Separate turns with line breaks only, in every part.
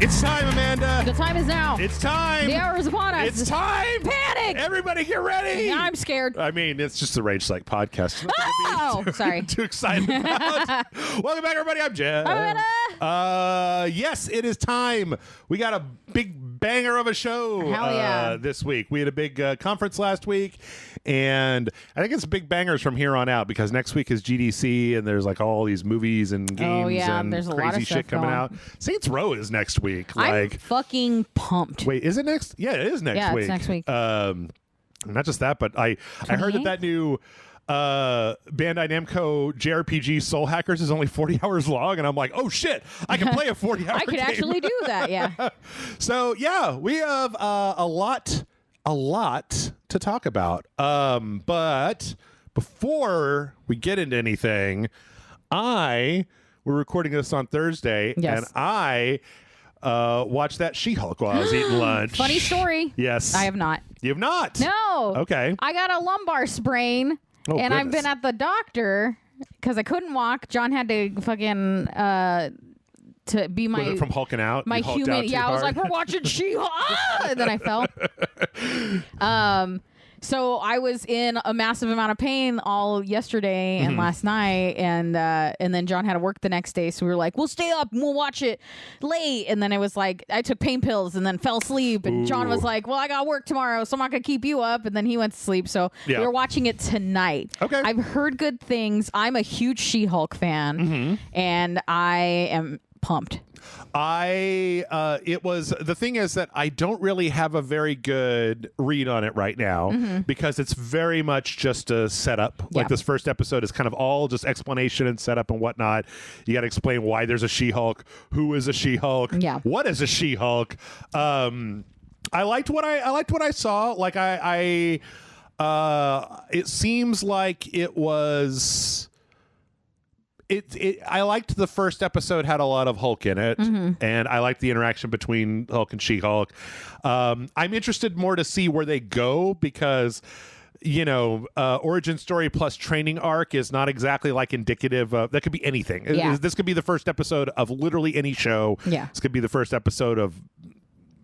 It's time, Amanda.
The time is now.
It's time.
The hour is upon us.
It's time.
Panic.
Everybody get ready.
I'm scared.
I mean, it's just the RageSelect podcast.
Sorry.
Too excited about. Welcome back, everybody. I'm Jeff. Yes, it is time. We got a big banger of a show
Hell yeah.
this week. We had a big conference last week, and I think it's big bangers from here on out because next week is GDC, and there's like all these movies and games and
there's a
crazy
lot of
shit coming out. Saints Row is next week.
I'm fucking pumped.
Wait, is it next? Yeah, it is next week.
Yeah, it's next week.
Not just that, but I heard that new Bandai Namco JRPG Soul Hackers is only 40 hours long, and I'm like, oh shit, I can play a 40-hour
I could
game.
actually do that, yeah.
So yeah, we have a lot to talk about. But before we get into anything, we're recording this on Thursday,
yes.
and I watched that She-Hulk while I was eating lunch.
Funny story.
Yes.
I have not.
You have not?
No.
Okay.
I got a lumbar sprain, and I've been at the doctor because I couldn't walk. John had to fucking to be my...
Was it from hulking out?
My human... Yeah, I was like, we're watching She-Hulk. And then I fell. So I was in a massive amount of pain all yesterday and last night, and then John had to work the next day, so we were like, we'll stay up and we'll watch it late. And then it was like I took pain pills and then fell asleep, and John was like, well, I got work tomorrow, so I'm not gonna keep you up. And then he went to sleep, so we were watching it tonight.
Okay.
I've heard good things. I'm a huge She-Hulk fan, and I am pumped.
It was, the thing is that I don't really have a very good read on it right now because it's very much just a setup. Like this first episode is kind of all just explanation and setup and whatnot. You got to explain why there's a She-Hulk, who is a She-Hulk, what is a She-Hulk. I liked what I saw. Like it seems like it was. I liked the first episode had a lot of Hulk in it, and I liked the interaction between Hulk and She-Hulk. I'm interested more to see where they go because, origin story plus training arc is not exactly like indicative of, that could be anything. This could be the first episode of literally any show. Yeah. This could be the first episode of,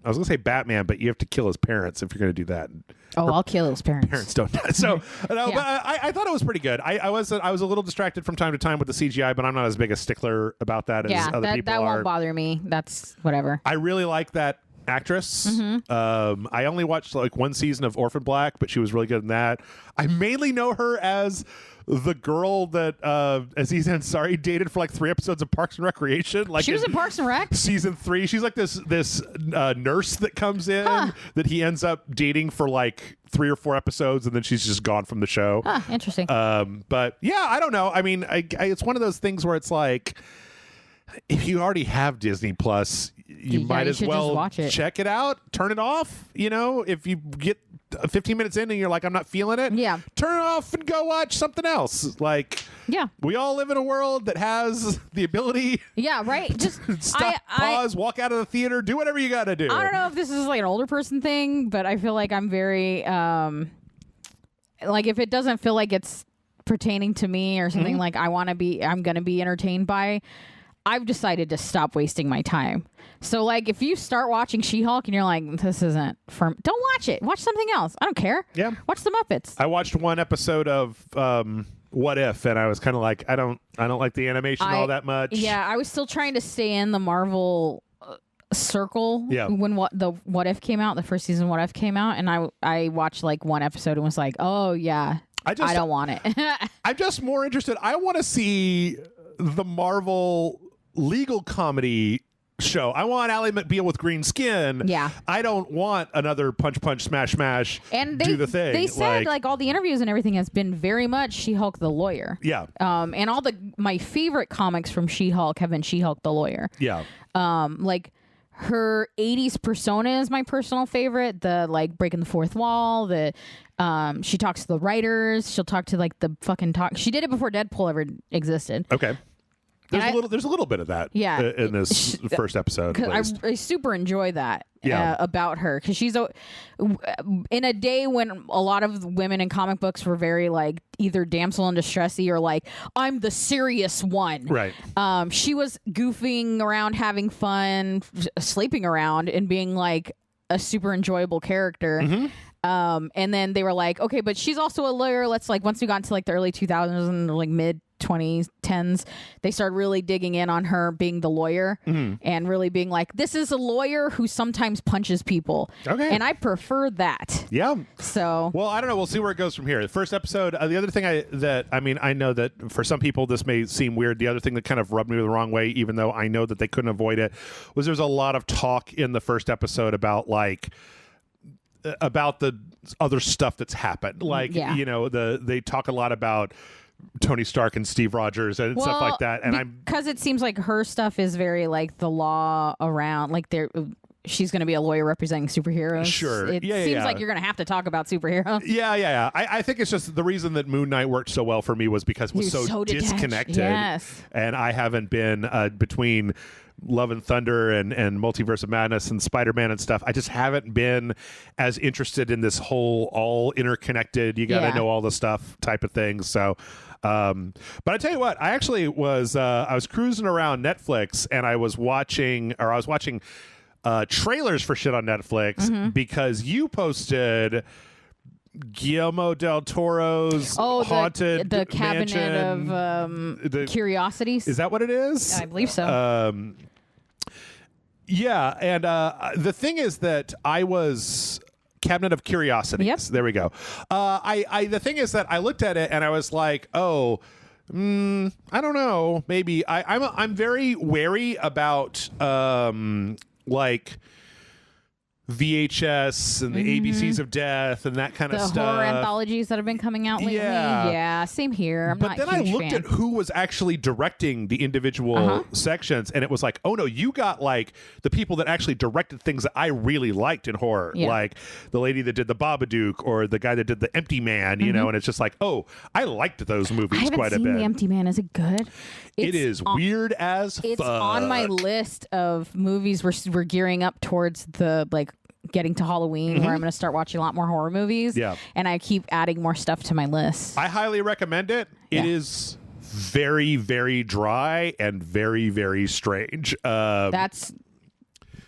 I was going to say Batman, but you have to kill his parents if you're going to do that.
Oh, I'll kill his parents.
Parents don't die. So, but I thought it was pretty good. I was a little distracted from time to time with the CGI, but I'm not as big a stickler about that as other people are.
That won't bother me. That's whatever.
I really like that actress. I only watched like one season of Orphan Black, but she was really good in that. I mainly know her as the girl that Aziz Ansari dated for like 3 episodes of Parks and Recreation. Like
she was in Parks and Rec
season 3. She's like this nurse that comes in that he ends up dating for like 3 or 4 episodes, and then she's just gone from the show.
Interesting.
But yeah, I don't know. I mean, it's one of those things where it's like, if you already have Disney Plus, you might as well watch it. Check it out, turn it off. If you get 15 minutes in and you're like, I'm not feeling it, turn it off and go watch something else. Like, we all live in a world that has the ability
just
stop, pause, walk out of the theater, do whatever you got to do.
I don't know if this is like an older person thing, but I feel like I'm very like, if it doesn't feel like it's pertaining to me or something like I'm going to be entertained by, I've decided to stop wasting my time. So, like, if you start watching She-Hulk and you're like, this isn't for... Don't watch it. Watch something else. I don't care.
Yeah.
Watch the Muppets.
I watched one episode of What If, and I was kind of like, I don't like the animation all that much.
Yeah, I was still trying to stay in the Marvel circle when What If came out, the first season What If came out, and I watched like one episode and was like, oh, yeah, I don't want it.
I'm just more interested. I want to see the Marvel legal comedy show. I want Ally McBeal with green skin. Yeah. I don't want another punch, smash, and do the thing.
They said like all the interviews and everything has been very much She-Hulk the lawyer. Yeah. And all my favorite comics from She-Hulk have been She-Hulk the lawyer. Yeah. Like her 80s persona is my personal favorite. The like breaking the fourth wall. She talks to the writers. She'll talk to like the fucking talk. She did it before Deadpool ever existed. Okay.
There's a little bit of that in this first episode.
I super enjoy that about her, because she's in a day when a lot of women in comic books were very like either damsel in distressy or like I'm the serious one.
Right.
She was goofing around, having fun, sleeping around, and being like a super enjoyable character. And then they were like, okay, but she's also a lawyer. Let's like, once we got into like the early 2000s and like mid 2010s, they started really digging in on her being the lawyer and really being like, this is a lawyer who sometimes punches people. Okay. And I prefer that.
Yeah.
So.
Well, I don't know. We'll see where it goes from here. The first episode, the other thing I know that for some people this may seem weird. The other thing that kind of rubbed me the wrong way, even though I know that they couldn't avoid it, was there's a lot of talk in the first episode about the other stuff that's happened. Like, they talk a lot about Tony Stark and Steve Rogers and stuff like that. And
because it seems like her stuff is very like the law around, like she's going to be a lawyer representing superheroes.
Sure.
It seems like you're going to have to talk about superheroes.
Yeah. I think it's just the reason that Moon Knight worked so well for me was because it was so disconnected.
Yes.
And I haven't been between Love and Thunder and Multiverse of Madness and Spider-Man and stuff. I just haven't been as interested in this whole all interconnected, you got to know all the stuff type of thing. So, but I tell you what, I actually was, I was cruising around Netflix and I was watching trailers for shit on Netflix because you posted Guillermo del Toro's haunted
the cabinet
mansion,
of Curiosities.
Is that what it is?
I believe so.
Yeah, and the thing is that I was Cabinet of Curiosities.
Yep.
There we go. The thing is that I looked at it and I was like, I don't know. Maybe I'm very wary about like VHS and the ABCs of Death and that kind of stuff.
The horror anthologies that have been coming out lately. Yeah, same here.
But then I looked at who was actually directing the individual sections, and it was like, oh no, you got like the people that actually directed things that I really liked in horror, like the lady that did the Babadook or the guy that did the Empty Man, you know, and it's just like, oh, I liked those movies quite a bit.
The Empty Man. Is it good?
It is weird as fuck. It's
on my list of movies we're gearing up towards the like getting to Halloween where I'm going to start watching a lot more horror movies. Yeah. And I keep adding more stuff to my list.
I highly recommend it. It is very, very dry and very, very strange.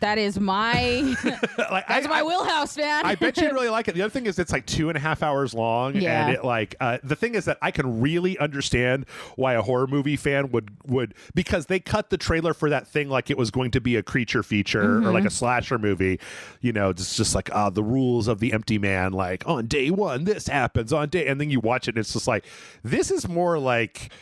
That is my that's my wheelhouse, man.
I bet you'd really like it. The other thing is it's like 2.5 hours long.
Yeah.
And it like the thing is that I can really understand why a horror movie fan would because they cut the trailer for that thing like it was going to be a creature feature or like a slasher movie. You know, it's just like the rules of the Empty Man, like on day one this happens and then you watch it and it's just like this is more like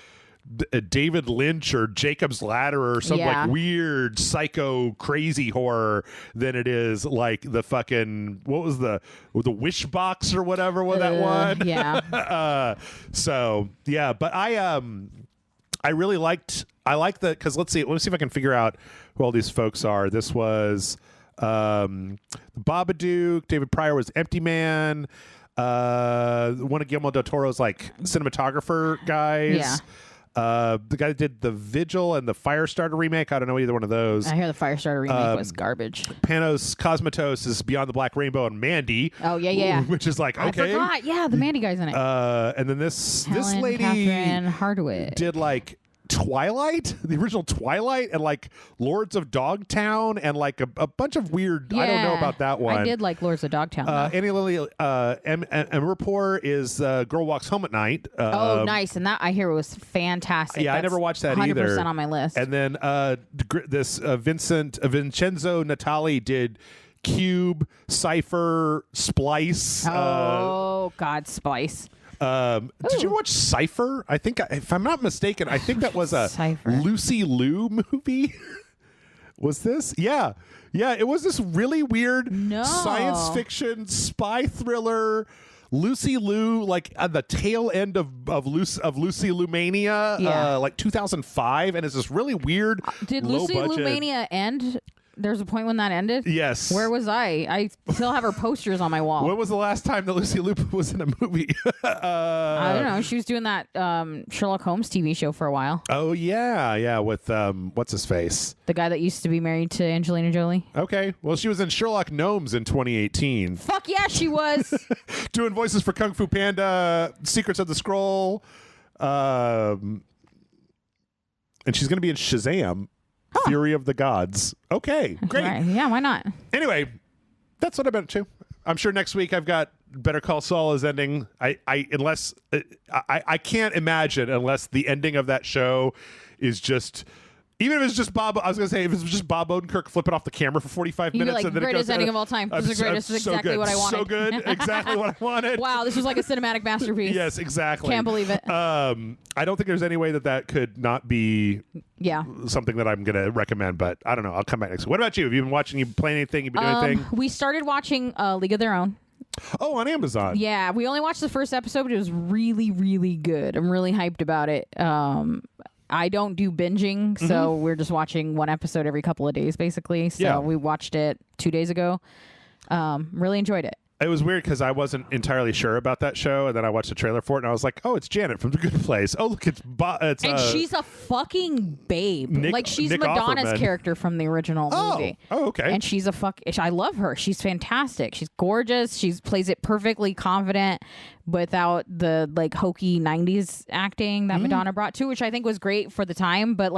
David Lynch or Jacob's Ladder or some like weird psycho crazy horror than it is like the fucking what was the Wish Box or whatever that one. So yeah, but I really liked the because let me see if I can figure out who all these folks are. This was Babadook. David Pryor was Empty Man. One of Guillermo del Toro's like cinematographer guys.
Yeah.
The guy that did The Vigil and the Firestarter remake. I don't know either one of those.
I hear the Firestarter remake was garbage.
Panos Cosmatos is Beyond the Black Rainbow and Mandy.
Oh yeah.
Which is like okay.
I forgot. Yeah, the Mandy guy's in it.
And then this lady
Catherine Hardwicke
did like Twilight, the original Twilight, and like Lords of Dogtown, and like a bunch of weird. I don't know about that one.
I did like Lords of Dogtown.
Annie Lily Rapport is Girl Walks Home at Night.
Nice, and that I hear was fantastic.
Yeah, I never watched that 100% either.
100% on my list.
And then this Vincenzo Natali did Cube, Cypher, Splice.
Oh God, Splice.
Did you watch Cypher? I think, if I'm not mistaken, I think that was a
Cypher.
Lucy Liu movie. Was this? Yeah. It was this really weird science fiction spy thriller. Lucy Liu, like at the tail end of Lucy Liu Mania, like 2005, and it's this really weird.
Did
low
Lucy
budget.
Liu Mania end There's a point when that ended?
Yes.
Where was I? I still have her posters on my wall.
When was the last time that Lucy Liu was in a movie?
I don't know. She was doing that Sherlock Holmes TV show for a while.
Oh, yeah, with what's his face?
The guy that used to be married to Angelina Jolie.
Okay. Well, she was in Sherlock Gnomes in 2018.
Fuck yeah, she was.
Doing voices for Kung Fu Panda, Secrets of the Scroll. And she's going to be in Shazam, Fury of the Gods. Okay, great.
Right. Yeah, why not?
Anyway, that's what I bet to. I'm sure next week I've got Better Call Saul is ending. I can't imagine unless the ending of that show is just. Even if it's just Bob, I was going to say, if it's just Bob Odenkirk flipping off the camera for 45 minutes.
Like,
and then
greatest
it goes,
ending of all time. This is the greatest. This is exactly what I wanted.
So good. Exactly what I wanted.
Wow, this was like a cinematic masterpiece.
Yes, exactly.
Can't believe it.
I don't think there's any way that could not be something that I'm going to recommend, but I don't know. I'll come back next week. What about you? Have you been watching? You playing anything? You been doing anything?
We started watching League of Their Own.
Oh, on Amazon.
Yeah, we only watched the first episode, but it was really, really good. I'm really hyped about it. I don't do binging, so we're just watching one episode every couple of days, basically. So we watched it 2 days ago. Really enjoyed it.
It was weird because I wasn't entirely sure about that show, and then I watched the trailer for it, and I was like, "Oh, it's Janet from The Good Place." Oh, look,
and she's a fucking babe. She's
Nick
Madonna's
Offerman.
character from the original movie.
Oh, okay.
And she's I love her. She's fantastic. She's gorgeous. She plays it perfectly confident without the hokey 90s acting that Madonna brought to, which I think was great for the time, but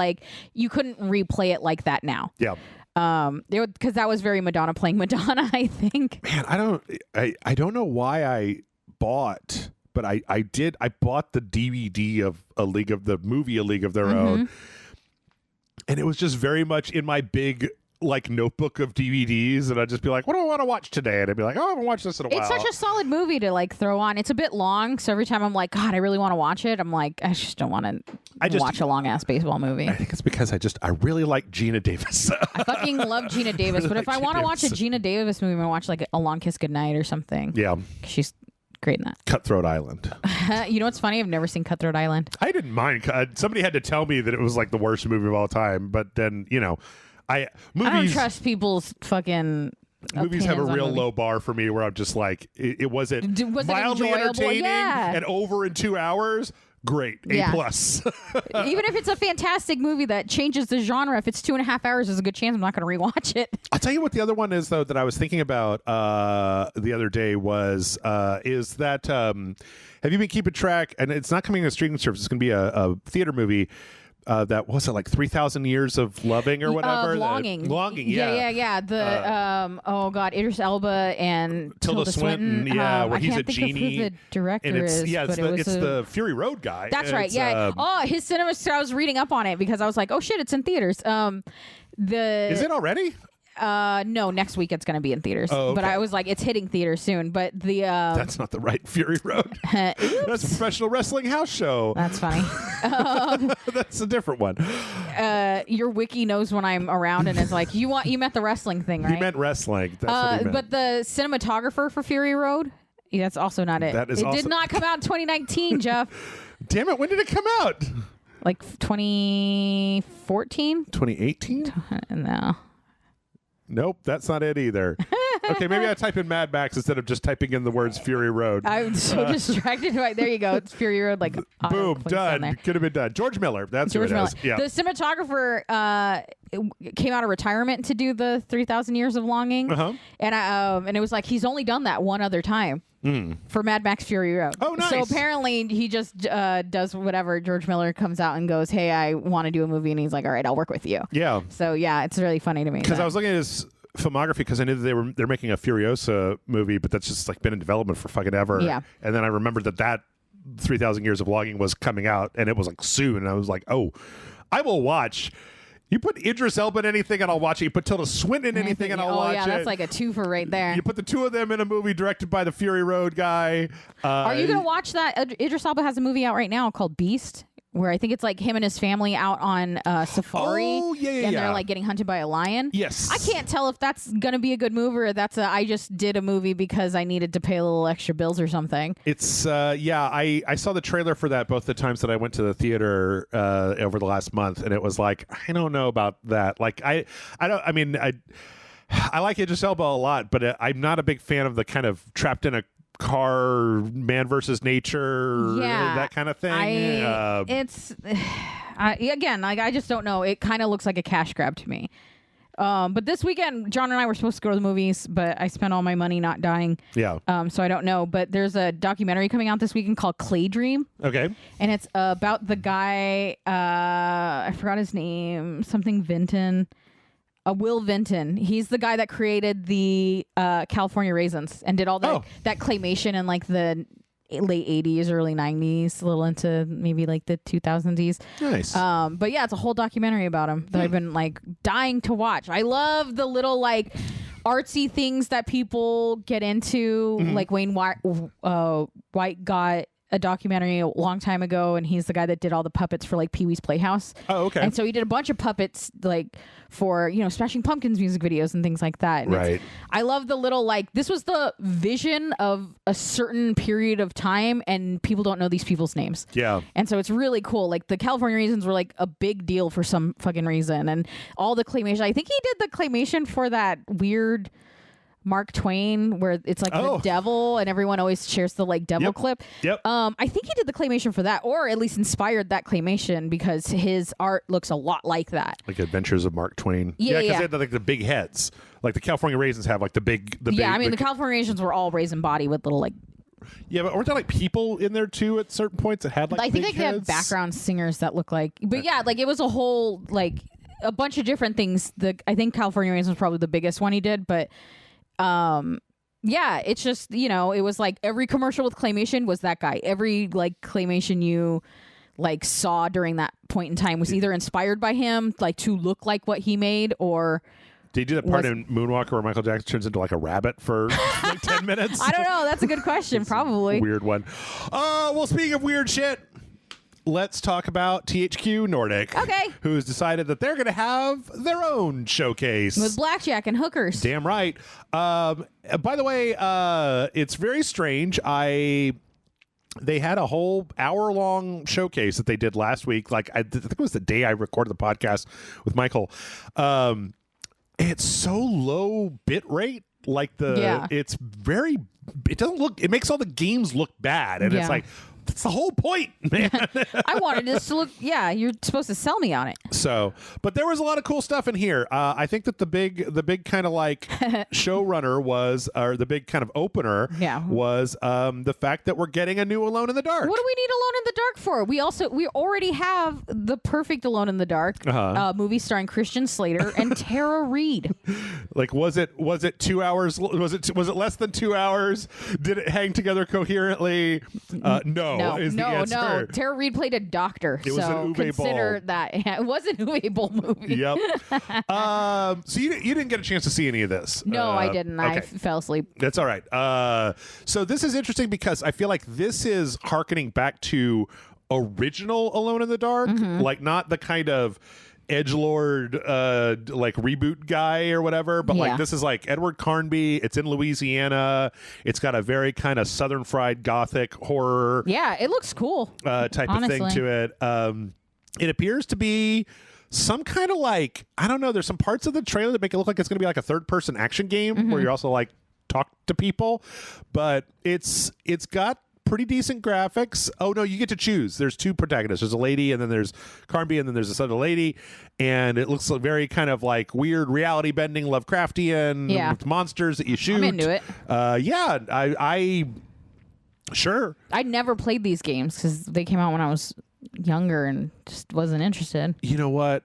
you couldn't replay it like that now.
Yeah.
Because that was very Madonna playing Madonna, I think.
Man, I don't know why I bought, but I bought the DVD of A League of Their Own, and it was just very much in my big notebook of DVDs, and I'd just be like, what do I want to watch today? And I'd be like, oh, I haven't watched this in a while.
It's such a solid movie to throw on. It's a bit long, so every time I'm like, God, I really want to watch it, I'm like, I just don't want to watch a long ass baseball movie.
I think it's because I really like Gina Davis.
I fucking love Gina Davis, but if I want to watch a Gina Davis movie, I'm gonna watch A Long Kiss Goodnight or something.
Yeah,
she's great in that.
Cutthroat Island.
You know what's funny? I've never seen Cutthroat Island.
I didn't mind. Somebody had to tell me that it was the worst movie of all time, but then I
don't trust people's fucking.
Movies have a real low bar for me, where I'm just like, it wasn't mildly entertaining and over in 2 hours. Great, A+.
Even if it's a fantastic movie that changes the genre, if it's 2.5 hours, there's a good chance I'm not going to rewatch it.
I'll tell you what the other one is, though, that I was thinking about the other day is that have you been keeping track? And it's not coming to a streaming service. It's going to be a theater movie. That was it 3,000 Years of Loving or whatever?
Longing.
Longing, yeah.
Yeah. The oh god, Idris Elba and
Tilda Swinton, where he's a genie.
Of who the director
and it's,
is.
Yeah, it's the Fury Road guy.
That's right. Yeah. His cinema. I was reading up on it because I was like, oh shit, it's in theaters.
Is it already?
No, next week it's going to be in theaters.
Oh, okay.
But I was like, it's hitting theaters soon. But
that's not the right Fury Road. That's a professional wrestling house show.
That's funny.
That's a different one.
Your wiki knows when I'm around and is like, you meant the wrestling thing, right?
He meant wrestling. That's what he meant.
But the cinematographer for Fury Road, that's also not it. It did not come out in 2019, Jeff.
Damn it! When did it come out?
2014?
2018?
No.
Nope, that's not it either. Okay, maybe I type in Mad Max instead of just typing in the words Fury Road.
I'm so distracted by there you go. It's Fury Road,
boom, done. Could have been done. George Miller. That's George Miller. Yeah.
The cinematographer came out of retirement to do the 3,000 Years of Longing. And it was he's only done that one other time. For Mad Max Fury Road.
Oh, nice.
So apparently he just does whatever. George Miller comes out and goes, hey, I want to do a movie. And he's like, all right, I'll work with you.
Yeah.
So, yeah, it's really funny to me.
Because I was looking at his filmography because I knew that they're making a Furiosa movie, but that's just been in development for fucking ever.
Yeah.
And then I remembered that 3,000 Years of Logging was coming out, and it was soon. And I was like, oh, I will watch. You put Idris Elba in anything and I'll watch it. You put Tilda Swinton in anything and I'll watch it.
Oh, yeah, that's a twofer right there.
You put the two of them in a movie directed by the Fury Road guy.
Are you going to watch that? Idris Elba has a movie out right now called Beast, where I think it's like him and his family out on safari.
Oh, yeah.
And they're like getting hunted by a lion.
Yes.
I can't tell if that's going to be a good movie or that's I just did a movie because I needed to pay a little extra bills or something.
It's, I saw the trailer for that both the times that I went to the theater over the last month, and it was like, I don't know about that. Like, I like Idris Elba a lot, but I'm not a big fan of the kind of trapped in a car, man versus nature, that kind of thing.
Again, like I just don't know. It kind of looks like a cash grab to me. But this weekend, John and I were supposed to go to the movies, but I spent all my money not dying.
Yeah.
So I don't know. But there's a documentary coming out this weekend called Clay Dream.
Okay.
And it's about the guy, I forgot his name, something Vinton. Will Vinton. He's the guy that created the California Raisins and did all that claymation in like the late 80s, early 90s, a little into maybe like the 2000s.
Nice.
But yeah, it's a whole documentary about him that I've been like dying to watch. I love the little like artsy things that people get into. Like Wayne White got a documentary a long time ago, and he's the guy that did all the puppets for like Pee-wee's Playhouse.
Oh, okay.
And so he did a bunch of puppets like for, Smashing Pumpkins music videos and things like that. And
right.
I love the little like, this was the vision of a certain period of time, and people don't know these people's names.
Yeah.
And so it's really cool. Like the California Raisins were like a big deal for some fucking reason, and all the claymation. I think he did the claymation for that weird Mark Twain where it's like the devil, and everyone always shares the like devil clip.
Yep.
I think he did the claymation for that, or at least inspired that claymation, because his art looks a lot like that.
Like Adventures of Mark Twain.
Yeah,
because they had like the big heads. Like the California Raisins have like the big.
The California Raisins were all raisin body with little like.
Yeah, but weren't there like people in there too at certain points that had like?
I think
big
they
heads?
had background singers that look like, but yeah, like it was a whole like a bunch of different things. I think California Raisins was probably the biggest one he did, but. Yeah, it's just, it was like every commercial with claymation was that guy. Every like claymation you like saw during that point in time was either inspired by him, like to look like what he made, or
did you do that part in Moonwalker where Michael Jackson turns into like a rabbit for like 10 minutes?
I don't know. That's a good question. Probably.
Weird one. Well, speaking of weird shit, let's talk about THQ Nordic.
Okay.
Who's decided that they're going to have their own showcase.
With blackjack and hookers.
Damn right. By the way, it's very strange. They had a whole hour-long showcase that they did last week. Like, I think it was the day I recorded the podcast with Michael. It's so low bit rate. Like it's very, it doesn't look, it makes all the games look bad. And it's like, that's the whole point, man.
I wanted this to look, you're supposed to sell me on it.
So, but there was a lot of cool stuff in here. I think that the big kind of like showrunner was, or the big kind of opener was the fact that we're getting a new Alone in the Dark.
What do we need Alone in the Dark for? We already have the perfect Alone in the Dark movie starring Christian Slater and Tara Reid.
Like, was it 2 hours? Was it less than 2 hours? Did it hang together coherently? No.
No. Tara Reid played a doctor,
it was
so
an Uwe
consider
Boll.
that. Yeah, it was an Uwe Boll movie.
Yep. So you didn't get a chance to see any of this?
No, I didn't.
Okay.
I fell asleep.
That's all right. So this is interesting because I feel like this is hearkening back to original Alone in the Dark, like not the kind of edgelord like reboot guy or whatever, but like this is like Edward Carnby. It's in Louisiana. It's got a very kind of Southern fried gothic horror.
Yeah, it looks cool.
Type of thing to it. It appears to be some kind of like, I don't know. There's some parts of the trailer that make it look like it's going to be like a third-person action game where you're also like talk to people, but it's got pretty decent graphics. Oh no, you get to choose. There's two protagonists. There's a lady, and then there's Carnby, and then there's this other lady, and it looks very kind of like weird reality bending, Lovecraftian with monsters that you shoot.
I'm into it.
I sure.
I never played these games because they came out when I was younger and just wasn't interested.
You know what?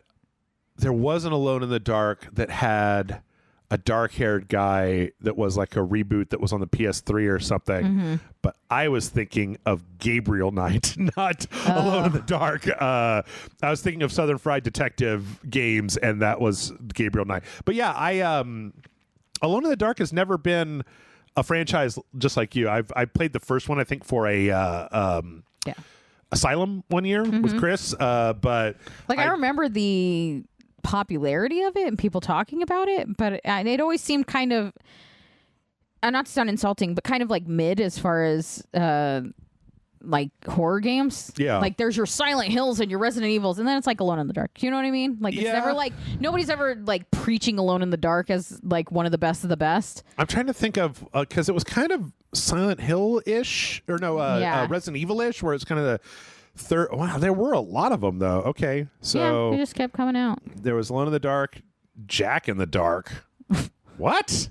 There was an Alone in the Dark that had a dark-haired guy that was like a reboot that was on the PS3 or something. But I was thinking of Gabriel Knight, not Alone in the Dark. I was thinking of Southern Fried Detective games, and that was Gabriel Knight. But yeah, Alone in the Dark has never been a franchise just like you. I played the first one, I think, for Asylum one year with Chris, but
I remember the popularity of it and people talking about it, but it always seemed kind of, not to sound insulting, but kind of like mid as far as like horror games.
Yeah.
Like there's your Silent Hills and your Resident Evils, and then it's like Alone in the Dark. You know what I mean? Like it's never like, nobody's ever like preaching Alone in the Dark as like one of the best of the best.
I'm trying to think of, because it was kind of Silent Hill-ish, or no, Resident Evil-ish, where it's kind of the third. Wow, there were a lot of them though. Okay, so
they just kept coming out.
There was Alone in the Dark, Jack in the Dark. What?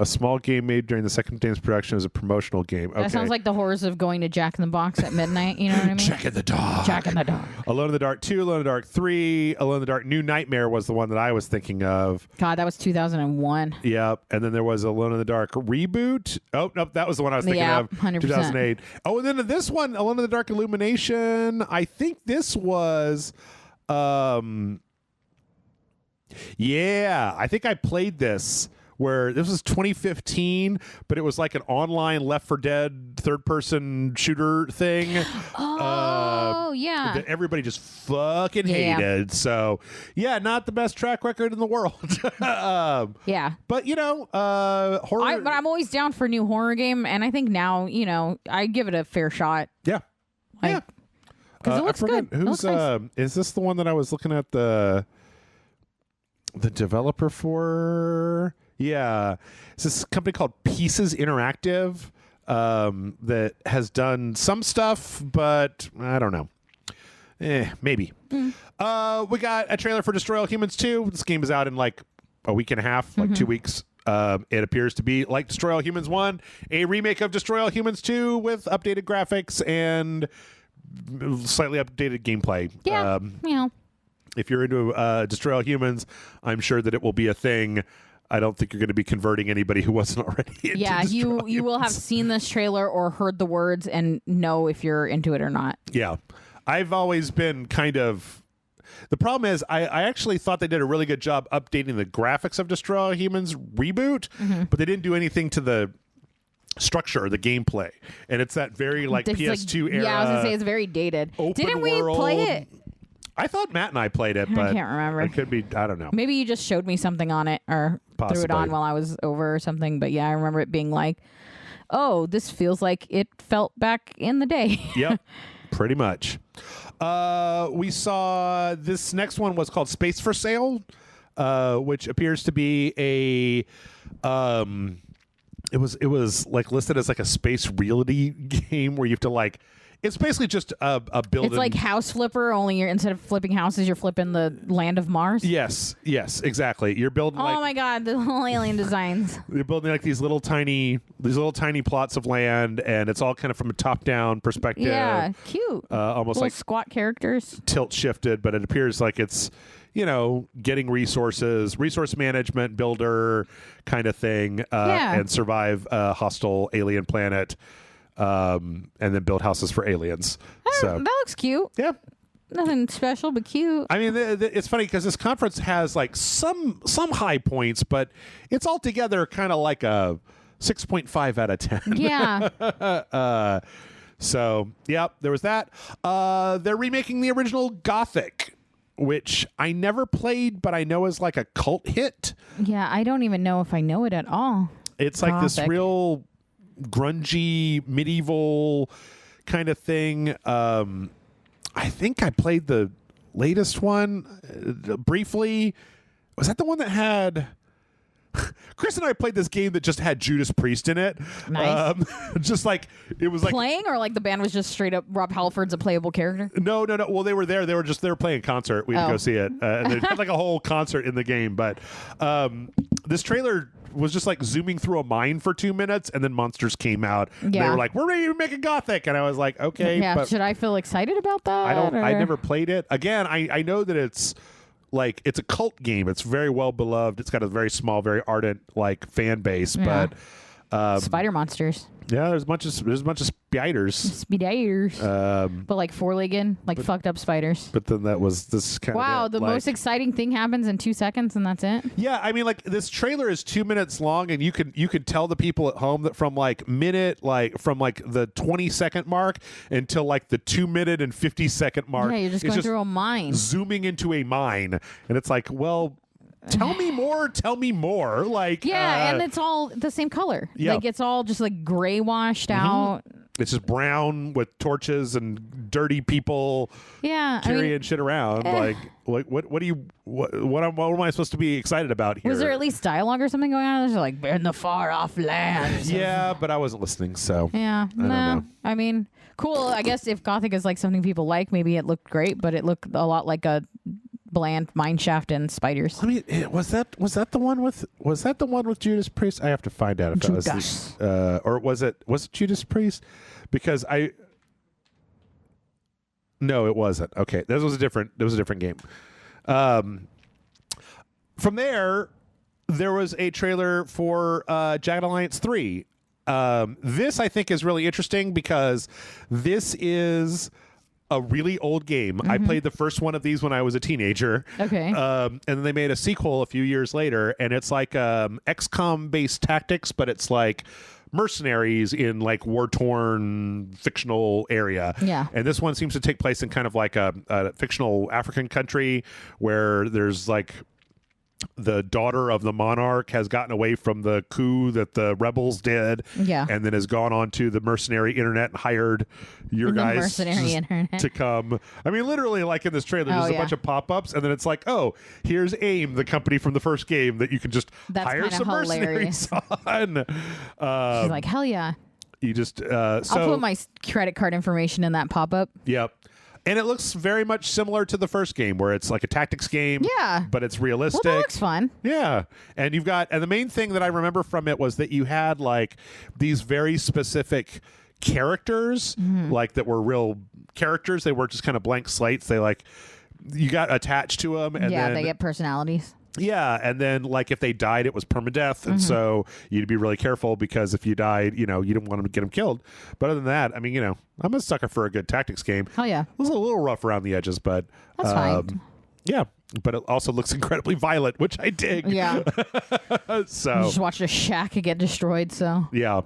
A small game made during the second day's production as a promotional game. Okay.
That sounds like the horrors of going to Jack in the Box at midnight. You know what I mean?
Jack in the Dark.
Jack in the Dark.
Alone in the Dark 2, Alone in the Dark 3, Alone in the Dark New Nightmare was the one that I was thinking of.
God, that was 2001.
Yep. And then there was Alone in the Dark Reboot. Oh, nope. That was the one I was thinking of.
100%.
2008. Oh, and then this one, Alone in the Dark Illumination. I think this was... I think I played this, where this was 2015, but it was like an online Left 4 Dead third-person shooter thing.
Oh, yeah.
That everybody just fucking hated. So, not the best track record in the world.
Yeah.
But, horror...
But I'm always down for a new horror game, and I think now, I give it a fair shot.
Yeah.
Because it looks good.
Who's,
nice.
Is this the one that I was looking at the developer for? Yeah. It's this company called Pieces Interactive that has done some stuff, but I don't know. Maybe. We got a trailer for Destroy All Humans 2. This game is out in like a week and a half, like 2 weeks. It appears to be like Destroy All Humans 1, a remake of Destroy All Humans 2 with updated graphics and slightly updated gameplay.
Yeah,
if you're into Destroy All Humans, I'm sure that it will be a thing. I don't think you're going to be converting anybody who wasn't already into
you will have seen this trailer or heard the words and know if you're into it or not.
Yeah. I've always been kind of... The problem is, I actually thought they did a really good job updating the graphics of Destroy All Humans Reboot, but they didn't do anything to the structure or the gameplay. And it's that very PS2 era.
Yeah, I was going to say it's very dated. Didn't we play it?
I thought Matt and I played it, but
I can't remember.
It could be, I don't know.
Maybe you just showed me something on it or threw it on while I was over or something. But yeah, I remember it being like, oh, this feels like it felt back in the day.
Yep, pretty much. We saw this next one was called Space for Sale, which appears to be a... It was like listed as like a space reality game where you have to like... It's basically just a build.
It's like House Flipper, only you're, instead of flipping houses, you're flipping the land of Mars.
Yes, exactly. You're building.
Oh my God, the whole alien designs.
You're building like these little tiny plots of land, and it's all kind of from a top-down perspective.
Yeah, cute.
Almost
little
like
squat characters.
Tilt shifted, but it appears like it's getting resource management, builder kind of thing, and survive a hostile alien planet. And then build houses for aliens. So
that looks cute.
Yeah,
nothing special, but cute.
I mean, it's funny because this conference has like some high points, but it's altogether kind of like a 6.5 out of 10.
Yeah.
So there was that. They're remaking the original Gothic, which I never played, but I know is like a cult hit.
Yeah, I don't even know if I know it at all.
It's like this real grungy medieval kind of thing. I think I played the latest one briefly. Was that the one that had Chris and I played this game that just had Judas Priest in it?
Nice.
Just like it was like
playing, or like the band was just straight up Rob Halford's a playable character.
No. Well, they were there. They were playing a concert. We had to go see it. And they had like a whole concert in the game. But this trailer was just like zooming through a mine for 2 minutes, and then monsters came out.
Yeah.
They were like, "We're ready to make a Gothic," and I was like, "Okay."
Yeah.
But
should I feel excited about that?
I never played it. Again, I know that it's like it's a cult game. It's very well beloved. It's got a very small, very ardent like fan base.
Yeah.
But
Spider monsters.
Yeah, there's a bunch of spiders.
Spiders. But like four-legged, like fucked up spiders.
But then this kind of
wow. The most exciting thing happens in 2 seconds, and that's it.
Yeah, I mean, like this trailer is 2 minutes long, and you could tell the people at home that from the 20-second mark until like the 2-minute and 50-second mark.
Yeah, you're just going through a mine,
zooming into a mine, and it's like, well. Tell me more. Like,
and it's all the same color.
Yeah.
Like it's all just like gray washed out.
It's just brown with torches and dirty people.
Yeah,
carrying shit around. Like what am I supposed to be excited about here?
Was there at least dialogue or something going on? There's like in the far off lands.
Yeah, but I wasn't listening, so
yeah.
I don't know.
I mean, cool. I guess if Gothic is like something people like, maybe it looked great, but it looked a lot like a bland mine shaft and spiders.
I mean, was that the one with Judas Priest? I have to find out if
Judas.
that was or was it Judas Priest? Because no, it wasn't. Okay, this was a different game. From there was a trailer for Jagged Alliance 3. This I think is really interesting because this is a really old game. I played the first one of these when I was a teenager.
Okay.
And then they made a sequel a few years later, and it's like XCOM based tactics, but it's like mercenaries in like war-torn fictional area.
Yeah.
And this one seems to take place in kind of like a fictional African country where there's like the daughter of the monarch has gotten away from the coup that the rebels did, and then has gone on to the mercenary internet and hired your guys to come. I mean, literally, like in this trailer, there's a bunch of pop-ups, and then it's like, oh, here's AIM, the company from the first game that you can just hire some mercenaries on.
She's like, hell yeah.
You just
I'll put my credit card information in that pop-up.
Yep. And it looks very much similar to the first game, where it's like a tactics game.
Yeah.
But it's realistic.
Well, that looks fun.
Yeah. And the main thing that I remember from it was that you had like these very specific characters, like that were real characters. They weren't just kind of blank slates. They you got attached to them. And then,
they get personalities.
Yeah, and then like if they died, it was permadeath, and so you'd be really careful because if you died, you didn't want to get them killed. But other than that, I mean, I'm a sucker for a good tactics game.
Oh yeah,
it was a little rough around the edges, but
that's fine.
Yeah, but it also looks incredibly violent, which I dig.
Yeah.
So
you just watched a shack get destroyed. So
yeah,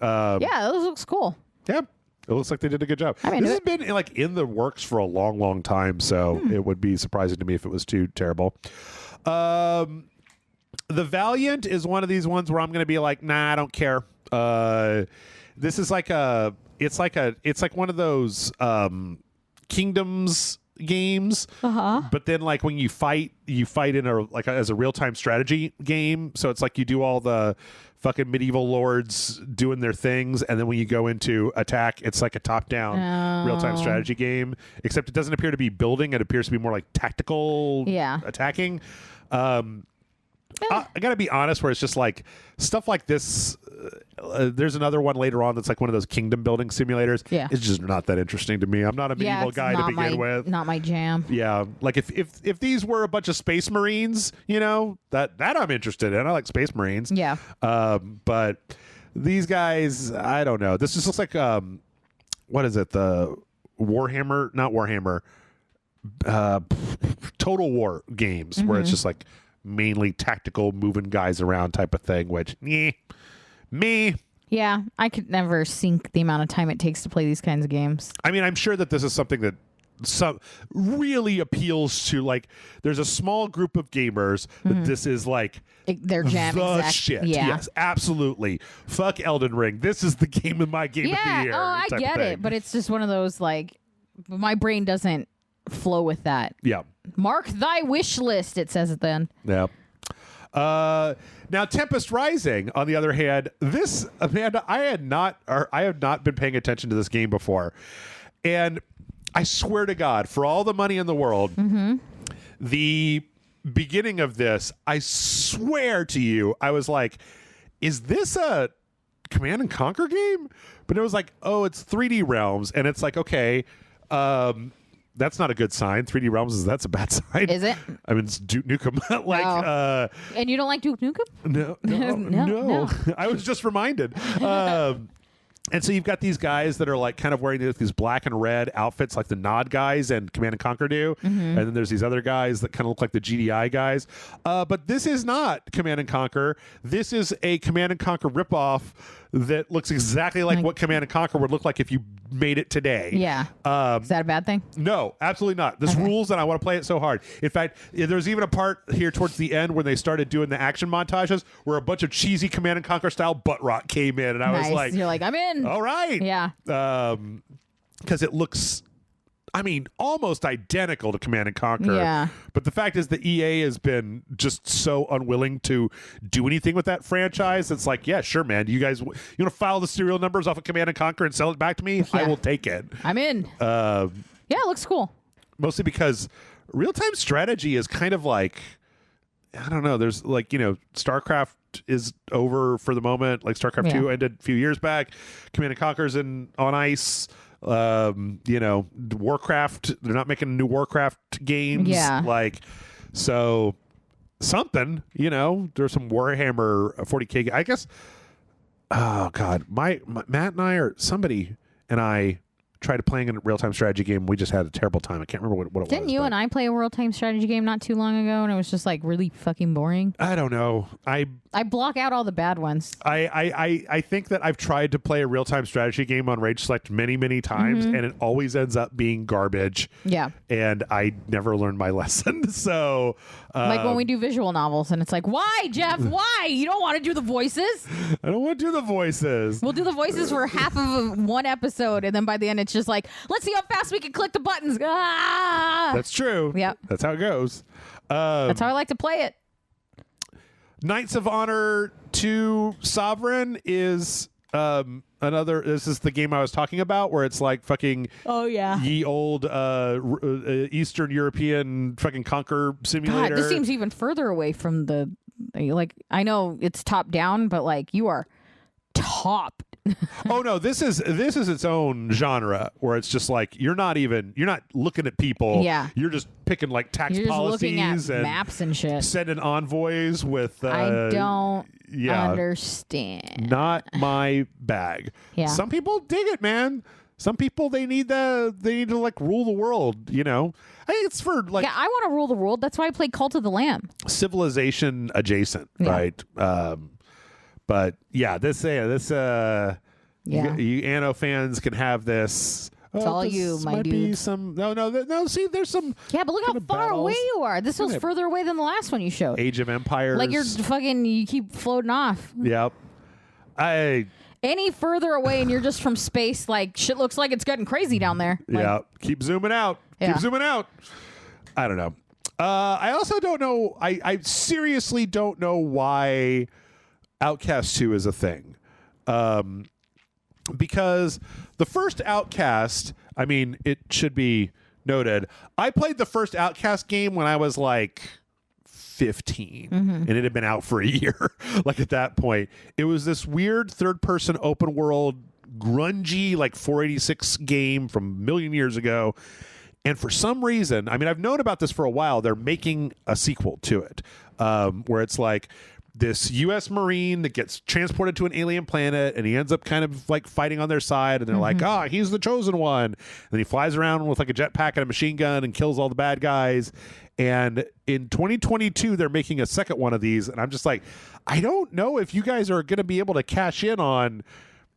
yeah, this looks cool.
Yeah. It looks like they did a good job. This has been like in the works for a long, long time, so it would be surprising to me if it was too terrible. The Valiant is one of these ones where I'm going to be like, nah, I don't care. This is like it's like one of those Kingdoms games, but then like when you fight in as a real-time strategy game. So it's like you do all the fucking medieval lords doing their things, and then when you go into attack, it's like a top-down real-time strategy game, except it doesn't appear to be building. It appears to be more like tactical attacking. I gotta be honest, where it's just like stuff like this. There's another one later on that's like one of those kingdom building simulators.
Yeah,
it's just not that interesting to me. I'm not a medieval guy to begin with.
Not my jam.
Yeah, like if these were a bunch of space marines, that I'm interested in. I like space marines.
Yeah.
But these guys, I don't know. This just looks like what is it? The Warhammer, not Warhammer. Total War games where it's just like mainly tactical, moving guys around type of thing, which me.
Yeah, I could never sink the amount of time it takes to play these kinds of games.
I mean, I'm sure that this is something that really appeals to, like, there's a small group of gamers that this is like
their jam.
The shit.
Yeah.
Yes, absolutely. Fuck Elden Ring. This is the game of my game of the year.
Oh, I get it, but it's just one of those like my brain doesn't flow with that.
Yeah.
Mark thy wish list, it says it then.
Yeah. Now Tempest Rising, on the other hand, this, Amanda, I have not been paying attention to this game before. And I swear to God, for all the money in the world, the beginning of this, I swear to you, I was like, is this a Command and Conquer game? But it was like, oh, it's 3D realms. And it's like, okay, that's not a good sign. 3D Realms that's a bad sign.
Is it?
I mean, it's Duke Nukem.
And you don't like Duke Nukem?
No. I was just reminded. And so you've got these guys that are like kind of wearing these black and red outfits like the Nod guys and Command and Conquer do. And then there's these other guys that kind of look like the GDI guys. But this is not Command and Conquer. This is a Command and Conquer ripoff that looks exactly like what Command and Conquer would look like if you made it today.
Yeah. Is that a bad thing?
No, absolutely not. This rules, and I want to play it so hard. In fact, there's even a part here towards the end when they started doing the action montages where a bunch of cheesy Command and Conquer style butt rock came in, and I was like,
"You're like, I'm in."
All right.
Yeah.
Because it looks, I mean, almost identical to Command and Conquer.
Yeah.
But the fact is that EA has been just so unwilling to do anything with that franchise. It's like, yeah, sure, man. You guys, you want to file the serial numbers off of Command and Conquer and sell it back to me? Yeah. I will take it.
I'm in. Yeah, it looks cool.
Mostly because real-time strategy is kind of like, I don't know. There's like, StarCraft is over for the moment. Like StarCraft 2 ended a few years back. Command and Conquer's on ice. Warcraft, they're not making new Warcraft games.
Yeah.
Like, so something, there's some Warhammer 40K. I guess, oh God, my Matt and I or somebody and I tried playing a real-time strategy game. We just had a terrible time. I can't remember what it was.
Didn't you and I play a real-time strategy game not too long ago, and it was just like really fucking boring?
I don't know. I
block out all the bad ones.
I think that I've tried to play a real-time strategy game on RageSelect many, many times, and it always ends up being garbage.
Yeah.
And I never learned my lesson. So
like when we do visual novels, and it's like, why, Jeff? Why? You don't want to do the voices?
I don't want to do the voices.
We'll do the voices for half of one episode, and then by the end, it's just like, let's see how fast we can click the buttons. Ah!
That's true.
Yep.
That's how it goes.
That's how I like to play it.
Knights of Honor 2 Sovereign is this is the game I was talking about where it's like fucking ye old Eastern European fucking conquer simulator.
God, this seems even further away from the I know it's top down, but like you are top.
Oh no, this is its own genre where it's just like you're not looking at people.
Yeah.
You're just picking like tax
you're just
policies
looking at
and
maps and shit.
Sending envoys with
I don't understand.
Not my bag.
Yeah.
Some people dig it, man. Some people they need to like rule the world, I think it's for like
I want to rule the world. That's why I play Cult of the Lamb.
Civilization adjacent, right? But yeah, you Anno fans can have this.
It's all you, my dude.
No. See, there's some.
Yeah, but look how far away you are. This was further away than the last one you showed.
Age of Empires.
Like you keep floating off.
Yep.
Any further away and you're just from space, like shit looks like it's getting crazy down there.
Yeah. Keep zooming out.
Yeah.
Keep zooming out. I don't know. I also don't know. I seriously don't know why Outcast 2 is a thing. Because the first Outcast, I mean, it should be noted, I played the first Outcast game when I was like 15 and it had been out for a year. Like at that point, it was this weird third-person open world grungy like 486 game from a million years ago. And for some reason, I mean, I've known about this for a while. They're making a sequel to it where it's like this U.S. Marine that gets transported to an alien planet and he ends up kind of like fighting on their side. And they're like, he's the chosen one. And he flies around with like a jetpack and a machine gun and kills all the bad guys. And in 2022, they're making a second one of these. And I'm just like, I don't know if you guys are going to be able to cash in on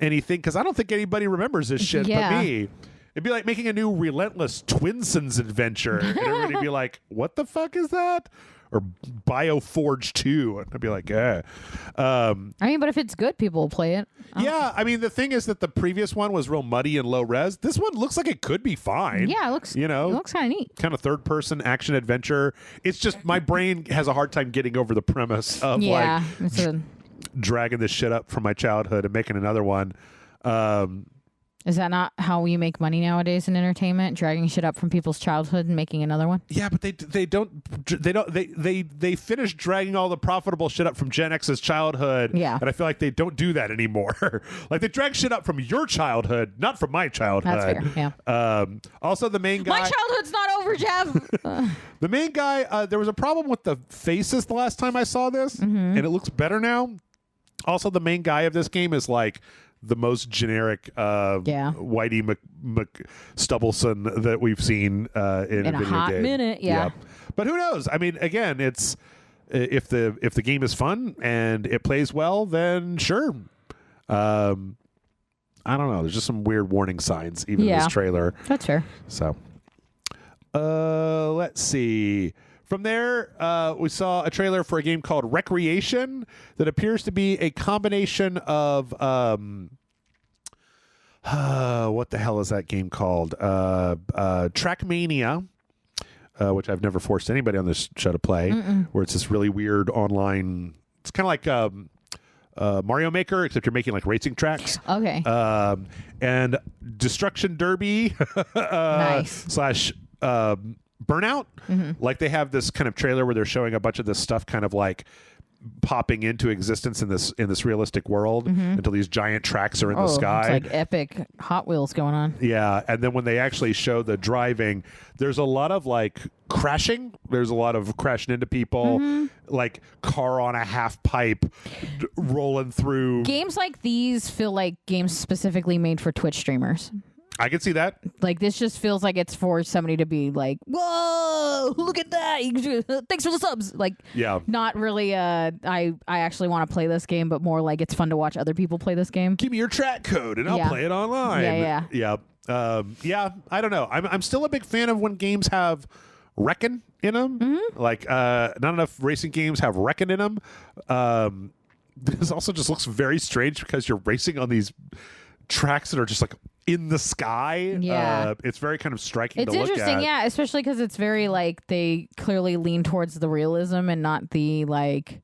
anything because I don't think anybody remembers this shit but me. It'd be like making a new Relentless Twinsons adventure. And everybody would be like, what the fuck is that? Or Bioforge 2. I'd be like, I
mean, but if it's good, people will play it.
Yeah, I mean, the thing is that the previous one was real muddy and low res. This one looks like it could be fine.
Yeah, it looks, it looks kind of neat.
Kind of third person action adventure. It's just my brain has a hard time getting over the premise of dragging this shit up from my childhood and making another one.
Is that not how you make money nowadays in entertainment? Dragging shit up from people's childhood and making another one?
Yeah, but they finish dragging all the profitable shit up from Gen X's childhood.
Yeah.
And I feel like they don't do that anymore. Like they drag shit up from your childhood, not from my childhood.
That's fair. Yeah.
Also, the main guy.
My childhood's not over, Jeff.
The main guy. There was a problem with the faces the last time I saw this, and it looks better now. Also, the main guy of this game is like the most generic Whitey McStubbleson that we've seen in a video
hot
game.
minute. Yeah.
But who knows? I mean, again, it's if the game is fun and it plays well, then sure. I don't know. There's just some weird warning signs even in this trailer.
That's fair.
So, let's see. From there, we saw a trailer for a game called Recreation that appears to be a combination of what the hell is that game called? Trackmania, which I've never forced anybody on this show to play, where it's this really weird online. It's kind of like Mario Maker, except you're making like racing tracks.
Okay.
And Destruction Derby
nice.
/ Burnout. Like they have this kind of trailer where they're showing a bunch of this stuff kind of like popping into existence in this realistic world until these giant tracks are in the sky.
It's like epic Hot Wheels going on.
Yeah, and then when they actually show the driving, there's a lot of like crashing. There's a lot of crashing into people, like car on a half pipe rolling through.
Games like these feel like games specifically made for Twitch streamers.
I can see that.
Like, this just feels like it's for somebody to be like, whoa, look at that. Thanks for the subs. Like, not really, I actually want to play this game, but more like it's fun to watch other people play this game.
Give me your track code and I'll play it online. Yeah. I don't know. I'm still a big fan of when games have wrecking in them. Like, not enough racing games have wrecking in them. This also just looks very strange because you're racing on these tracks that are just like in the sky. It's very kind of striking to look at. It's interesting,
especially because it's very like they clearly lean towards the realism and not the like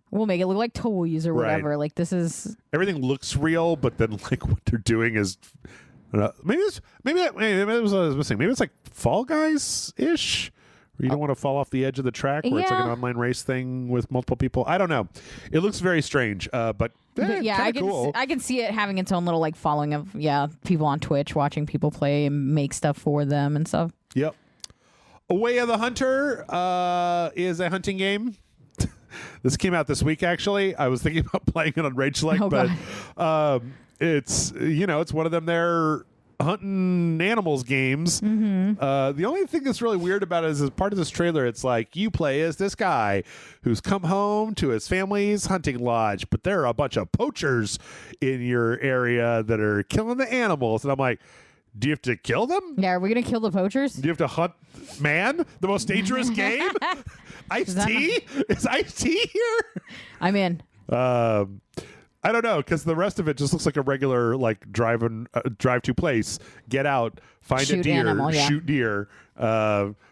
we'll make it look like toys or whatever. Right. Like this is
everything looks real, but then like what they're doing is maybe that was what I was missing. Maybe it's like Fall Guys ish. You don't want to fall off the edge of the track where it's like an online race thing with multiple people. I don't know. It looks very strange, but cool.
I can see it having its own little like following of people on Twitch watching people play and make stuff for them and stuff.
Yep. A Way of the Hunter is a hunting game. This came out this week, actually. I was thinking about playing it on RageSelect, but it's it's one of them there hunting animals games. The only thing that's really weird about it is as part of this trailer, it's like you play as this guy who's come home to his family's hunting lodge, but there are a bunch of poachers in your area that are killing the animals. And I'm like, do you have to kill them?
Yeah, are we gonna kill the poachers?
Do you have to hunt man? The most dangerous game? Ice-T? Is Ice-T here?
I'm in.
I don't know, because the rest of it just looks like a regular like drive to place, get out, find a deer, shoot deer.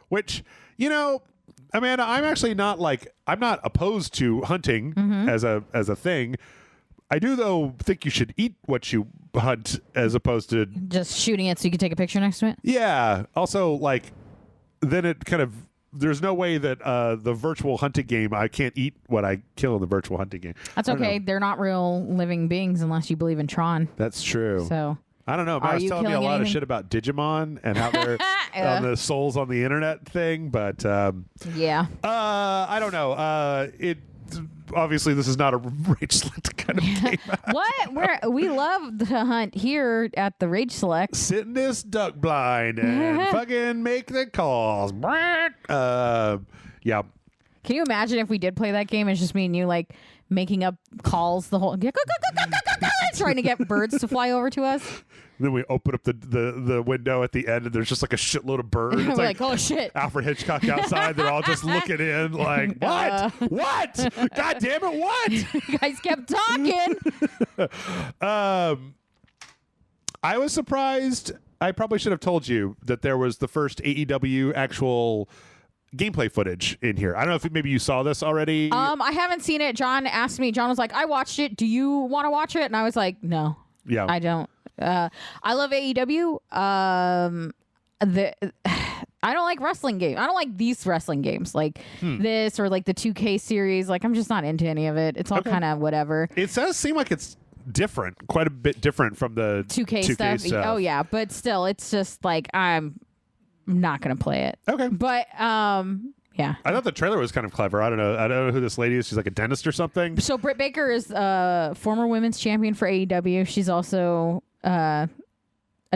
Which Amanda, I'm actually not I'm not opposed to hunting as a thing. I do though think you should eat what you hunt as opposed to
just shooting it so you can take a picture next to it.
Yeah. Also, then it kind of. There's no way that the virtual hunting game, I can't eat what I kill in the virtual hunting game.
That's okay. They're not real living beings unless you believe in Tron.
That's true.
So
I don't know. I was telling me a lot of shit about Digimon and how they're on the souls on the internet thing, but I don't know. Obviously, this is not a RageSelect kind of game.
What? We love to hunt here at the RageSelect.
Sit in this duck blind and fucking make the calls. Yeah.
Can you imagine if we did play that game? It's just me and you making up calls the whole trying to get birds to fly over to us.
And then we open up the window at the end, and there's just like a shitload of birds. It's
like, oh shit!
Alfred Hitchcock outside. They're all just looking in, like, what? What? God damn it! What?
You guys kept talking.
I was surprised. I probably should have told you that there was the first AEW actual gameplay footage in here. I don't know if maybe you saw this already.
I haven't seen it. John asked me. John was like, "I watched it. Do you want to watch it?" And I was like, "No."
Yeah,
I don't. I love AEW. I don't like wrestling games. I don't like these wrestling games like this or like the 2K series. Like I'm just not into any of it. It's all kind of whatever.
It does seem like it's different, quite a bit different from the
2K stuff. Oh yeah, but still, it's just like I'm not gonna play it.
Okay,
but yeah.
I thought the trailer was kind of clever. I don't know who this lady is. She's like a dentist or something.
So Britt Baker is former women's champion for AEW. She's also a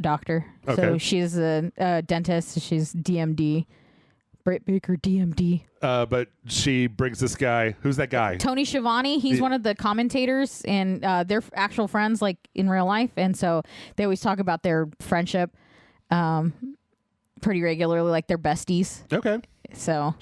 doctor.
Okay.
So she's a dentist. She's DMD. Britt Baker, DMD.
But she brings this guy. Who's that guy?
Tony Schiavone. He's one of the commentators, and they're actual friends, like in real life. And so they always talk about their friendship pretty regularly, like they're besties.
Okay.
So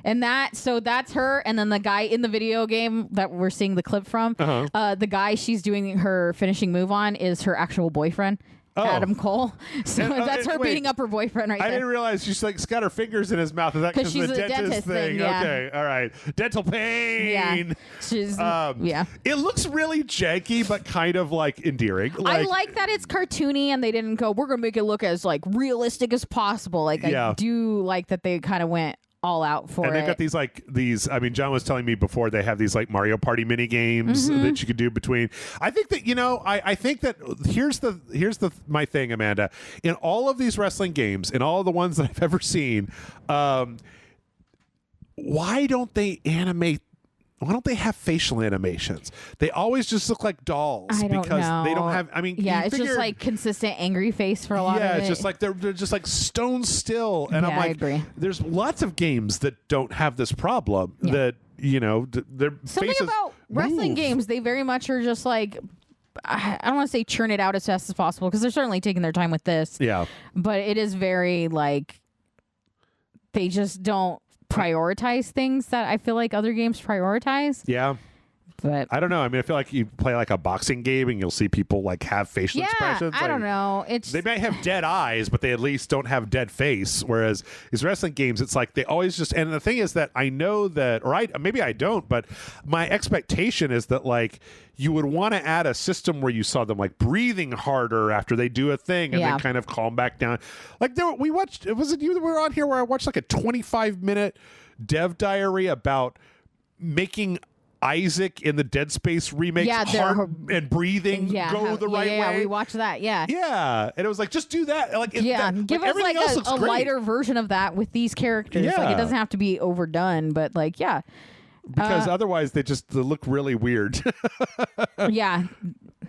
and
that's her, and then the guy in the video game that we're seeing the clip from, the guy she's doing her finishing move on is her actual boyfriend. Adam Cole. So that's her beating up her boyfriend right there.
I didn't realize she's like got her fingers in his mouth. Is that because of the dentist thing?
Yeah.
Okay, all right. Dental pain.
Yeah. She's
It looks really janky, but kind of like endearing.
I like that it's cartoony and they didn't go, we're gonna make it look as like realistic as possible. Like I do like that they kind of went all out for it.
And they've got these I mean, John was telling me before, they have these like Mario Party mini games that you could do between. I think that, I think that here's my thing, Amanda. In all of these wrestling games, in all of the ones that I've ever seen, why don't they have facial animations? They always just look like dolls because they don't have. I mean,
it's just like consistent angry face for a lot of it.
Yeah, it's just like they're just like stone still, and I'm like,
I agree.
There's lots of games that don't have this problem. That their
something
faces
about wrestling games. They very much are just like. I don't want to say churn it out as fast as possible because they're certainly taking their time with this.
Yeah,
but it is very like they just don't prioritize things that I feel like other games prioritize.
Yeah.
But
I don't know. I mean, I feel like you play like a boxing game and you'll see people like have facial expressions.
I don't know.
They might have dead eyes, but they at least don't have dead face. Whereas these wrestling games, it's like they always just. And the thing is that I know that, or maybe I don't, but my expectation is that like you would want to add a system where you saw them like breathing harder after they do a thing and then kind of calm back down. Like we watched. Was it you that were on here where I watched like a 25-minute dev diary about making Isaac in the Dead Space remake heart and breathing go the right way.
Yeah, we watched that. Yeah.
Yeah. And it was like, just do that. Like,
give us like a lighter version of that with these characters.
Yeah.
Like, it doesn't have to be overdone, but like,
because otherwise they look really weird.
Yeah.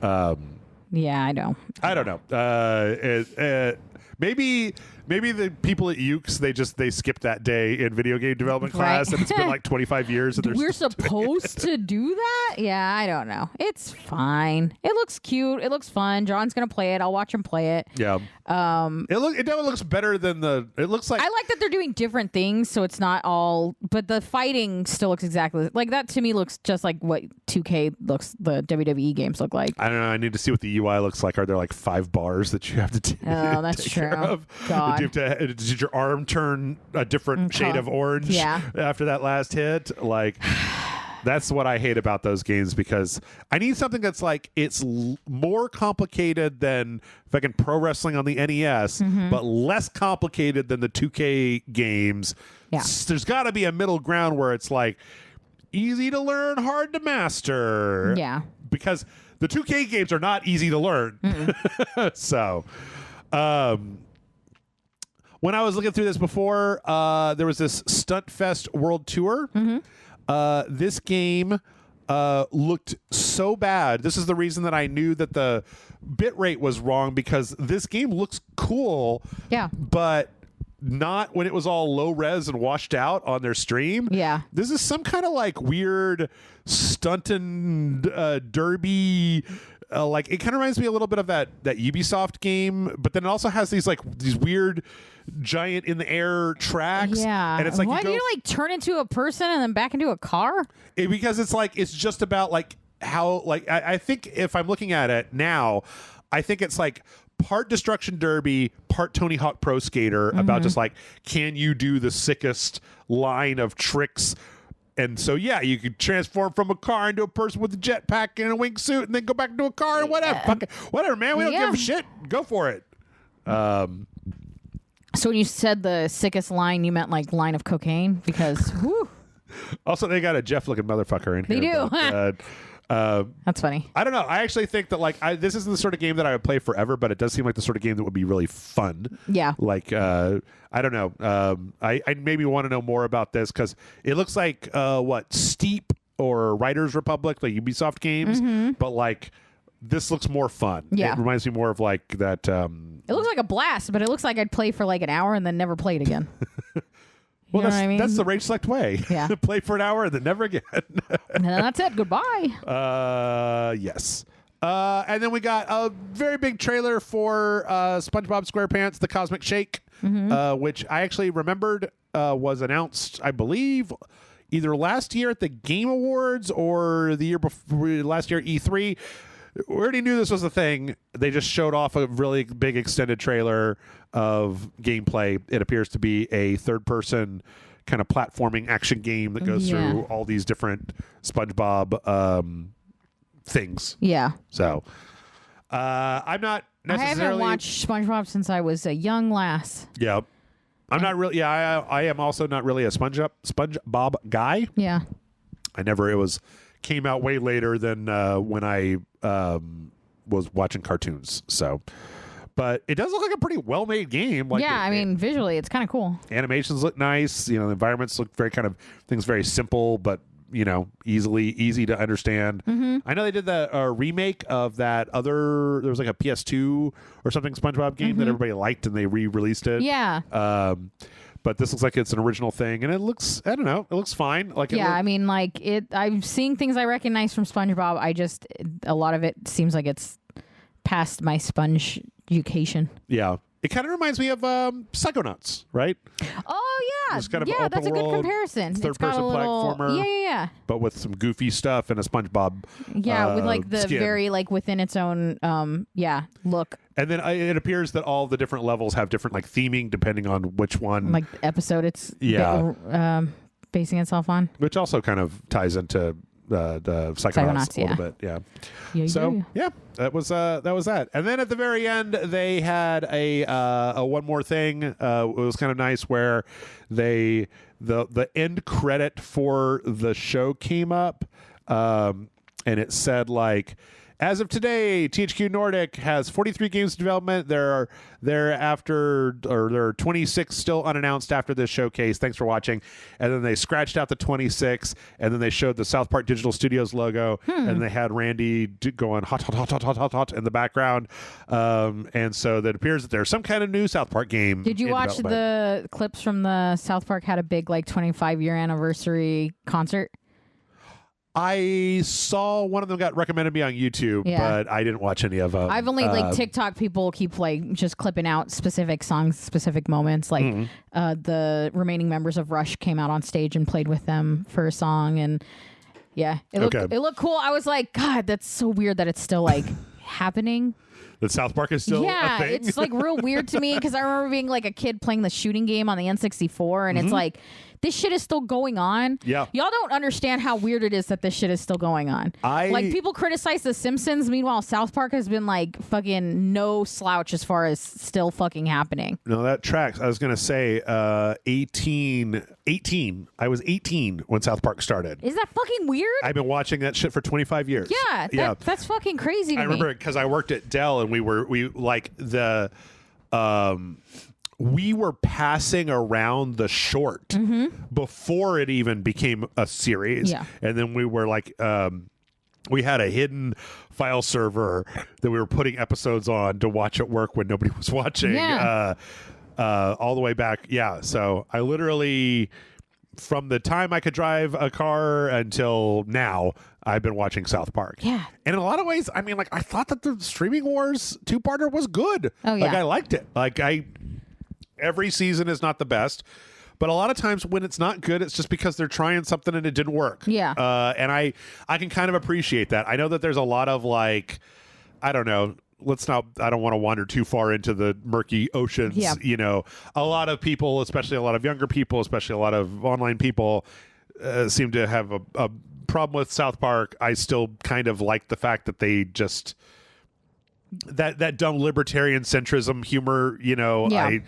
Yeah, I know.
I don't know. Maybe the people at Ukes they skipped that day in video game development class, and it's been like 25 years. And
we're supposed to do that? Yeah, I don't know. It's fine. It looks cute. It looks fun. John's gonna play it. I'll watch him play it.
Yeah. It definitely looks better than it looks like.
I like that they're doing different things, so it's not all. But the fighting still looks exactly like that. To me, looks just like what 2K looks. The WWE games look like.
I don't know. I need to see what the UI looks like. Are there like 5 bars that you have to
Oh, that's
take
true.
care of?
God.
Did your arm turn a different shade of orange after that last hit? Like, that's what I hate about those games, because I need something that's like, it's more complicated than fucking pro wrestling on the NES, but less complicated than the 2K games.
Yeah.
There's got to be a middle ground where it's like easy to learn, hard to master.
Yeah.
Because the 2K games are not easy to learn. So, when I was looking through this before, there was this Stunt Fest World Tour. This game looked so bad. This is the reason that I knew that the bitrate was wrong, because this game looks cool.
Yeah.
But not when it was all low res and washed out on their stream.
Yeah.
This is some kind of like weird stunting derby. Like, it kind of reminds me a little bit of that Ubisoft game, but then it also has these weird giant in the air tracks.
Yeah.
And it's like,
why do you like turn into a person and then back into a car?
Because it's like, it's just about like how, like, I think if I'm looking at it now, I think it's like part Destruction Derby, part Tony Hawk Pro Skater, about just like, can you do the sickest line of tricks And so, yeah, you could transform from a car into a person with a jetpack and a wingsuit and then go back into a car and whatever. Whatever, man. We don't give a shit. Go for it.
So when you said the sickest line, you meant like line of cocaine? Because, whew.
Also, they got a Jeff-looking motherfucker in here.
They do. That's funny.
I don't know. I actually think that this isn't the sort of game that I would play forever, but it does seem like the sort of game that would be really fun.
Yeah.
Like, I don't know. I maybe want to know more about this because it looks like Steep or Riders Republic, like Ubisoft games, but like this looks more fun.
Yeah.
It reminds me more of like that.
It looks like a blast, but it looks like I'd play for like an hour and then never play it again.
Well, that's the RageSelect way.
Yeah.
Play for an hour and then never again.
And then that's it. Goodbye.
Yes. And then we got a very big trailer for SpongeBob SquarePants: The Cosmic Shake, which I actually remembered was announced, I believe, either last year at the Game Awards or the year before, last year at E3. We already knew this was a thing. They just showed off a really big extended trailer of gameplay. It appears to be a third-person kind of platforming action game that goes through all these different SpongeBob things.
Yeah.
So I'm not necessarily...
I haven't watched SpongeBob since I was a young lass.
Yeah. I'm not really... Yeah, I am also not really a SpongeBob guy.
Yeah.
Came out way later than when I was watching cartoons. So, but it does look like a pretty well-made game. Like
I mean, visually, it's kind of cool.
Animations look nice. The environments look things very simple, but easy to understand. I know they did the remake of that there was like a PS2 or something SpongeBob game that everybody liked, and they re-released it.
Yeah.
But this looks like it's an original thing, and it looks, I don't know, it looks fine.
I'm seeing things I recognize from SpongeBob. A lot of it seems like it's past my sponge education.
Yeah. It kind of reminds me of Psychonauts, right?
Oh, yeah.
It's kind of
that's a good comparison.
Third-person platformer.
Yeah.
But with some goofy stuff and a SpongeBob
with like the
skin.
very like within its own look.
And then it appears that all the different levels have different like theming depending on which one.
Like episode it's basing itself on.
Which also kind of ties into the Psychonauts a little bit. Yeah. That was that. And then at the very end, they had a one more thing. It was kind of nice where the end credit for the show came up, and it said like, as of today, THQ Nordic has 43 games in development. There are 26 still unannounced after this showcase. Thanks for watching. And then they scratched out the 26, and then they showed the South Park Digital Studios logo, and they had Randy going hot, hot, hot, hot, hot, hot, hot in the background. And so that appears that there's some kind of new South Park game.
Did you watch the clips from the South Park had a big like 25-year anniversary concert?
I saw one of them got recommended me on YouTube, but I didn't watch any of them.
I've only TikTok people keep like just clipping out specific songs, specific moments. Like the remaining members of Rush came out on stage and played with them for a song, and it looked cool. I was like, God, that's so weird that it's still like happening.
That South Park is still a thing?
It's like real weird to me because I remember being like a kid playing the shooting game on the N64, and it's like, this shit is still going on.
Yeah.
Y'all don't understand how weird it is that this shit is still going on. Like, people criticize The Simpsons. Meanwhile, South Park has been like fucking no slouch as far as still fucking happening.
No, that tracks. I was going to say 18. I was 18 when South Park started.
Is that fucking weird?
I've been watching that shit for 25 years.
Yeah. That's fucking crazy to me.
I remember because I worked at Dell, and we were passing around the short before it even became a series.
Yeah.
And then we were like, we had a hidden file server that we were putting episodes on to watch at work when nobody was watching.
Yeah.
All the way back. Yeah. So I literally, from the time I could drive a car until now, I've been watching South Park.
Yeah.
And in a lot of ways, I mean, like, I thought that the Streaming Wars 2-parter was good.
Oh, yeah.
Like, I liked it. Like, every season is not the best, but a lot of times when it's not good, it's just because they're trying something and it didn't work.
Yeah.
And I can kind of appreciate that. I know that there's a lot of like, I don't know, I don't want to wander too far into the murky oceans.
Yeah.
A lot of people, especially a lot of younger people, especially a lot of online people, seem to have a problem with South Park. I still kind of like the fact that they just that dumb libertarian centrism humor. You know,
Yeah.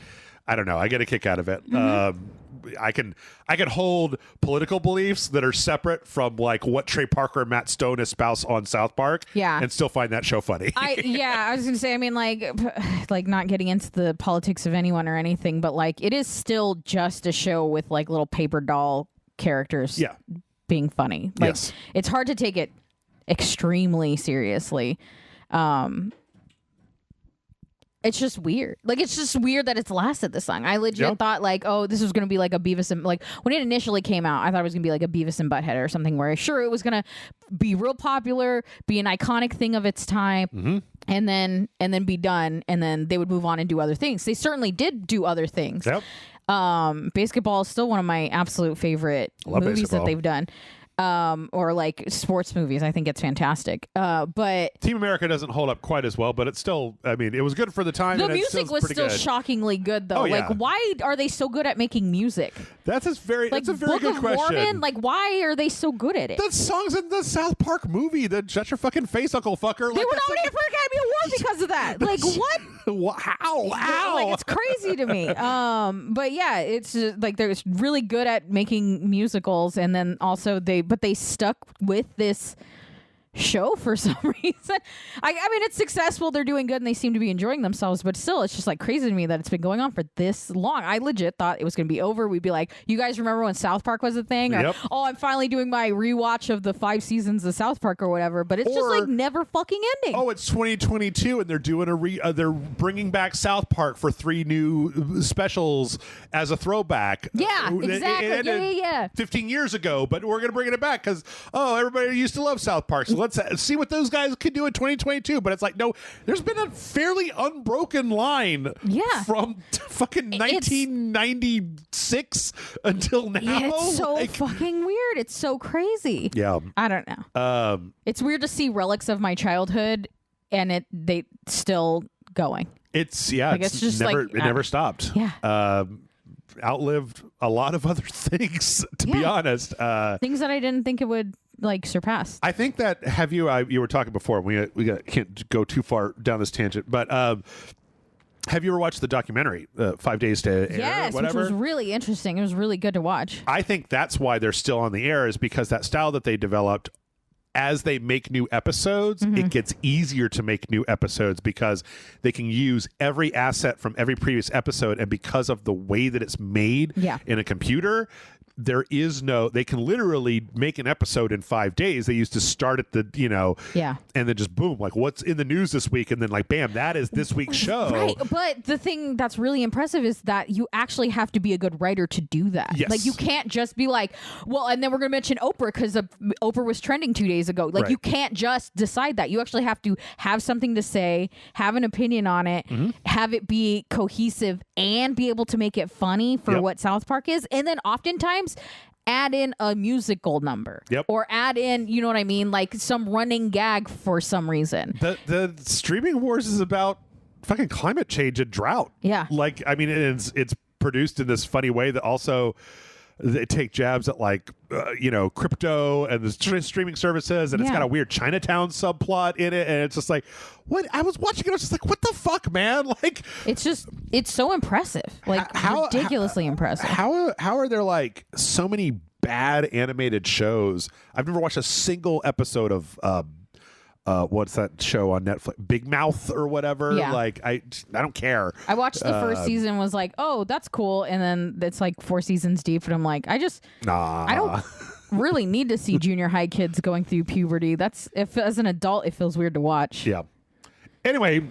I don't know. I get a kick out of it. I can hold political beliefs that are separate from like what Trey Parker and Matt Stone espouse on South Park.
Yeah.
And still find that show funny.
I was gonna say, I mean, like not getting into the politics of anyone or anything, but like it is still just a show with like little paper doll characters being funny. Like it's hard to take it extremely seriously. It's just weird. Like, it's just weird that it's lasted this long. I legit thought, like, oh, this was going to be like a Beavis and... Like, when it initially came out, I thought it was going to be like a Beavis and Butthead or something where, sure, it was going to be real popular, be an iconic thing of its time, and then be done, and then they would move on and do other things. They certainly did do other things. Basketball is still one of my absolute favorite movies that they've done. Or like sports movies. I think it's fantastic. But
Team America doesn't hold up quite as well, but it's still, I mean, it was good for the time.
The
and
music was still shockingly good, though. Like, why are they so good at making music?
That's a very
Book
good
of
question.
Mormon, like, why are they so good at it?
The songs in the South Park movie, the Shut Your Fucking Face, Uncle Fucker.
They were nominated for Academy Award because of that. Like, what?
How?
Like, it's crazy to me. But yeah, it's just, like they're really good at making musicals, and then also they stuck with this show for some reason. I mean, it's successful, they're doing good, and they seem to be enjoying themselves, but still, it's just like crazy to me that it's been going on for this long. I legit thought it was going to be over. We'd be like, you guys remember when South Park was a thing? Or, oh, I'm finally doing my rewatch of the 5 seasons of South Park or whatever, but it's just like never fucking ending.
Oh, it's 2022 and they're doing they're bringing back South Park for 3 new specials as a throwback.
Yeah, exactly. Yeah.
15 years ago, but we're going to bring it back because, everybody used to love South Park. So let's see what those guys could do in 2022. But it's like, no, there's been a fairly unbroken line from fucking 1996 until now.
Yeah, it's so fucking weird. It's so crazy.
Yeah.
I don't know. It's weird to see relics of my childhood and they still going.
It's
just
never,
like,
it never stopped.
Yeah.
Outlived a lot of other things, to be honest.
Things that I didn't think it would like surpass.
I think that you were talking before. We can't go too far down this tangent, but have you ever watched the documentary 5 Days to Air?
Yes, which was really interesting. It was really good to watch.
I think that's why they're still on the air, is because that style that they developed. As they make new episodes, it gets easier to make new episodes because they can use every asset from every previous episode, and because of the way that it's made in a computer, they can literally make an episode in 5 days. They used to start at the, and then just boom, like what's in the news this week, and then like bam, that is this week's show.
Right, but the thing that's really impressive is that you actually have to be a good writer to do that.
Yes.
Like you can't just be like, well, and then we're going to mention Oprah because Oprah was trending 2 days ago. Like you can't just decide that. You actually have to have something to say, have an opinion on it, have it be cohesive, and be able to make it funny for what South Park is, and then oftentimes add in a musical number or add in, you know what I mean, like some running gag for some reason.
The streaming wars is about fucking climate change and drought. Like, I mean, it's produced in this funny way that also they take jabs at like crypto and the streaming services, and it's got a weird Chinatown subplot in it, and it's just like, what? I was watching it, I was just like, what the fuck, man? Like,
it's so impressive, like ridiculously impressive.
How are there like so many bad animated shows? I've never watched a single episode of what's that show on Netflix, Big Mouth or whatever. Like I don't care.
I watched the first season, was like, oh, that's cool, and then it's like 4 seasons deep, and I'm like, I don't really need to see junior high kids going through puberty. If as an adult it feels weird to watch.
Anyway,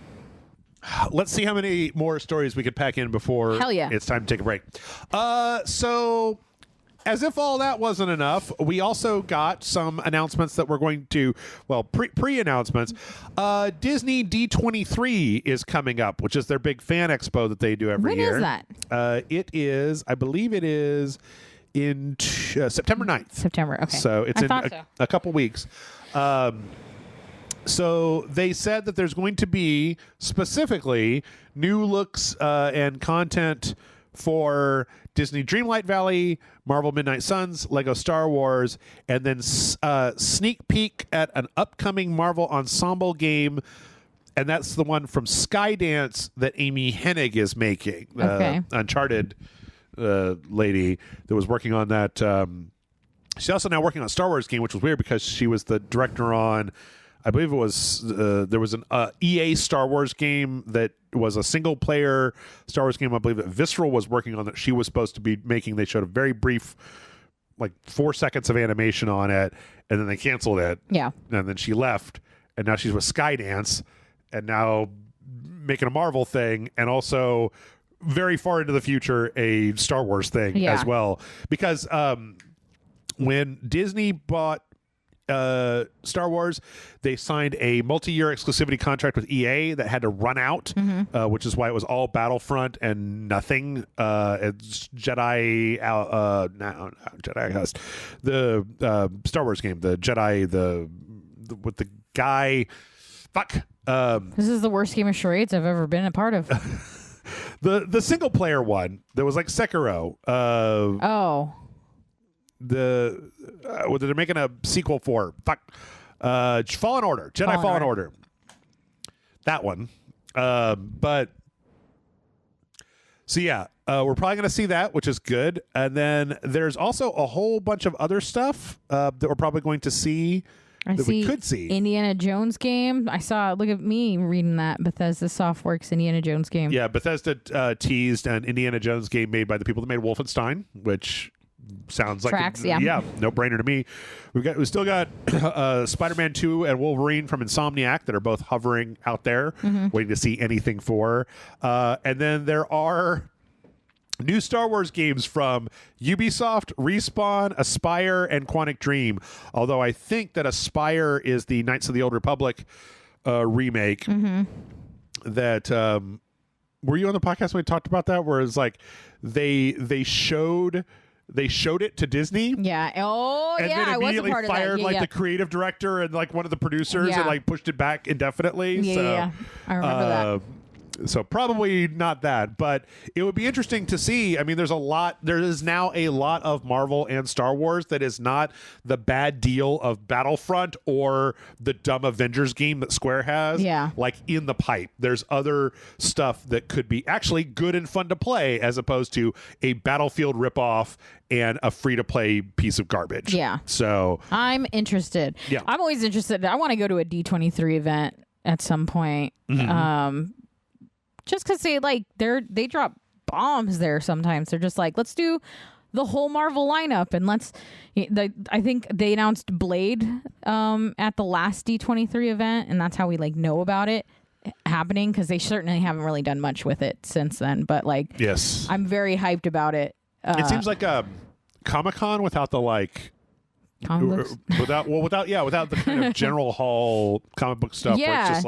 let's see how many more stories we could pack in before it's time to take a break. So as if all that wasn't enough, we also got some announcements that we're going to, pre-announcements. Disney D23 is coming up, which is their big fan expo that they do every year.
When is
that? It is, I believe it is in September 9th.
September, okay.
So it's in a couple weeks. So they said that there's going to be specifically new looks and content for Disney Dreamlight Valley, Marvel Midnight Suns, Lego Star Wars, and then sneak peek at an upcoming Marvel Ensemble game. And that's the one from Skydance that Amy Hennig is making.
Okay.
Uncharted lady that was working on that. She's also now working on a Star Wars game, which was weird because she was the director on, I believe it was, there was an EA Star Wars game that was a single player Star Wars game, I believe, that Visceral was working on that she was supposed to be making. They showed a very brief, like 4 seconds of animation on it, and then they canceled it.
Yeah.
And then she left, and now she's with Skydance, and now making a Marvel thing, and also very far into the future a Star Wars thing as well. Because when Disney bought Star Wars, they signed a multi-year exclusivity contract with EA that had to run out, which is why it was all Battlefront and nothing. It's Jedi Outcast, the Star Wars game, the Jedi, the with the guy. Fuck.
This is the worst game of charades I've ever been a part of.
The single player one that was like Sekiro. They're making a sequel for. Fuck. Fallen Order. Jedi Fallen Order. That one. But so yeah, we're probably going to see that, which is good. And then there's also a whole bunch of other stuff that we're probably going to see. We could see
Indiana Jones game. I saw. Look at me reading that Bethesda Softworks Indiana Jones game.
Yeah, Bethesda teased an Indiana Jones game made by the people that made Wolfenstein, which sounds like
tracks.
No brainer to me. We still got Spider-Man 2 and Wolverine from Insomniac that are both hovering out there, waiting to see anything for. And then there are new Star Wars games from Ubisoft, Respawn, Aspyr, and Quantic Dream. Although I think that Aspyr is the Knights of the Old Republic remake. That were you on the podcast when we talked about that? Where it's like they showed it to Disney.
Yeah. Oh,
and
yeah.
then immediately
I was a part
fired
of that.
the creative director and like one of the producers and like pushed it back indefinitely.
Yeah. I remember that.
So probably not that, but it would be interesting to see. I mean, there is now a lot of Marvel and Star Wars that is not the bad deal of Battlefront or the dumb Avengers game that Square has.
Yeah.
Like in the pipe. There's other stuff that could be actually good and fun to play as opposed to a Battlefield ripoff and a free-to-play piece of garbage.
Yeah.
So
I'm interested.
Yeah.
I'm always interested. I want to go to a D23 event at some point. Just because they drop bombs there sometimes. They're just like, let's do the whole Marvel lineup, and I think they announced Blade at the last D23 event, and that's how we know about it happening, because they certainly haven't really done much with it since then. But
yes,
I'm very hyped about it.
It seems like a Comic-Con without the
comic books?
without the kind of general hall comic book stuff.
Yeah.
Where it's just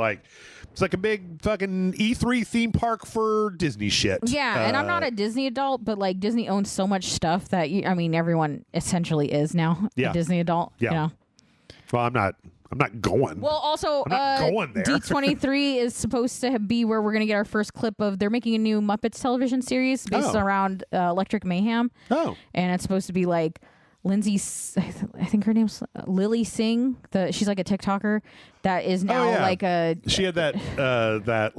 it's like a big fucking E3 theme park for Disney shit.
Yeah, and I'm not a Disney adult, but Disney owns so much stuff that everyone essentially is now a Disney adult.
Yeah.
You know?
Well, I'm not going.
Well, also,
I'm not going there.
D23 is supposed to be where we're going to get our first clip of. They're making a new Muppets television series based around Electric Mayhem.
Oh, and
it's supposed to be Lindsay, I think her name's Lily Singh. She's a TikToker that is now
She had that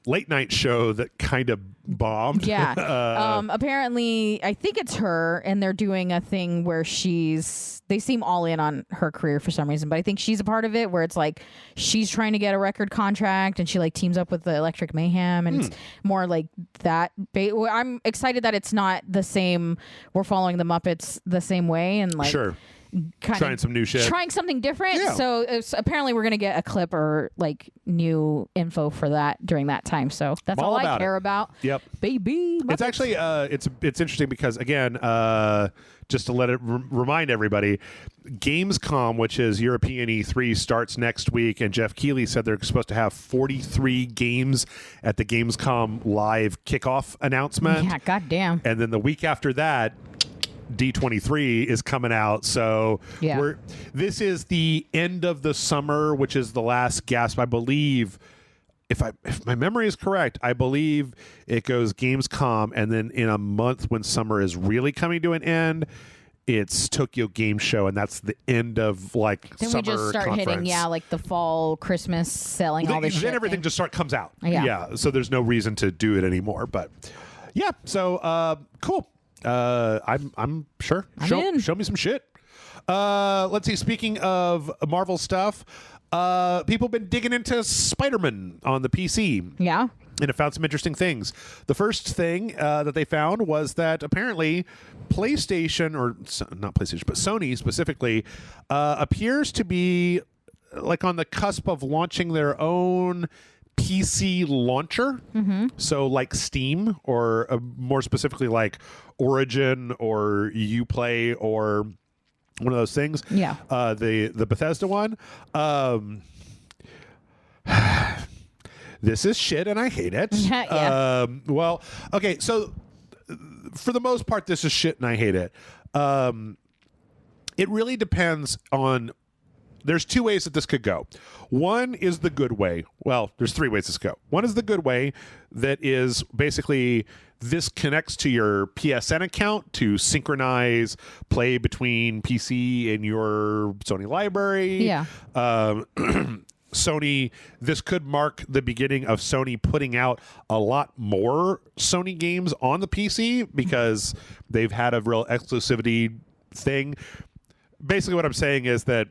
late night show that kind of bombed.
Yeah. Apparently, I think it's her, and they're doing a thing where they seem all in on her career for some reason, but I think she's a part of it where it's she's trying to get a record contract, and she teams up with the Electric Mayhem, and it's more like that. I'm excited that it's not the same. We're following the Muppets the same way, and
sure. Trying some new shit.
Trying something different.
Yeah.
So apparently we're going to get a clip or new info for that during that time. So that's all I care about.
Yep.
Baby. Muppets.
It's actually it's interesting because again, just to let it remind everybody, Gamescom, which is European E3, starts next week, and Jeff Keighley said they're supposed to have 43 games at the Gamescom live kickoff announcement.
Yeah, goddamn.
And then the week after that, D23 is coming out, so this is the end of the summer, which is the last gasp, I believe. if my memory is correct, I believe it goes Gamescom, and then in a month when summer is really coming to an end, it's Tokyo Game Show, and that's the end of like
then
summer
we just start
conference.
hitting like the fall, Christmas, selling all this shit.
Then everything
thing.
just comes out.
Yeah.
So there's no reason to do it anymore. But yeah, so cool. I'm sure. Show me some shit. Let's see. Speaking of Marvel stuff, people have been digging into Spider-Man on the PC.
Yeah.
And it found some interesting things. The first thing that they found was that apparently PlayStation, or not PlayStation, but Sony specifically, appears to be like on the cusp of launching their own PC launcher. So like Steam, or more specifically like Origin or Uplay, or one of those things.
Yeah.
The Bethesda one. This is shit and I hate it.
Yeah.
Well, okay, so for the most part, this is shit and I hate it. It really depends on... There's two ways that this could go. One is the good way. Well, there's three ways this could go. One is the good way, that is basically this connects to your PSN account to synchronize play between PC and your Sony library.
Yeah.
Sony, this could mark the beginning of Sony putting out a lot more Sony games on the PC because they've had a real exclusivity thing. Basically, what I'm saying is that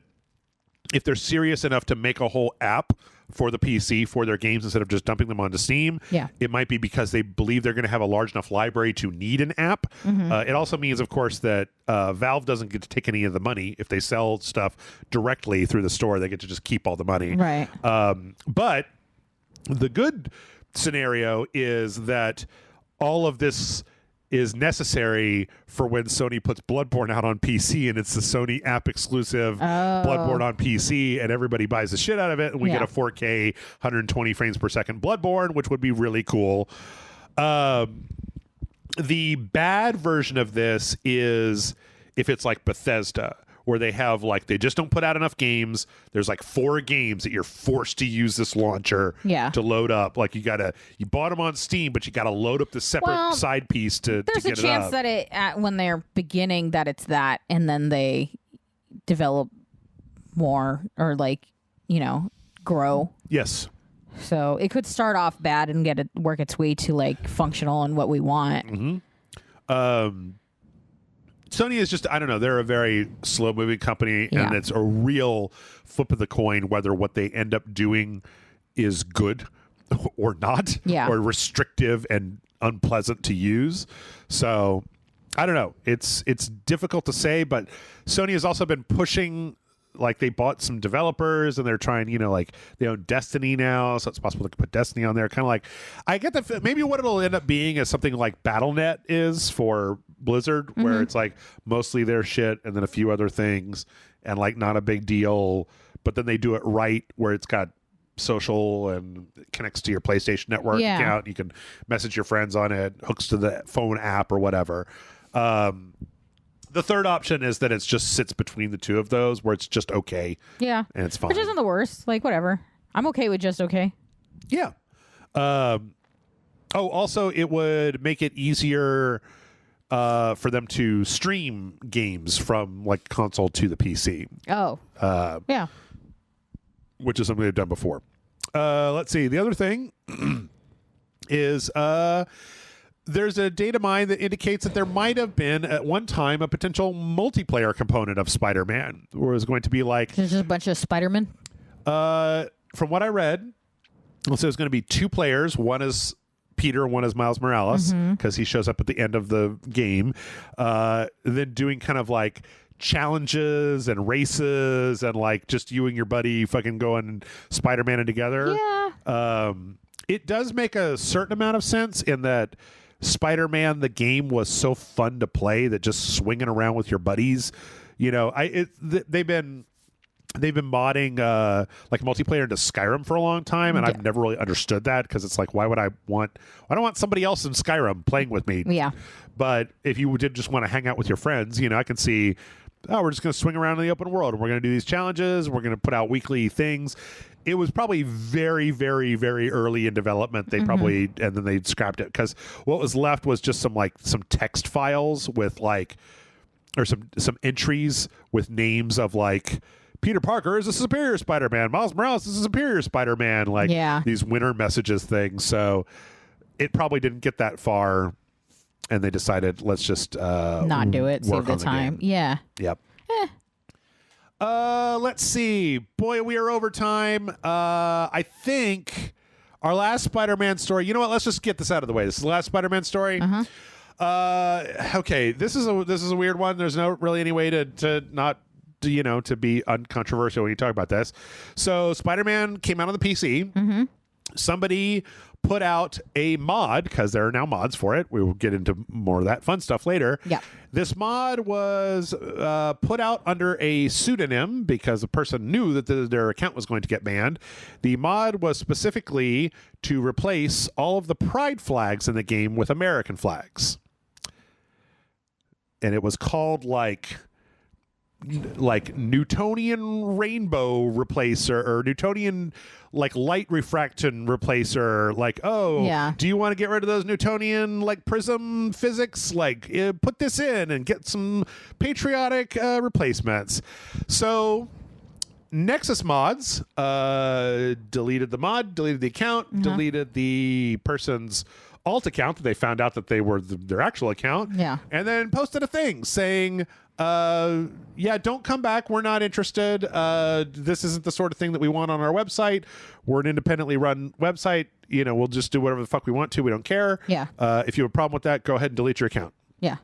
if they're serious enough to make a whole app for the PC for their games instead of just dumping them onto Steam, it might be because they believe they're going to have a large enough library to need an app. It also means, of course, that Valve doesn't get to take any of the money. If they sell stuff directly through the store, they get to just keep all the money.
Right.
But the good scenario is that all of this is necessary for when Sony puts Bloodborne out on PC, and it's the Sony app exclusive Bloodborne on PC, and everybody buys the shit out of it, and we get a 4K 120 frames per second Bloodborne, which would be really cool. The bad version of this is if it's like Bethesda, where they have like, they just don't put out enough games. There's like 4 games that you're forced to use this launcher to load up. Like you bought them on Steam, but you got to load up the separate side piece to get it up.
There's a chance that when they're beginning that it's that, and then they develop more, or like, grow.
Yes.
So it could start off bad and work its way to like functional and what we want.
Sony is just, I don't know, they're a very slow-moving company, and it's a real flip of the coin whether what they end up doing is good or not, or restrictive and unpleasant to use. So, I don't know. It's difficult to say, but Sony has also been pushing, like they bought some developers and they're trying, like they own Destiny now, so it's possible they could put Destiny on there. Kind of like, I get that maybe what it'll end up being is something like BattleNet is for Blizzard, where it's like mostly their shit and then a few other things, and like not a big deal, but then they do it right where it's got social and connects to your PlayStation Network account. You can message your friends on it, hooks to the phone app or whatever. The third option is that it just sits between the two of those, where it's just okay. Yeah. And it's fine.
Which isn't the worst. Like, whatever. I'm okay with just okay.
Yeah. Also, it would make it easier for them to stream games from like console to the PC. Yeah. Which is something they've done before. Let's see. The other thing is... there's a data mine that indicates that there might have been at one time a potential multiplayer component of Spider-Man, where it was going to be like...
There's just a bunch of Spider-Man?
From what I read, it was going to be 2 players. One is Peter, one is Miles Morales, because he shows up at the end of the game. Then doing kind of like challenges and races, and like just you and your buddy fucking going Spider-Man together. Yeah. It does make a certain amount of sense in that Spider-Man, the game, was so fun to play that just swinging around with your buddies, they've been modding like multiplayer into Skyrim for a long time, and I've never really understood that, because it's like, why do I want somebody else in Skyrim playing with me? Yeah. But if you did just want to hang out with your friends, I can see we're just going to swing around in the open world and we're going to do these challenges. We're going to put out weekly things. It was probably very, very, very early in development. They probably, and then they scrapped it because what was left was just some text files with like, or some entries with names of like, Peter Parker is a superior Spider-Man. Miles Morales is a superior Spider-Man. Like these winter messages things. So it probably didn't get that far. And they decided, let's just
not do it. Save the time. Yeah.
Yep. Let's see. Boy, we are over time. I think our last Spider-Man story. You know what? Let's just get this out of the way. This is the last Spider-Man story. Okay. This is a weird one. There's no really any way to not to be uncontroversial when you talk about this. So Spider-Man came out on the PC. Somebody put out a mod, because there are now mods for it. We will get into more of that fun stuff later.
Yeah.
This mod was put out under a pseudonym because the person knew that their account was going to get banned. The mod was specifically to replace all of the pride flags in the game with American flags. And it was called like Newtonian rainbow replacer or Newtonian like light refraction replacer. Like, do you want to get rid of those Newtonian like prism physics? Like, put this in and get some patriotic replacements. So Nexus Mods deleted the mod, deleted the account, deleted the person's alt account that they found out that they were their actual account, and then posted a thing saying, don't come back. We're not interested. This isn't the sort of thing that we want on our website. We're an independently run website. We'll just do whatever the fuck we want to. We don't care.
Yeah.
If you have a problem with that, go ahead and delete your account.
Yeah.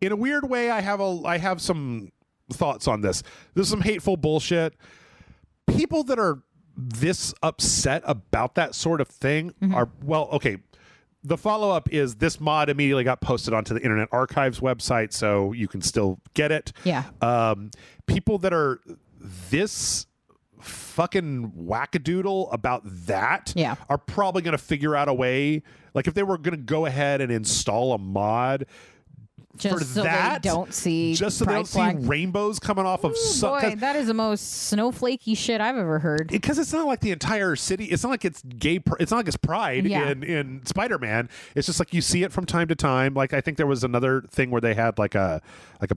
In a weird way, I have some thoughts on this. This is some hateful bullshit. People that are this upset about that sort of thing are, okay. The follow-up is this mod immediately got posted onto the Internet Archive's website, so you can still get it.
Yeah.
People that are this fucking wackadoodle about that are probably going to figure out a way. Like, if they were going to go ahead and install a mod
just
for
so
that,
they don't see
just so they don't see rainbows coming off of
boy, that is the most snowflakey shit I've ever heard.
Because it's not like the entire city. It's not like it's gay. It's not like it's pride in Spider-Man. It's just like you see it from time to time. Like, I think there was another thing where they had like a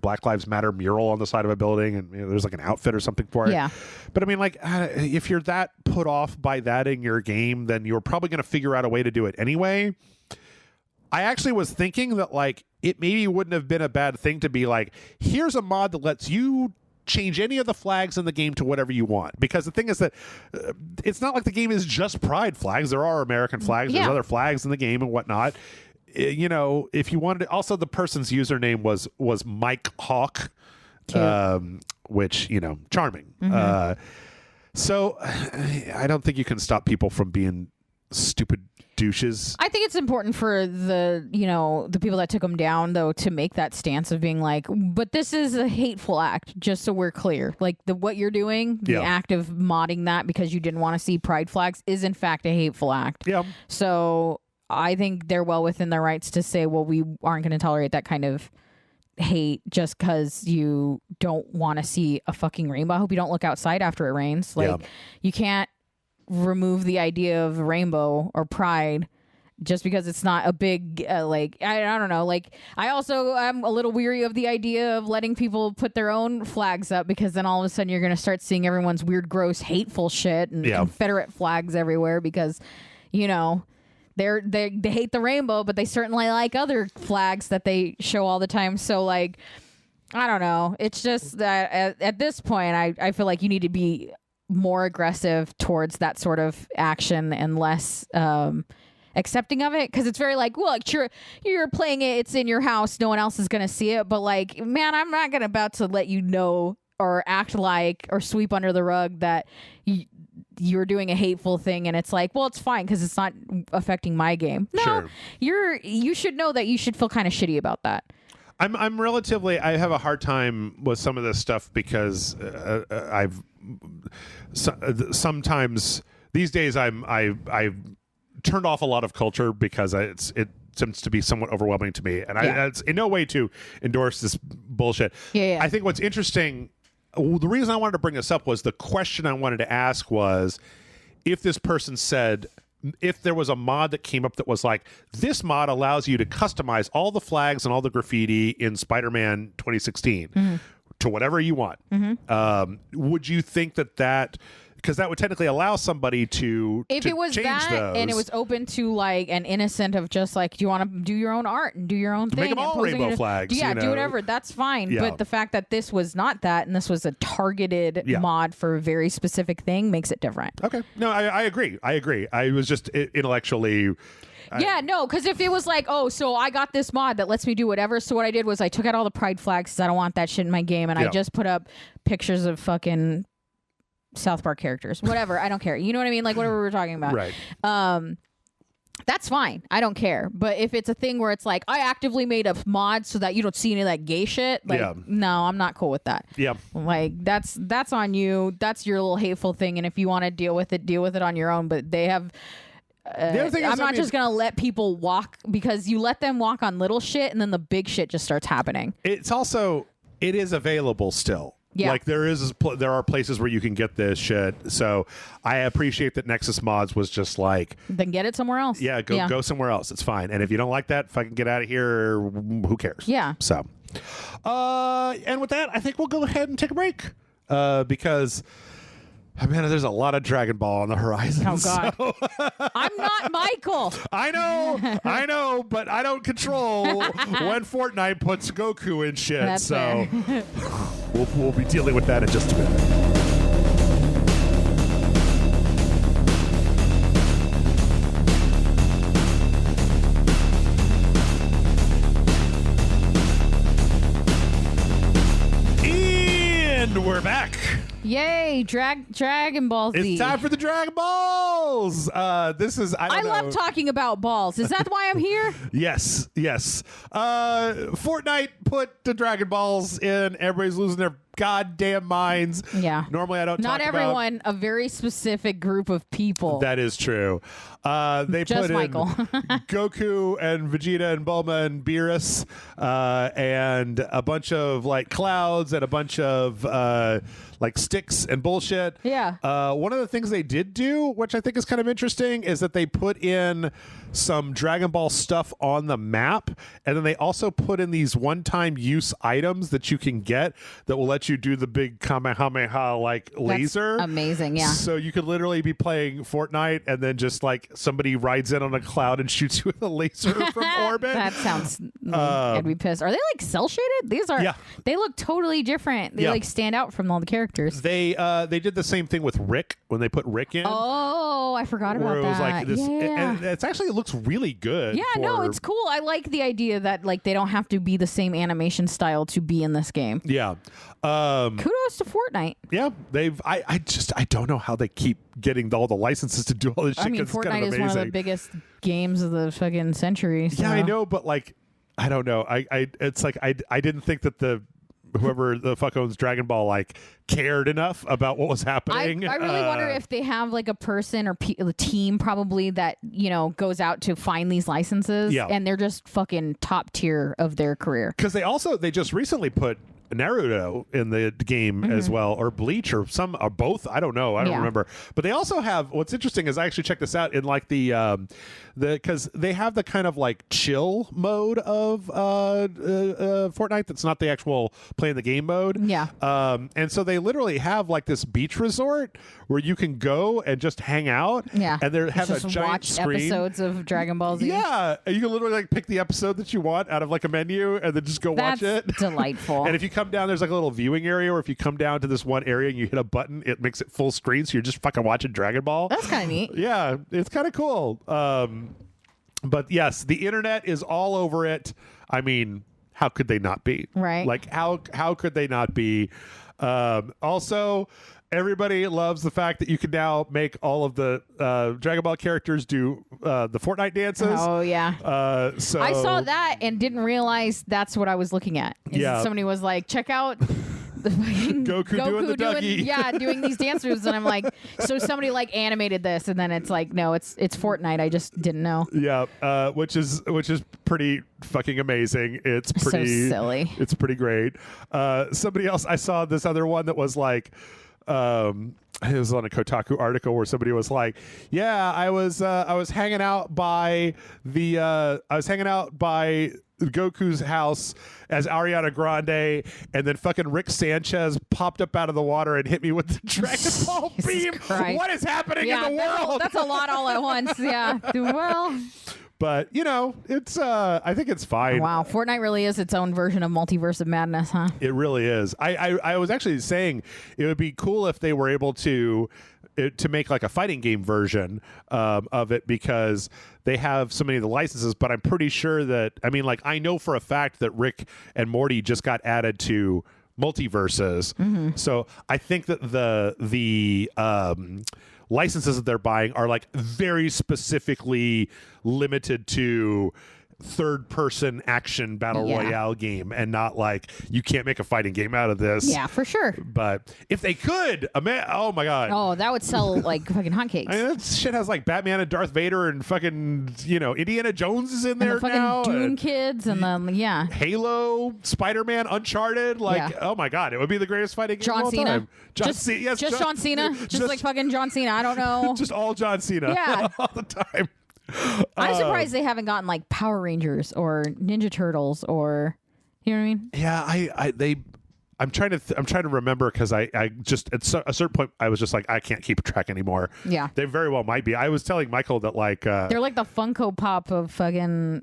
Black Lives Matter mural on the side of a building, and there's like an outfit or something for it.
Yeah.
But I mean, like, if you're that put off by that in your game, then you're probably going to figure out a way to do it anyway. I actually was thinking that, like, it maybe wouldn't have been a bad thing to be like, here's a mod that lets you change any of the flags in the game to whatever you want. Because the thing is that it's not like the game is just pride flags. There are American flags. There's other flags in the game and whatnot. If you wanted to, also the person's username was Mike Hawk, which, charming. So I don't think you can stop people from being stupid douches.
I think it's important for the people that took them down, though, to make that stance of being like, but this is a hateful act, just so we're clear. Like, what you're doing, the act of modding that because you didn't want to see pride flags is in fact a hateful act.
Yeah.
So I think they're well within their rights to say, well, we aren't going to tolerate that kind of hate just because you don't want to see a fucking rainbow. I hope you don't look outside after it rains. Like, you can't remove the idea of rainbow or pride just because it's not a big I don't know. Like, I also am a little weary of the idea of letting people put their own flags up, because then all of a sudden you're going to start seeing everyone's weird, gross, hateful shit and Confederate flags everywhere because they hate the rainbow, but they certainly like other flags that they show all the time. So, like, I don't know. It's just that at this point, I feel like you need to be more aggressive towards that sort of action and less accepting of it, because it's very like, well, you're playing it, it's in your house, no one else is gonna see it, but like, man, I'm not gonna about to let you know or act like or sweep under the rug that you're doing a hateful thing, and it's like, well, it's fine because it's not affecting my game. No, you should know that you should feel kind of shitty about that.
I'm relatively, I have a hard time with some of this stuff because sometimes these days I've turned off a lot of culture because seems to be somewhat overwhelming to me. And it's in no way to endorse this bullshit.
Yeah.
I think what's interesting, the reason I wanted to bring this up was the question I wanted to ask was, if this person said, if there was a mod that came up that was like, this mod allows you to customize all the flags and all the graffiti in Spider-Man 2016 to whatever you want, would you think that because that would technically allow somebody to
if it was
change
that
those.
And it was open to like an innocent of just like, do you want to do your own art and do your own thing?
Make them all rainbow flags.
Yeah, do whatever. That's fine.
Yeah.
But the fact that this was not that and this was a targeted mod for a very specific thing makes it different.
Okay. No, I agree. I was just intellectually...
No, because if it was like, oh, so I got this mod that lets me do whatever. So what I did was I took out all the pride flags because I don't want that shit in my game. And I just put up pictures of fucking South Park characters. Whatever. I don't care. You know what I mean? Like whatever we were talking about.
Right.
That's fine. I don't care. But if it's a thing where it's like, I actively made a mod so that you don't see any of that gay shit, like, no, I'm not cool with that.
Yeah.
Like, that's on you. That's your little hateful thing. And if you want to deal with it on your own. But they have... the other thing is, I'm not just going to let people walk because you let them walk on little shit and then the big shit just starts happening.
It's also, it is available still.
Yeah.
Like there are places where you can get this shit. So I appreciate that Nexus Mods was just like,
then get it somewhere else.
Yeah, go somewhere else. It's fine. And if you don't like that, fucking get out of here. Who cares?
Yeah.
So, and with that, I think we'll go ahead and take a break because. Man, there's a lot of Dragon Ball on the horizon.
Oh, God.
So.
I'm not Michael.
I know, but I don't control when Fortnite puts Goku in shit.
That's
so we'll be dealing with that in just a minute. And we're back.
Yay, Dragon Ball Z.
It's time for the Dragon Balls. This is I
love talking about balls. Is that why I'm here?
Yes. Fortnite put the Dragon Balls in. Everybody's losing their goddamn minds.
Yeah.
Normally I don't
Not
talk
everyone,
about...
a very specific group of people.
That is true. They
just
put
Michael.
in Goku and Vegeta and Bulma and Beerus and a bunch of like clouds and a bunch of like sticks and bullshit.
Yeah.
One of the things they did do, which I think is kind of interesting, is that they put in some Dragon Ball stuff on the map, and then they also put in these one-time use items that you can get that will let you do the big Kamehameha like laser.
That's amazing, yeah.
So you could literally be playing Fortnite and then just like somebody rides in on a cloud and shoots you with a laser from orbit.
That sounds I'd be pissed. Are they like cell shaded? These are they look totally different. They like stand out from all the characters.
They did the same thing with Rick when they put Rick in.
Oh, I forgot about that.
It was like this,
yeah.
and it's actually, it looks really good.
Yeah, no, it's cool. I like the idea that like they don't have to be the same animation style to be in this game.
Yeah.
Kudos to Fortnite.
Yeah, I don't know how they keep getting all the licenses to do all this shit.
I mean,
Fortnite
kind of is one of the biggest games of the fucking century. So.
Yeah, I know, but like, I don't know. It's like I didn't think that whoever the fuck owns Dragon Ball like cared enough about what was happening.
I really wonder if they have like a person or a team probably that, you know, goes out to find these licenses and they're just fucking top tier of their career.
Because they just recently put Naruto in the game as well, or Bleach, or some, or both. I don't know. I don't remember. But they also have. What's interesting is I actually checked this out in like because they have the kind of like chill mode of Fortnite that's not the actual playing the game mode.
Yeah.
And so they literally have like this beach resort where you can go and just hang out.
Yeah.
And they have a giant
watch
screen.
episodes of Dragon Ball Z.
Yeah. And you can literally like pick the episode that you want out of like a menu and then just go watch it.
Delightful.
And if you come down, there's like a little viewing area, or if you come down to this one area and you hit a button, it makes it full screen, so you're just fucking watching Dragon Ball.
That's kind of neat.
Yeah, it's kind of cool. But yes, the internet is all over it. I mean, how could they not be?
Right.
Like, how could they not be? Also, everybody loves the fact that you can now make all of the Dragon Ball characters do the Fortnite dances.
Oh, yeah.
So
I saw that and didn't realize that's what I was looking at. Somebody was like, check out
Goku doing the Dougie.
Yeah, doing these dance moves, and I'm like, so somebody like animated this, and then it's like, no, it's Fortnite. I just didn't know.
Yeah, which is pretty fucking amazing. It's pretty
so silly.
It's pretty great. Somebody else, I saw this other one that was like, it was on a Kotaku article where somebody was like, yeah, I was hanging out by Goku's house as Ariana Grande, and then fucking Rick Sanchez popped up out of the water and hit me with the Dragon Ball beam.
Christ.
What is happening in the world?
That's a lot all at once. Yeah. Well.
But it's I think it's fine.
Wow, Fortnite really is its own version of Multiverse of Madness, huh?
It really is. I was actually saying it would be cool if they were able to make like a fighting game version of it, because they have so many of the licenses. But I'm pretty sure that, I know for a fact that Rick and Morty just got added to multiverses. Mm-hmm. So I think that the licenses that they're buying are like very specifically limited to third-person action battle royale game, and not like you can't make a fighting game out of this.
Yeah, for sure.
But if they could, oh my god,
oh, that would sell like fucking hotcakes.
That shit has like Batman and Darth Vader and fucking Indiana Jones is in there
and the
now.
Fucking Dune kids and then
Halo, Spider-Man, Uncharted. Oh my god, it would be the greatest fighting game of all
Cena.
time. John
Cena, just like fucking John Cena. I don't know,
just all John Cena.
Yeah,
all the time.
I'm surprised they haven't gotten like Power Rangers or Ninja Turtles, or you know what I mean?
Yeah, I'm trying to remember, because I just at a certain point I was just like, I can't keep track anymore.
Yeah,
they very well might be. I was telling Michael that like
they're like the Funko Pop of fucking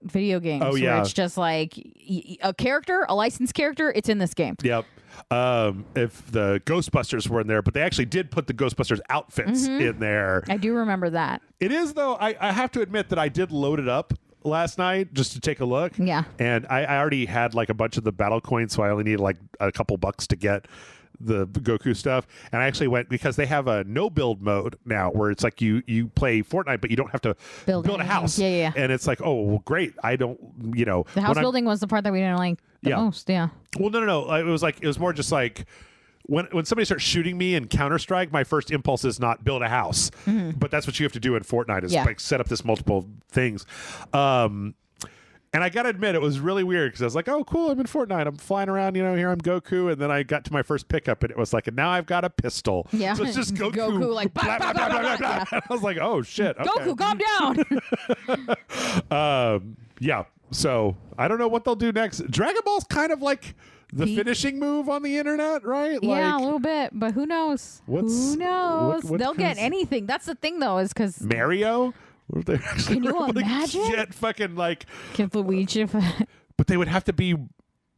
video games.
Oh yeah,
where it's just like a licensed character. It's in this game.
Yep. If the Ghostbusters were in there, but they actually did put the Ghostbusters outfits in there.
I do remember that.
It is, though, I have to admit that I did load it up last night just to take a look.
Yeah.
And I already had like a bunch of the battle coins, so I only needed like a couple bucks to get the Goku stuff. And I actually went, because they have a no build mode now where it's like you play Fortnite, but you don't have to build a house.
Yeah.
And it's like, oh, well, great. I don't,
the house building was the part that we didn't like the most. Yeah.
Well, no. It was more just like, when somebody starts shooting me in Counter-Strike, my first impulse is not build a house. Mm-hmm. But that's what you have to do in Fortnite, is like set up this multiple things. And I got to admit, it was really weird, because I was like, oh, cool, I'm in Fortnite. I'm flying around, here I'm Goku. And then I got to my first pickup, and it was like, and now I've got a pistol.
Yeah.
So it's just Goku
like, blah, blah, blah, blah, blah.
I was like, oh, shit. Okay.
Goku, calm
down. Yeah. So I don't know what they'll do next. Dragon Ball's kind of like the finishing move on the internet, right?
Yeah, a little bit, but who knows? Who knows? They'll get anything. That's the thing, though, is because
Mario.
Can you imagine?
Get fucking like
Luigi.
But they would have to be.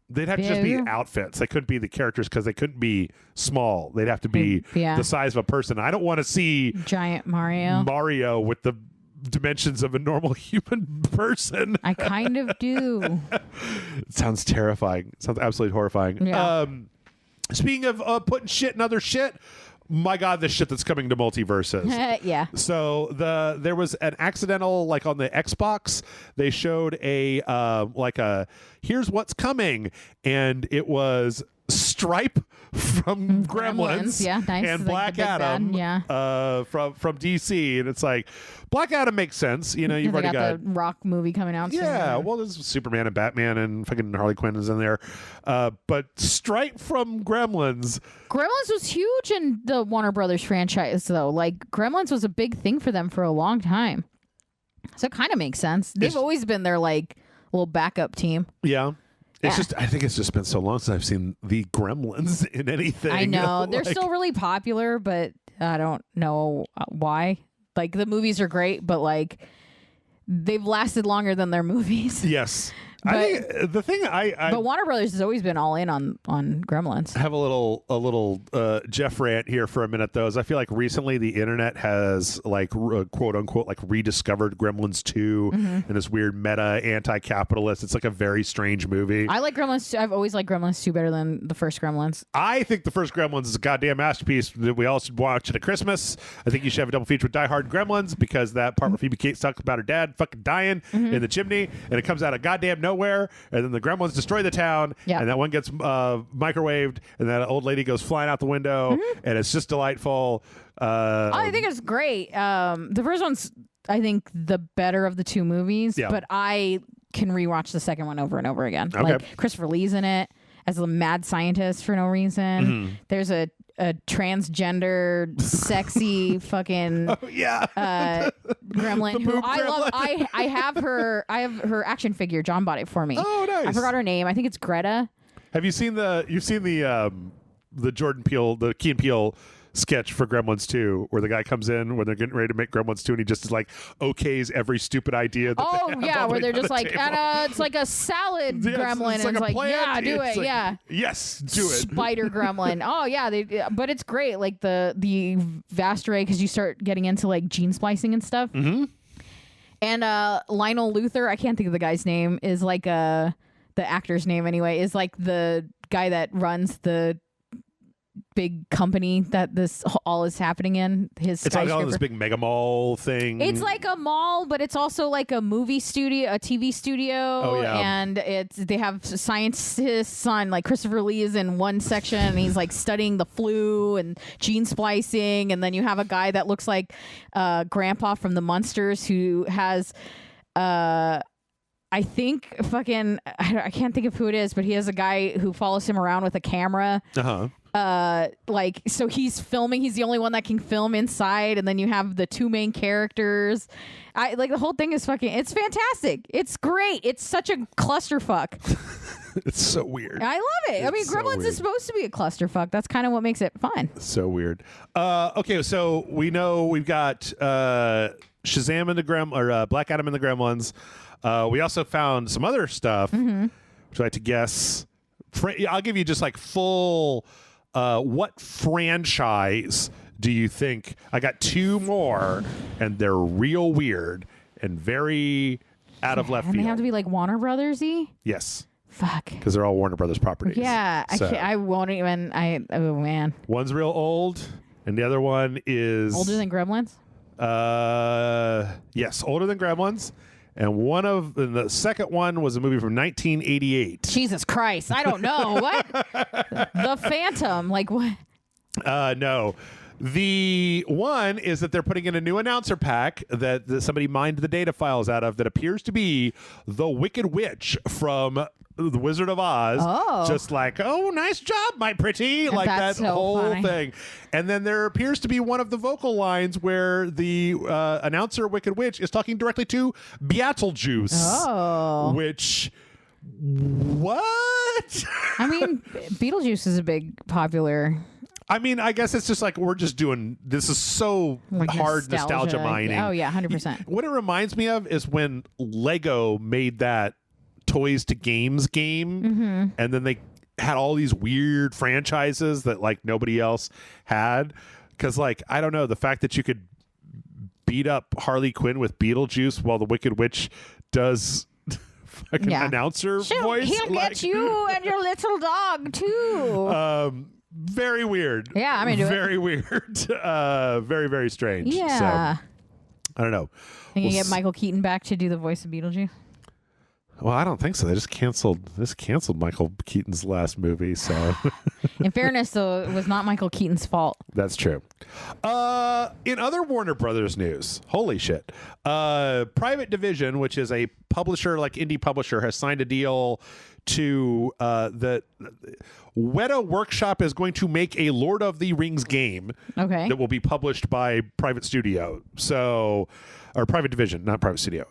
They'd have to just be outfits. They couldn't be the characters, because they couldn't be small. They'd have to be the size of a person. I don't want to see
giant Mario
with the dimensions of a normal human person.
I kind of do.
It sounds terrifying. It sounds absolutely horrifying.
Yeah.
Speaking of putting shit in other shit, my god, the shit that's coming to multiverses.
Yeah.
So there was an accidental, like on the Xbox, they showed a here's what's coming, and it was Stripe from Gremlins,
yeah, nice.
And
like
Black Adam, from DC, and it's like Black Adam makes sense. You've already got
the Rock movie coming out.
Yeah, well, there's Superman and Batman and fucking Harley Quinn is in there, but Stripe from Gremlins.
Gremlins was huge in the Warner Brothers franchise, though. Like Gremlins was a big thing for them for a long time, so it kind of makes sense. They've always been their like little backup team.
Yeah. I think it's just been so long since I've seen the Gremlins in anything.
I know. They're still really popular, but I don't know why. Like, the movies are great, but, like, they've lasted longer than their movies.
Yes.
But,
I think the thing
but Warner Brothers has always been all in on Gremlins.
I have a little Jeff rant here for a minute, though, is I feel like recently the internet has like quote unquote like rediscovered Gremlins 2 and this weird meta anti-capitalist. It's like a very strange movie.
I like Gremlins 2. I've always liked Gremlins 2 better than the first Gremlins.
I think the first Gremlins is a goddamn masterpiece that we all should watch at Christmas. I think you should have a double feature with Die Hard and Gremlins, because that part where Phoebe Cates talks about her dad fucking dying in the chimney, and it comes out of goddamn nowhere, and then the gremlins destroy the town,
Yeah.
and that one gets microwaved, and that old lady goes flying out the window, and it's just delightful.
I think it's great. The first one's, I think, the better of the two movies, but I can rewatch the second one over and over again.
Okay.
Like Christopher Lee's in it as a mad scientist for no reason. There's a transgender, sexy fucking gremlin who I love. I have her action figure. John bought it for me.
Oh, nice.
I forgot her name. I think it's Greta.
Have you seen the Jordan Peele, the Key and Peele sketch for Gremlins 2, where the guy comes in when they're getting ready to make Gremlins 2, and he just is like okays every stupid idea that they have
where they're just like, and it's like a salad gremlin,
it's
and
like
it's like, yeah, do it,
like, yes, do it.
Spider gremlin. Oh yeah, but it's great. Like the vast array, because you start getting into like gene splicing and stuff. And Lionel Luthor, I can't think of the guy's name, is like the actor's name anyway, is like the guy that runs the big company that this all is happening in. It's like
this big mega mall thing.
It's like a mall, but it's also like a movie studio, a TV studio.
Oh, yeah.
And they have scientists on, like Christopher Lee is in one section, and he's like studying the flu and gene splicing, and then you have a guy that looks like Grandpa from the Munsters, who has I think I can't think of who it is, but he has a guy who follows him around with a camera. Like, so he's filming. He's the only one that can film inside, and then you have the two main characters. Like the whole thing is it's fantastic. It's great. It's such a clusterfuck.
It's so weird.
I love it. I mean, Gremlins is supposed to be a clusterfuck. That's kind of what makes it fun.
So weird. Okay, so we know we've got Shazam and the Black Adam and the Gremlins. We also found some other stuff. Would you like to guess? I'll give you just like full. What franchise do you think? I got two more, and they're real weird and very out of left field.
And they have to be like Warner Brothers-y?
Yes.
Fuck.
Because they're all Warner Brothers properties.
Yeah.
So.
I won't even. Oh, man.
One's real old, and the other one is...
Older than Gremlins?
Yes, older than Gremlins. And the second one was a movie from 1988.
Jesus Christ. I don't know. What? The Phantom. Like what?
No. The one is that they're putting in a new announcer pack that somebody mined the data files out of that appears to be the Wicked Witch from The Wizard of Oz.
Oh.
Just like, oh, nice job, my pretty. Like
That's
that
so
whole
funny.
thing. And then there appears to be one of the vocal lines where the announcer Wicked Witch is talking directly to Beetlejuice.
Oh.
Which... What?
I mean, Beetlejuice is a big popular...
I mean, I guess it's just like we're just doing this is so
like
hard nostalgia mining.
Oh yeah, 100%.
What it reminds me of is when Lego made that Toys to Games game, and then they had all these weird franchises that like nobody else had. Because like I don't know, the fact that you could beat up Harley Quinn with Beetlejuice while the Wicked Witch does fucking announcer voice.
He'll get you and your little dog too.
Very weird.
Yeah, I'm into it.
Very weird. Very, very strange.
Yeah.
So, I don't know.
Can you get Michael Keaton back to do the voice of Beetlejuice?
Well, I don't think so. They just canceled Michael Keaton's last movie. So,
in fairness, though, it was not Michael Keaton's fault.
That's true. In other Warner Brothers news, holy shit! Private Division, which is a publisher, like indie publisher, has signed a deal to that Weta Workshop is going to make a Lord of the Rings game.
Okay.
That will be published by Private Studio. So. Or Private Division, not Private Studio.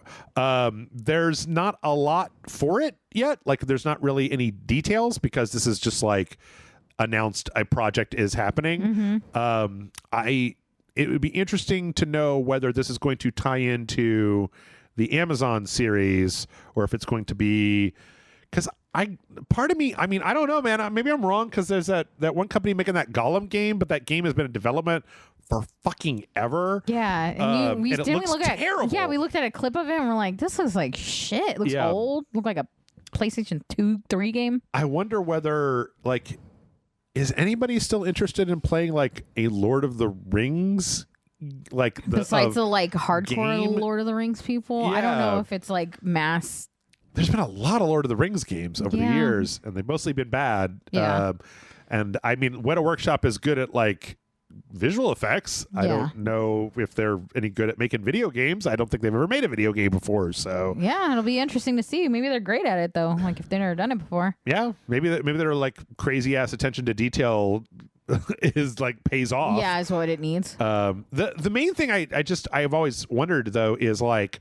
There's not a lot for it yet. Like, there's not really any details because this is just like announced a project is happening. It would be interesting to know whether this is going to tie into the Amazon series or if it's going to be because part of me, I mean, I don't know, man. Maybe I'm wrong because there's that one company making that Gollum game, but that game has been in development for fucking ever.
Yeah, and we
looks terrible.
Yeah, we looked at a clip of it and we're like, this looks like shit. It looks old. Looked like a PlayStation 2, 3 game.
I wonder whether like is anybody still interested in playing like a Lord of the Rings? Like
besides the like hardcore
game?
Lord of the Rings people, I don't know if it's like mass
there's been a lot of Lord of the Rings games over the years, and they've mostly been bad.
Yeah.
And I mean, Weta Workshop is good at like visual effects. I don't know if they're any good at making video games. I don't think they've ever made a video game before. So
yeah, it'll be interesting to see. Maybe they're great at it though. Like if they've never done it before.
Yeah, maybe they're like crazy ass attention to detail is like pays off.
Yeah, is what it needs.
The main thing I've always wondered though is like,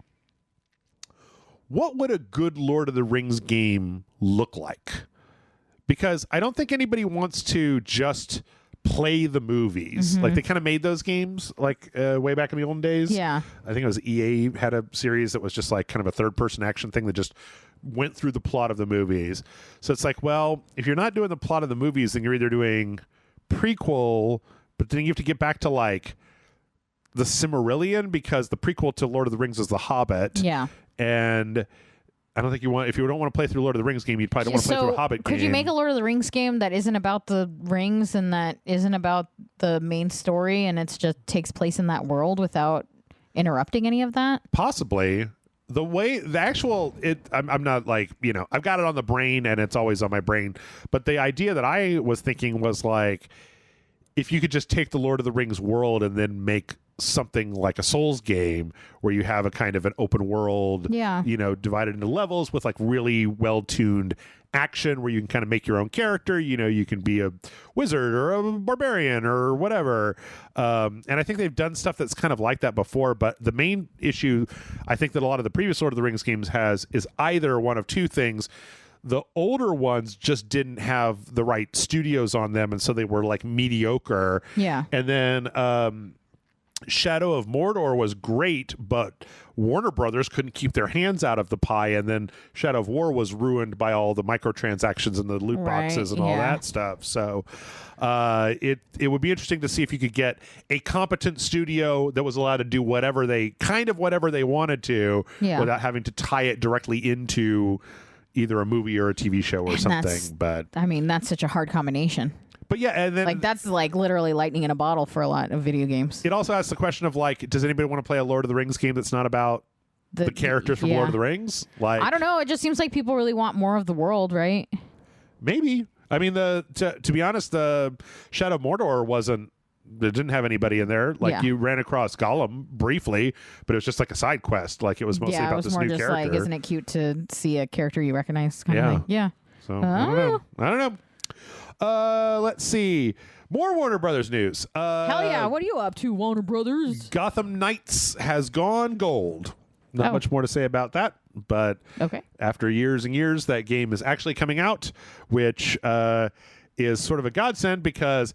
what would a good Lord of the Rings game look like? Because I don't think anybody wants to just play the movies. Like they kind of made those games like way back in the olden days.
Yeah.
I think it was EA had a series that was just like kind of a third person action thing that just went through the plot of the movies. So it's like, well, if you're not doing the plot of the movies, then you're either doing prequel, but then you have to get back to like the Silmarillion, because the prequel to Lord of the Rings is The Hobbit.
Yeah.
And I don't think if you don't want to play through Lord of the Rings game, you probably don't want to play through a Hobbit game.
Could you make a Lord of the Rings game that isn't about the rings and that isn't about the main story, and it's just takes place in that world without interrupting any of that?
Possibly. I'm not like, I've got it on the brain and it's always on my brain. But the idea that I was thinking was like, if you could just take the Lord of the Rings world and then make something like a Souls game where you have a kind of an open world, divided into levels with like really well-tuned action where you can kind of make your own character. You can be a wizard or a barbarian or whatever. And I think they've done stuff that's kind of like that before. But the main issue I think that a lot of the previous Lord of the Rings games has is either one of two things. The older ones just didn't have the right studios on them, and so they were like mediocre.
Yeah.
And then Shadow of Mordor was great, but Warner Brothers couldn't keep their hands out of the pie, and then Shadow of War was ruined by all the microtransactions and the loot boxes and all that stuff. So it would be interesting to see if you could get a competent studio that was allowed to do whatever they wanted to without having to tie it directly into either a movie or a TV show or something. But
I mean, that's such a hard combination.
But yeah, and then
like that's like literally lightning in a bottle for a lot of video games.
It also asks the question of like, does anybody want to play a Lord of the Rings game that's not about the characters from Lord of the Rings? Like, I
don't know. It just seems like people really want more of the world, right?
Maybe. I mean, to be honest, the Shadow of Mordor it didn't have anybody in there. Like you ran across Gollum briefly, but it was just like a side quest. Like it was mostly about this new character.
Like, isn't it cute to see a character you recognize? Kind of thing. Yeah.
So I don't know. Let's see. More Warner Brothers news.
Hell yeah. What are you up to, Warner Brothers?
Gotham Knights has gone gold. Not much more to say about that, but after years and years, that game is actually coming out, which is sort of a godsend, because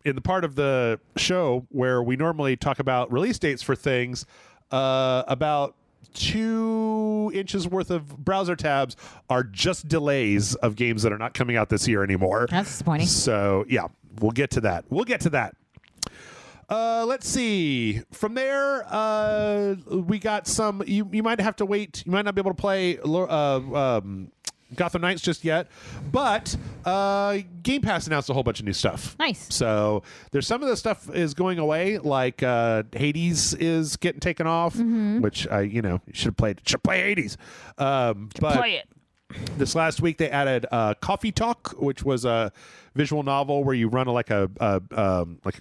in the part of the show where we normally talk about release dates for things, about 2 inches worth of browser tabs are just delays of games that are not coming out this year anymore.
That's disappointing.
So yeah, we'll get to that. Let's see. From there, we got some. You might have to wait. You might not be able to play Gotham Knights just yet, but Game Pass announced a whole bunch of new stuff.
Nice.
So there's some of the stuff is going away, like Hades is getting taken off, which you should play Hades. But
play it.
This last week they added Coffee Talk, which was a visual novel where you run like a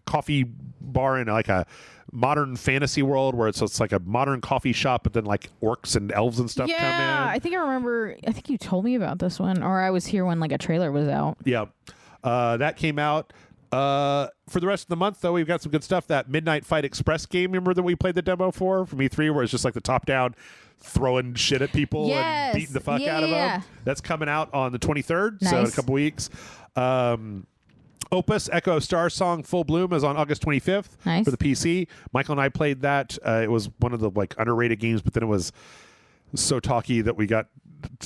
coffee bar in like a modern fantasy world where it's like a modern coffee shop, but then like orcs and elves and stuff come in.
Yeah, I think I remember. I think you told me about this one, or I was here when like a trailer was out.
Yeah, that came out. For the rest of the month, though, we've got some good stuff. That Midnight Fight Express game, remember that we played the demo for from E3, where it's just like the top down throwing shit at people and beating the fuck out of them. That's coming out on the 23rd, so in a couple weeks. Opus Echo of Star Song Full Bloom is on August 25th for the PC. Michael and I played that. It was one of the like underrated games, but then it was so talky that we got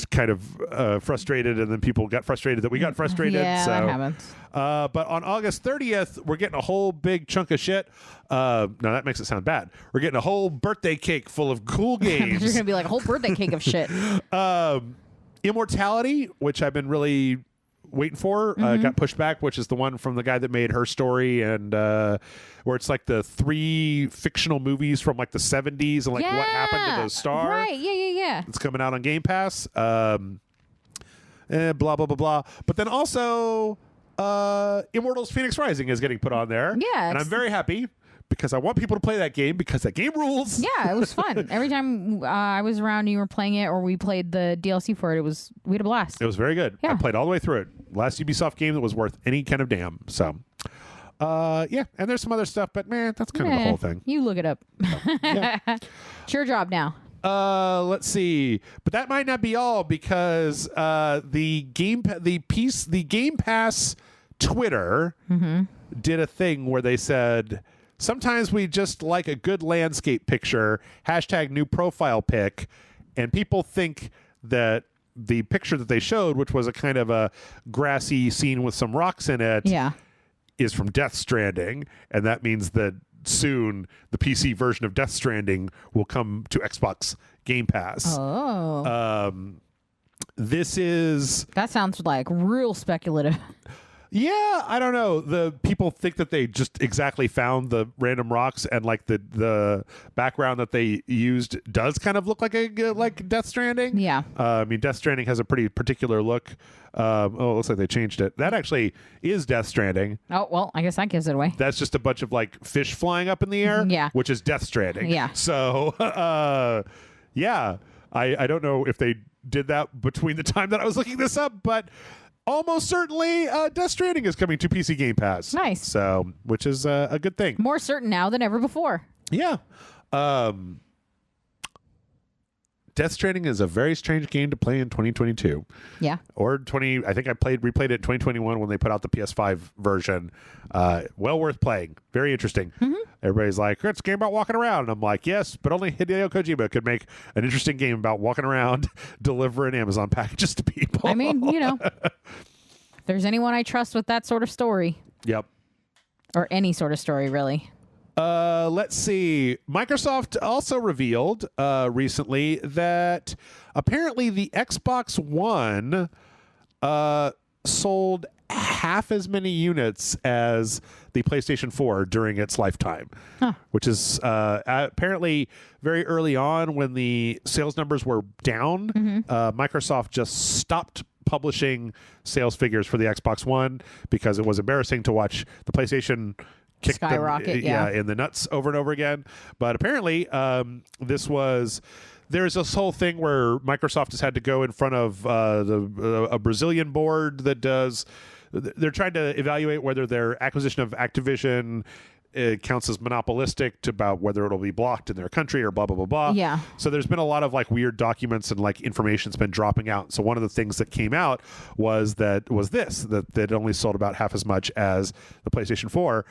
kind of frustrated, and then people got frustrated that we got frustrated.
Yeah,
so,
that happens.
But on August 30th, we're getting a whole big chunk of shit. No, that makes it sound bad. We're getting a whole birthday cake full of cool games.
There's going to be like a whole birthday cake of shit.
Immortality, which I've been really waiting for got pushed back, which is the one from the guy that made Her Story, and where it's like the 3 fictional movies from like the 70s and like what happened to those stars.
Right. Yeah.
It's coming out on Game Pass. Blah blah blah blah. But then also Immortals Phoenix Rising is getting put on there.
Yeah,
and I'm very happy because I want people to play that game because that game rules.
Yeah, it was fun. Every time I was around, you were playing it, or we played the DLC for it. We had a blast.
It was very good.
Yeah.
I played all the way through it. Last Ubisoft game that was worth any kind of damn. So, yeah, and there's some other stuff, but man, that's kind of the whole thing.
You look it up.
Yeah.
It's your job now.
Let's see, but that might not be all because the Game Pass Twitter did a thing where they said, sometimes we just like a good landscape picture, hashtag new profile pic, and people think that the picture that they showed, which was a kind of a grassy scene with some rocks in it, is from Death Stranding, and that means that soon the PC version of Death Stranding will come to Xbox Game Pass.
That sounds like real speculative.
Yeah, I don't know. The people think that they just exactly found the random rocks, and like the background that they used does kind of look like like Death Stranding.
Yeah.
I mean, Death Stranding has a pretty particular look. It looks like they changed it. That actually is Death Stranding.
Oh, well, I guess that gives it away.
That's just a bunch of like fish flying up in the air.
Yeah.
Which is Death Stranding.
Yeah.
So, yeah, I don't know if they did that between the time that I was looking this up, but almost certainly Death Stranding is coming to PC Game Pass.
Nice.
So, which is a good thing.
More certain now than ever before.
Yeah. Death Stranding is a very strange game to play in 2022.
Yeah.
Or I think I replayed it in 2021 when they put out the PS5 version. Well worth playing. Very interesting. Everybody's like, it's a game about walking around. And I'm like, yes, but only Hideo Kojima could make an interesting game about walking around, delivering Amazon packages to people.
I mean, if there's anyone I trust with that sort of story.
Yep.
Or any sort of story, really.
Let's see. Microsoft also revealed recently that apparently the Xbox One sold half as many units as the PlayStation 4 during its lifetime, which is apparently very early on when the sales numbers were down. Microsoft just stopped publishing sales figures for the Xbox One because it was embarrassing to watch the PlayStation kick
skyrocket,
in the nuts over and over again. But apparently there's this whole thing where Microsoft has had to go in front of a Brazilian board that they're trying to evaluate whether their acquisition of Activision counts as monopolistic to about whether it'll be blocked in their country or blah, blah, blah, blah.
Yeah.
So there's been a lot of like weird documents and like information's been dropping out. So one of the things that came out was that it only sold about half as much as the PlayStation 4.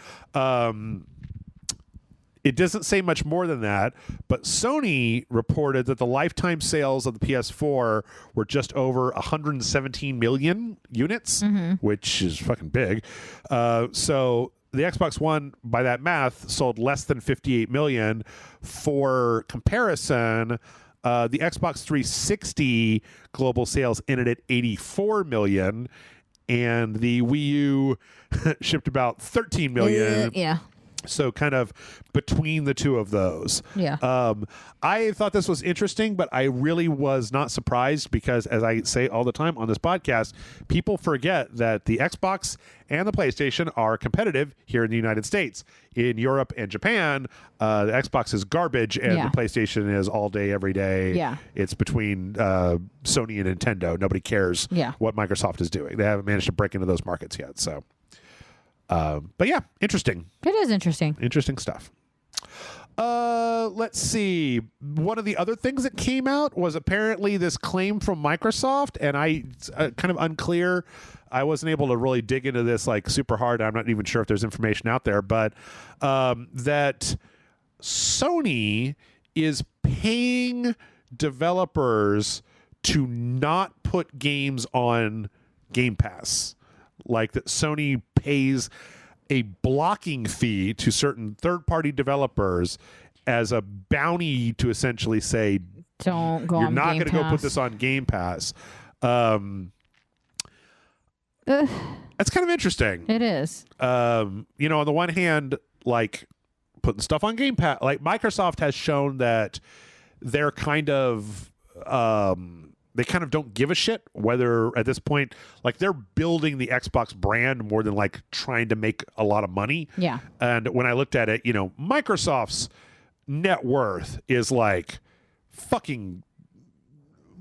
It doesn't say much more than that, but Sony reported that the lifetime sales of the PS4 were just over 117 million units, which is fucking big. So the Xbox One, by that math, sold less than 58 million. For comparison, the Xbox 360 global sales ended at 84 million, and the Wii U shipped about 13 million.
Yeah.
So kind of between the two of those.
Yeah.
I thought this was interesting, but I really was not surprised because, as I say all the time on this podcast, people forget that the Xbox and the PlayStation are competitive here in the United States. In Europe and Japan, the Xbox is garbage and the PlayStation is all day, every day.
Yeah.
It's between Sony and Nintendo. Nobody cares what Microsoft is doing. They haven't managed to break into those markets yet. So. But yeah, interesting.
It is interesting.
Interesting stuff. Let's see. One of the other things that came out was apparently this claim from Microsoft, and I kind of unclear. I wasn't able to really dig into this like super hard. I'm not even sure if there's information out there, but that Sony is paying developers to not put games on Game Pass. Like that Sony pays a blocking fee to certain third-party developers as a bounty to essentially say,
don't go
you're
on
not
Game
going to go put
Pass.
this on Game Pass. That's kind of interesting.
It is.
On the one hand, like putting stuff on Game Pass, like Microsoft has shown that they're kind of they kind of don't give a shit whether at this point, like they're building the Xbox brand more than like trying to make a lot of money.
Yeah.
And when I looked at it, Microsoft's net worth is like fucking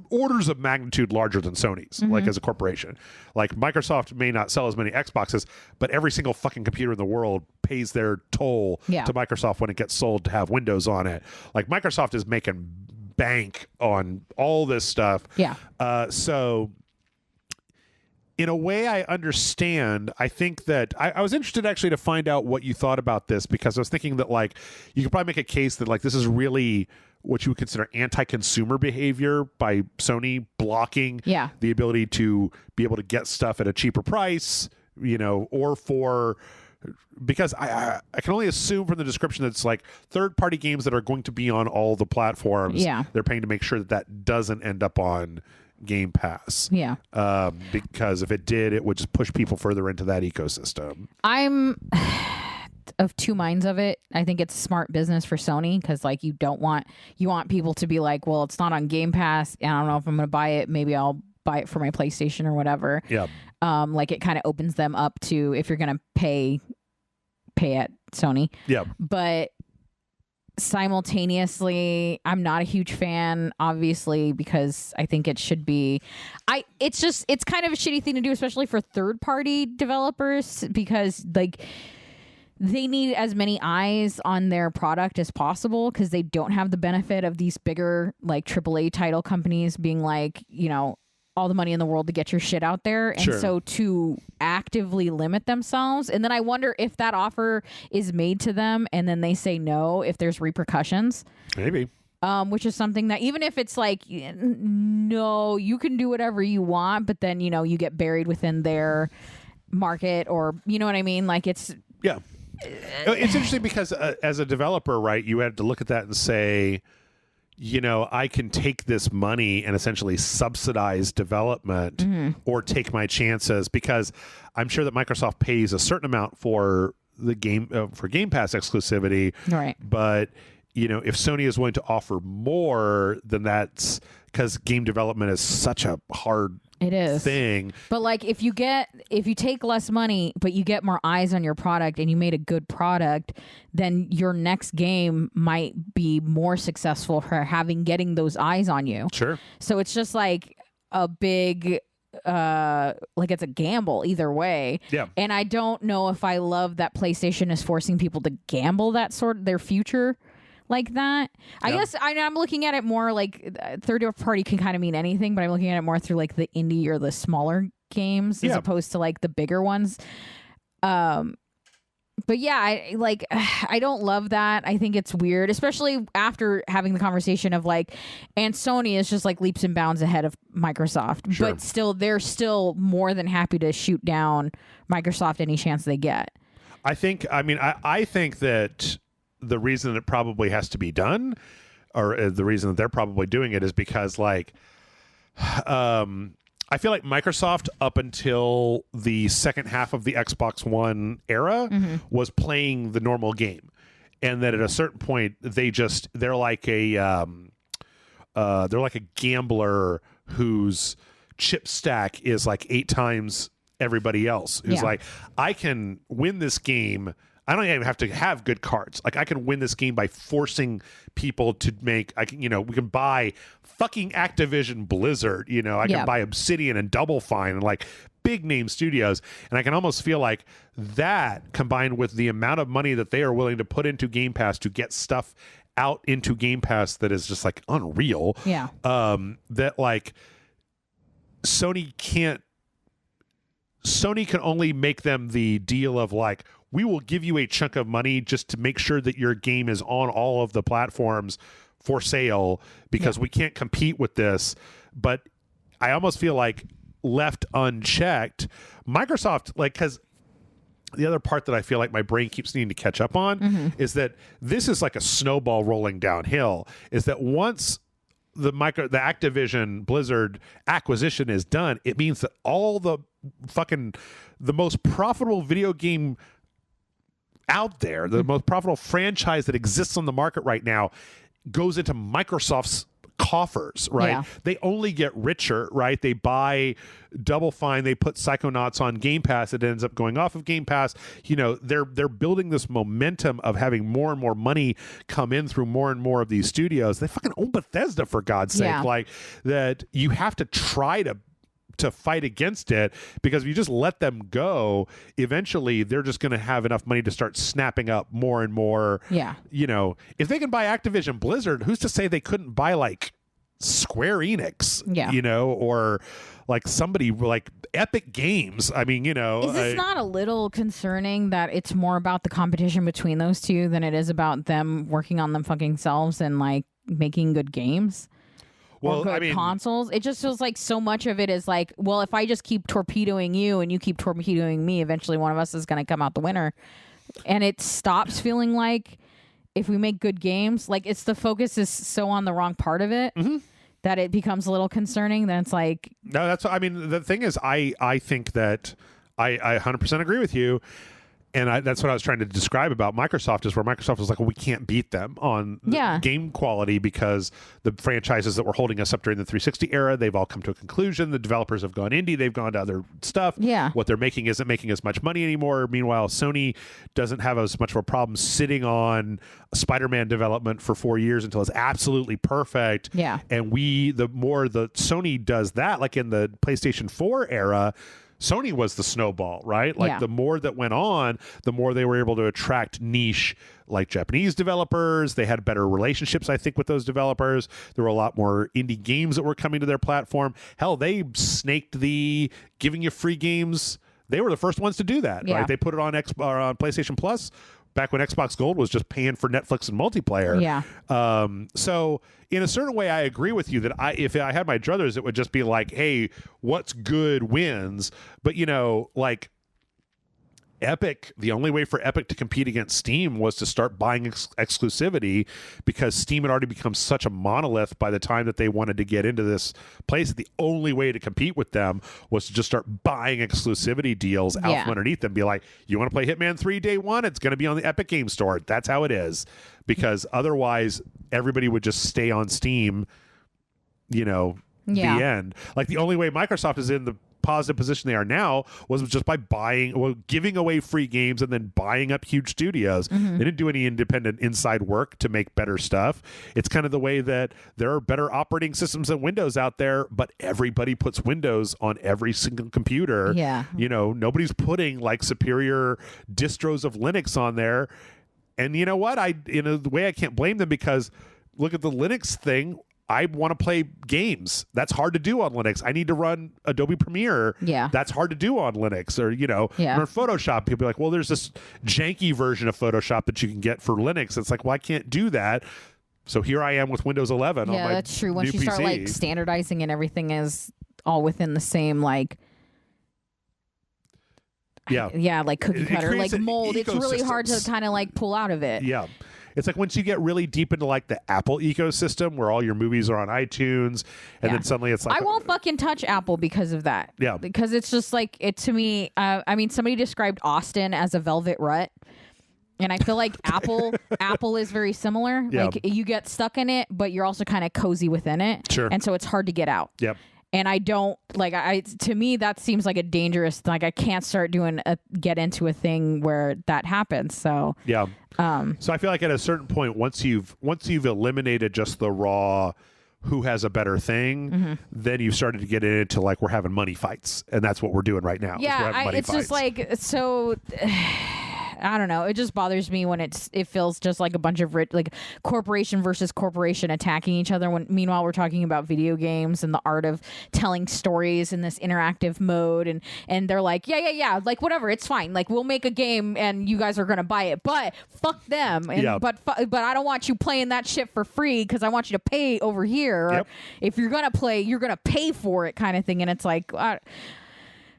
orders of magnitude larger than Sony's, like as a corporation. Like Microsoft may not sell as many Xboxes, but every single fucking computer in the world pays their toll to Microsoft when it gets sold to have Windows on it. Like Microsoft is making bank on all this stuff.
Yeah.
So in a way, I understand. I think that I was interested actually to find out what you thought about this, because I was thinking that like you could probably make a case that like this is really what you would consider anti-consumer behavior by Sony, blocking the ability to be able to get stuff at a cheaper price, or because I can only assume from the description that it's like third-party games that are going to be on all the platforms.
Yeah.
They're paying to make sure that doesn't end up on Game Pass.
Yeah.
Because if it did, it would just push people further into that ecosystem.
I'm of two minds of it. I think it's smart business for Sony, because like you want people to be like, well, it's not on Game Pass, and I don't know if I'm going to buy it. Maybe I'll buy it for my PlayStation or whatever.
Yeah.
Like it kind of opens them up to, if you're going to pay at Sony. Yeah. But simultaneously, I'm not a huge fan, obviously, because I think it should be it's kind of a shitty thing to do, especially for third-party developers, because like they need as many eyes on their product as possible, because they don't have the benefit of these bigger like AAA title companies being like, all the money in the world to get your shit out there. And so to actively limit themselves. And then I wonder if that offer is made to them and then they say no, if there's repercussions.
Maybe.
Which is something that even if it's like, no, you can do whatever you want, but then, you get buried within their market, or, you know what I mean? Like it's...
Yeah. It's interesting because as a developer, right, you had to look at that and say, I can take this money and essentially subsidize development or take my chances, because I'm sure that Microsoft pays a certain amount for the game for Game Pass exclusivity.
Right.
But, if Sony is willing to offer more, then that's because game development is such a hard thing.
But like if you take less money but you get more eyes on your product and you made a good product, then your next game might be more successful for getting those eyes on you.
Sure.
So it's just like a big like it's a gamble either way.
Yeah.
And I don't know if I love that PlayStation is forcing people to gamble their future like that. I guess I'm looking at it more like third party can kind of mean anything, but I'm looking at it more through like the indie or the smaller games as opposed to like the bigger ones. But yeah, I don't love that. I think it's weird, especially after having the conversation of like, and Sony is just like leaps and bounds ahead of Microsoft, but still they're still more than happy to shoot down Microsoft any chance they get.
I think that the reason it probably has to be done, or the reason that they're probably doing it, is because like I feel like Microsoft up until the second half of the Xbox One era was playing the normal game, and that at a certain point they're like a gambler whose chip stack is like 8 times everybody else, who's like, I can win this game. I don't even have to have good cards. Like I can win this game by forcing people to make. We can buy fucking Activision Blizzard. I can buy Obsidian and Double Fine and like big name studios, and I can almost feel like that combined with the amount of money that they are willing to put into Game Pass to get stuff out into Game Pass that is just like unreal.
Yeah.
That like Sony can only make them the deal of like, we will give you a chunk of money just to make sure that your game is on all of the platforms for sale, because we can't compete with this. But I almost feel like left unchecked, Microsoft, like, because the other part that I feel like my brain keeps needing to catch up on is that this is like a snowball rolling downhill, is that once the Activision Blizzard acquisition is done, it means that all the most profitable video game out there, the most profitable franchise that exists on the market right now, goes into Microsoft's coffers, right?
Yeah.
They only get richer, right? They buy Double Fine, they put Psychonauts on Game Pass, it ends up going off of Game Pass. You know, they're building this momentum of having more and more money come in through more and more of these studios. They fucking own Bethesda, for God's sake.
Yeah.
Like, that you have to try to fight against it, because if you just let them go, eventually they're just going to have enough money to start snapping up more and more.
Yeah.
You know, if they can buy Activision Blizzard, who's to say they couldn't buy like Square Enix,
Yeah.
you know, or like somebody like Epic Games. I mean, you know,
Is this not a little concerning that it's more about the competition between those two than it is about them working on them fucking selves and like making good games? Or good consoles? It just feels like so much of it is like, well, if I just keep torpedoing you and you keep torpedoing me, eventually one of us is going to come out the winner. And it stops feeling like if we make good games, like it's the focus is so on the wrong part of it that it becomes a little concerning. Then it's like,
no, that's, I mean, the thing is, I think that I 100% agree with you. And that's what I was trying to describe about Microsoft, is where Microsoft was like, well, we can't beat them on game quality because the franchises that were holding us up during the 360 era, they've all come to a conclusion. The developers have gone indie. They've gone to other stuff.
Yeah.
What they're making isn't making as much money anymore. Meanwhile, Sony doesn't have as much of a problem sitting on Spider-Man development for 4 years until it's absolutely perfect.
Yeah.
And the more the Sony does that, like in the PlayStation 4 era, Sony was the snowball, right? Like the more that went on, the more they were able to attract niche, like Japanese developers. They had better relationships, I think, with those developers. There were a lot more indie games that were coming to their platform. Hell, they snaked the giving you free games. They were the first ones to do that, right? They put it on on PlayStation Plus back when Xbox Gold was just paying for Netflix and multiplayer.
Yeah.
So in a certain way, I agree with you that if I had my druthers, it would just be like, hey, what's good wins. But, you know, like Epic, the only way for Epic to compete against Steam was to start buying exclusivity, because Steam had already become such a monolith by the time that they wanted to get into this place. The only way to compete with them was to just start buying exclusivity deals out from underneath them. Be like, you want to play Hitman 3 day one? It's going to be on the Epic Game Store. That's how it is. Because otherwise, everybody would just stay on Steam, you know, the end. Like, the only way Microsoft is in the positive position they are now was just by giving away free games and then buying up huge studios. They didn't do any independent inside work to make better stuff. It's kind of the way that there are better operating systems than Windows out there, but everybody puts Windows on every single computer.
Yeah.
You know, nobody's putting like superior distros of Linux on there. And you know what? In a way, I can't blame them, because look at the Linux thing. I want to play games. That's hard to do on Linux. I need to run Adobe Premiere.
Yeah.
That's hard to do on Linux. Or, you know, run Photoshop. People be like, well, there's this janky version of Photoshop that you can get for Linux. It's like, well, I can't do that. So here I am with Windows 11 on my
that's true. Once
new
you start
PC.
like standardizing and everything is all within the same like like cookie cutter, like mold. It's really hard to kind of like pull out of it.
Yeah. It's like once you get really deep into like the Apple ecosystem where all your movies are on iTunes, and then suddenly it's like,
I won't fucking touch Apple because of that.
Yeah.
Because it's just like, it to me, I mean, somebody described Austin as a velvet rut. And I feel like Apple is very similar.
Yeah.
Like, you get stuck in it, but you're also kind of cozy within it.
Sure.
And so it's hard to get out.
Yep.
And I don't like, to me, that seems like a dangerous, like I can't start get into a thing where that happens. So,
yeah. So I feel like at a certain point, once you've eliminated just the raw who has a better thing, then you've started to get into like, we're having money fights. And that's what we're doing right now.
Yeah. It's just like, so I don't know. It just bothers me when it feels just like a bunch of like corporation versus corporation attacking each other. When meanwhile we're talking about video games and the art of telling stories in this interactive mode, and they're like, yeah, like whatever, it's fine. Like, we'll make a game and you guys are gonna buy it, but fuck them. And but I don't want you playing that shit for free because I want you to pay over here. Or if you're gonna play, you're gonna pay for it, kind of thing. And it's like,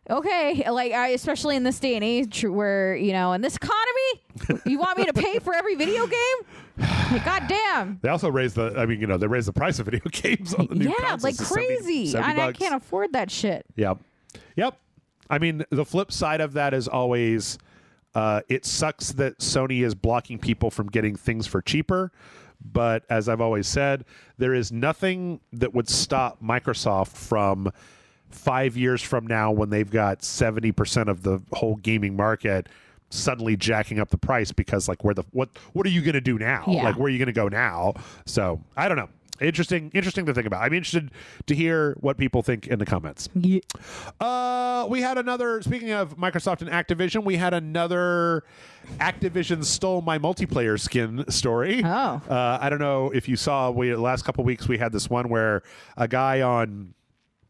okay, like especially in this day and age where, you know, in this economy, you want me to pay for every video game? Like, God damn.
They also raised they raised the price of video games on the new consoles
like
to
crazy.
$70
And I can't afford that shit.
Yep. I mean, the flip side of that is always it sucks that Sony is blocking people from getting things for cheaper. But as I've always said, there is nothing that would stop Microsoft from 5 years from now, when they've got 70% of the whole gaming market, suddenly jacking up the price because, like, what are you going to do now?
Yeah.
Like, where are you going to go now? So I don't know. Interesting to think about. I'm interested to hear what people think in the comments.
Yeah.
We had another, speaking of Microsoft and Activision, we had another Activision stole my multiplayer skin story.
Oh.
I don't know if you saw, the last couple of weeks we had this one where a guy on,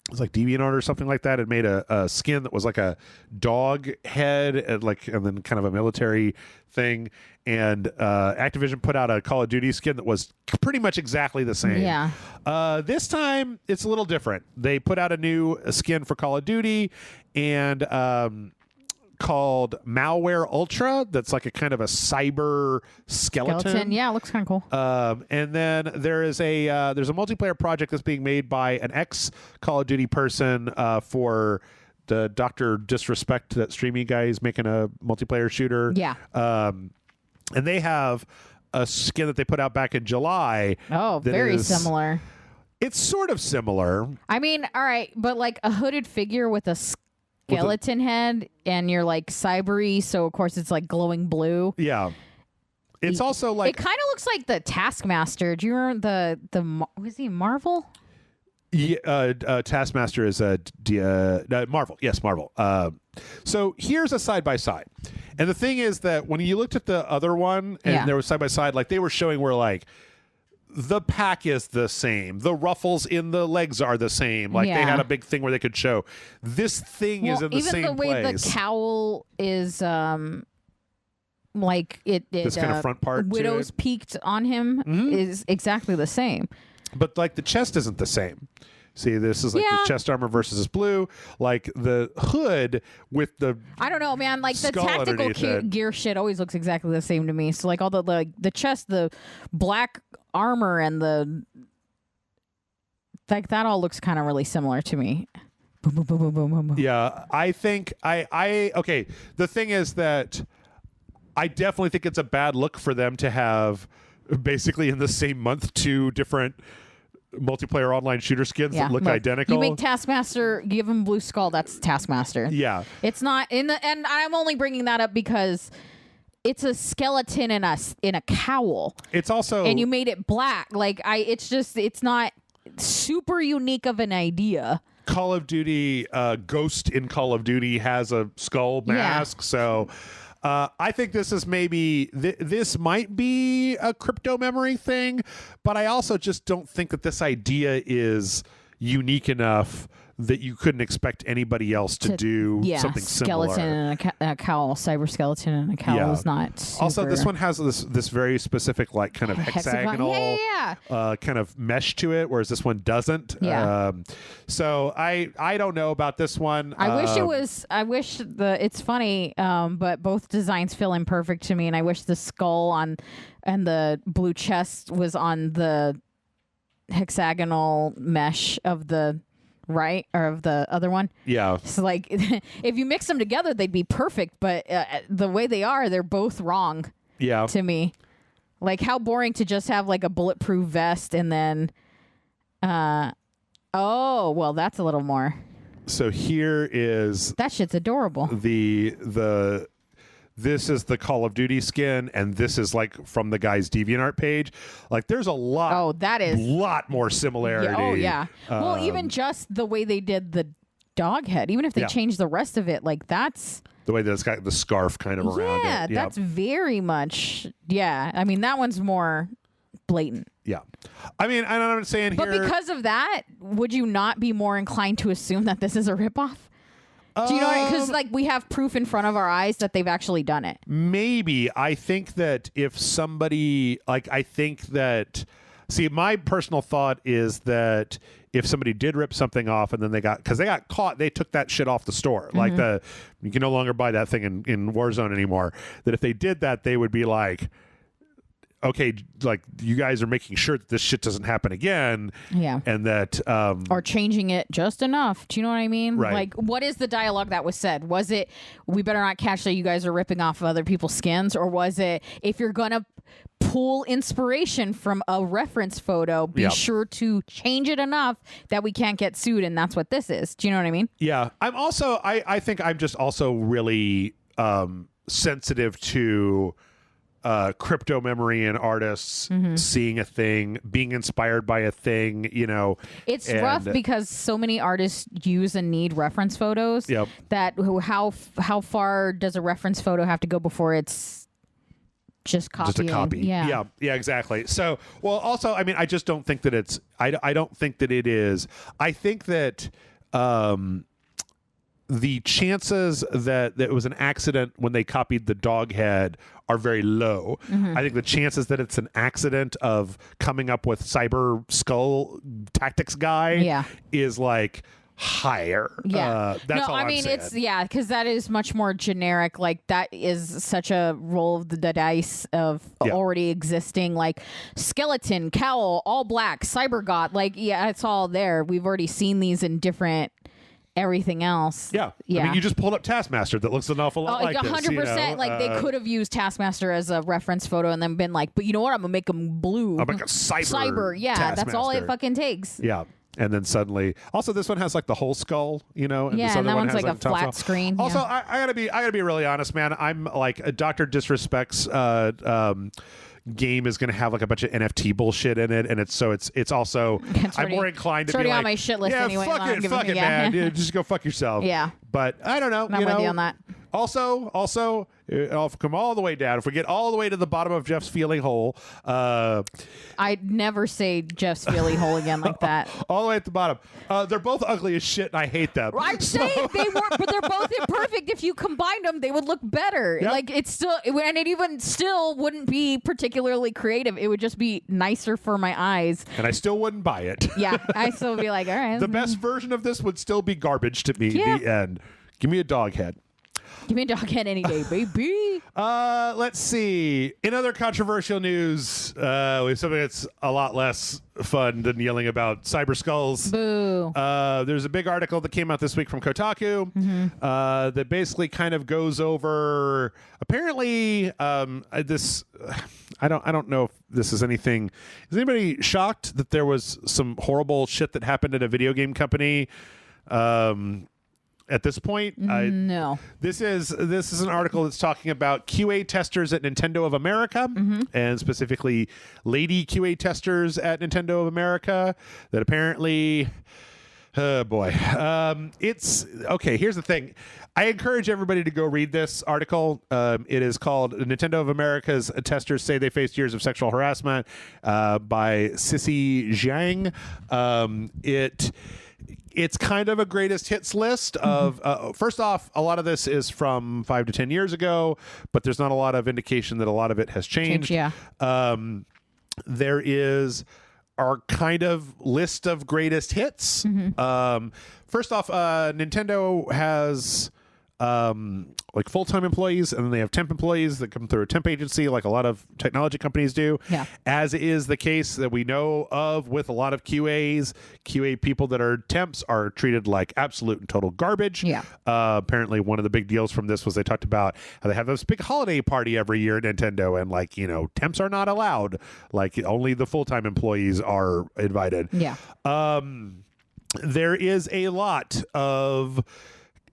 it was like DeviantArt or something like that, had made a skin that was like a dog head and then kind of a military thing. And Activision put out a Call of Duty skin that was pretty much exactly the same.
Yeah.
This time it's a little different. They put out a new skin for Call of Duty and called Malware Ultra. That's like a kind of a cyber skeleton.
Yeah, it looks kind of cool.
And then there's a multiplayer project that's being made by an ex Call of Duty person for the Dr. Disrespect, that streaming guy is making a multiplayer shooter.
Yeah.
And they have a skin that they put out back in July.
Oh, very similar.
It's sort of similar.
I mean, all right, but like a hooded figure with a skeleton head, and you're like cybery, so of course it's like glowing blue.
Yeah. It's also like,
it kind of looks like the Taskmaster. Do you remember was he Marvel?
Yeah, Taskmaster is Marvel. Yes, Marvel. So here's a side by side, and the thing is that when you looked at the other one and there was side by side, like they were showing where like the pack is the same, the ruffles in the legs are the same. Like they had a big thing where they could show this thing is in the same place. Even the way
the cowl is, like
this kind of front part,
widow's peaked on him is exactly the same.
But like the chest isn't the same. See, this is like the chest armor versus this blue. Like the hood with the,
I don't know, man. Like the tactical gear shit always looks exactly the same to me. So like all the chest, the black armor, and the like that all looks kind of really similar to me. Boom, boom, boom, boom, boom, boom, boom.
Yeah, I think okay. The thing is that I definitely think it's a bad look for them to have basically in the same month two different multiplayer online shooter skins that look identical.
You make Taskmaster, give him Blue Skull, that's Taskmaster.
Yeah.
It's not and I'm only bringing that up because it's a skeleton in a cowl.
It's also,
and you made it black. Like it's not super unique of an idea.
Call of Duty, Ghost in Call of Duty has a skull mask, so I think this is maybe this might be a crypto memory thing, but I also just don't think that this idea is unique enough that you couldn't expect anybody else to do something similar.
Skeleton and a cowl, cyber skeleton and a cowl is not super...
Also, this one has this very specific like kind of hexagonal kind of mesh to it, whereas this one doesn't. So I don't know about this one. It's funny,
but both designs feel imperfect to me, and I wish the skull and the blue chest was on the hexagonal mesh of the or of the other one.
Yeah.
So like if you mix them together, they'd be perfect, but the way they are, they're both wrong.
Yeah.
To me. Like how boring to just have like a bulletproof vest and then oh, well, that's a little more.
So here is
that shit's adorable.
This is the Call of Duty skin, and this is like from the guy's DeviantArt page. Like, there's a lot.
Oh, that is
lot more similarity.
Yeah, oh yeah. Well, even just the way they did the dog head, even if they changed the rest of it, like that's
the way that it's got the scarf kind of around it.
Yeah, that's very much. Yeah, I mean that one's more blatant.
Yeah, I mean I don't know what I'm saying here.
But because of that, would you not be more inclined to assume that this is a ripoff? Do you know what I mean? Because like we have proof in front of our eyes that they've actually done it.
Maybe. I think that if somebody see, my personal thought is that if somebody did rip something off and then they got caught, they took that shit off the store. Like you can no longer buy that thing in Warzone anymore. That if they did that, they would be like, okay, like you guys are making sure that this shit doesn't happen again.
Yeah.
And that
or changing it just enough. Do you know what I mean?
Right.
Like, what is the dialogue that was said? Was it, we better not catch that you guys are ripping off other people's skins? Or was it, if you're going to pull inspiration from a reference photo, be sure to change it enough that we can't get sued? And that's what this is. Do you know what I mean?
Yeah. I'm also, I think I'm just also really sensitive to crypto memory and artists seeing a thing, being inspired by a thing, you know.
It's rough because so many artists use and need reference photos.
Yep.
That how far does a reference photo have to go before it's just copying?
Just a copy. Yeah, exactly. So, well, also, I mean, I just don't think that it's, I don't think that it is. I think that the chances that it was an accident when they copied the dog head are very low. I think the chances that it's an accident of coming up with Cyber Skull Tactics guy is like higher. That's all I'm saying.
It's because that is much more generic. Like that is such a roll of the dice of already existing, like skeleton, cowl, all black, cyber god. Like it's all there. We've already seen these in different everything else.
I mean, you just pulled up Taskmaster that looks an awful lot like
100%.
this, you know?
Like they could have used Taskmaster as a reference photo and then been like, but you know what? I'm gonna make him blue.
I'm like a cyber.
That's all it fucking takes.
And then suddenly, also this one has like the whole skull, you know. And this other
and that
one
one's
has
like a flat screen.
Also, I gotta be really honest, man. I'm like a Dr. Disrespect's game is going to have like a bunch of NFT bullshit in it, and it's also I'm more inclined to be
already
like,
on my shit list anyway.
Fuck it, man. Dude, just go fuck yourself. But I don't know.
I'm with you on that.
Also, I'll come all the way down. If we get all the way to the bottom of Jeff's feeling hole,
I'd never say Jeff's feeling hole again like that.
All the way at the bottom. They're both ugly as shit, and I hate them.
I'm saying they were, but they're both imperfect. If you combined them, they would look better.
Yep.
Like it's still, and it even still wouldn't be particularly creative. It would just be nicer for my eyes.
And I still wouldn't buy it.
I still would be like, all right.
The best version of this would still be garbage to me. The end. Give me a dog head.
Give me a dog head any day, baby.
Let's see. In other controversial news, we have something that's a lot less fun than yelling about cyber skulls.
Boo.
There's a big article that came out this week from Kotaku that basically kind of goes over apparently this. I don't know if this is anything. Is anybody shocked that there was some horrible shit that happened at a video game company? At this point,
no.
This is an article that's talking about QA testers at Nintendo of America, and specifically lady QA testers at Nintendo of America. That apparently, oh boy, it's okay. Here's the thing. I encourage everybody to go read this article. It is called Nintendo of America's Testers Say They Faced Years of Sexual Harassment by Sissy Zhang. It's kind of a greatest hits list of, first off, a lot of this is from 5 to 10 years ago, but there's not a lot of indication that a lot of it has changed. There is our kind of list of greatest hits. First off, Nintendo has like full-time employees, and then they have temp employees that come through a temp agency like a lot of technology companies do, as is the case that we know of with a lot of QA people that are temps are treated like absolute and total garbage. Apparently one of the big deals from this was they talked about how they have this big holiday party every year at Nintendo, and like, you know, temps are not allowed, like only the full-time employees are invited. There is a lot of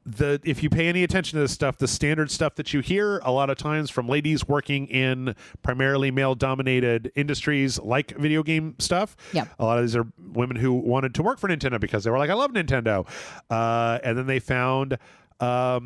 if you pay any attention to this stuff, the standard stuff that you hear a lot of times from ladies working in primarily male-dominated industries like video game stuff. A lot of these are women who wanted to work for Nintendo because they were like, I love Nintendo. And then they found, how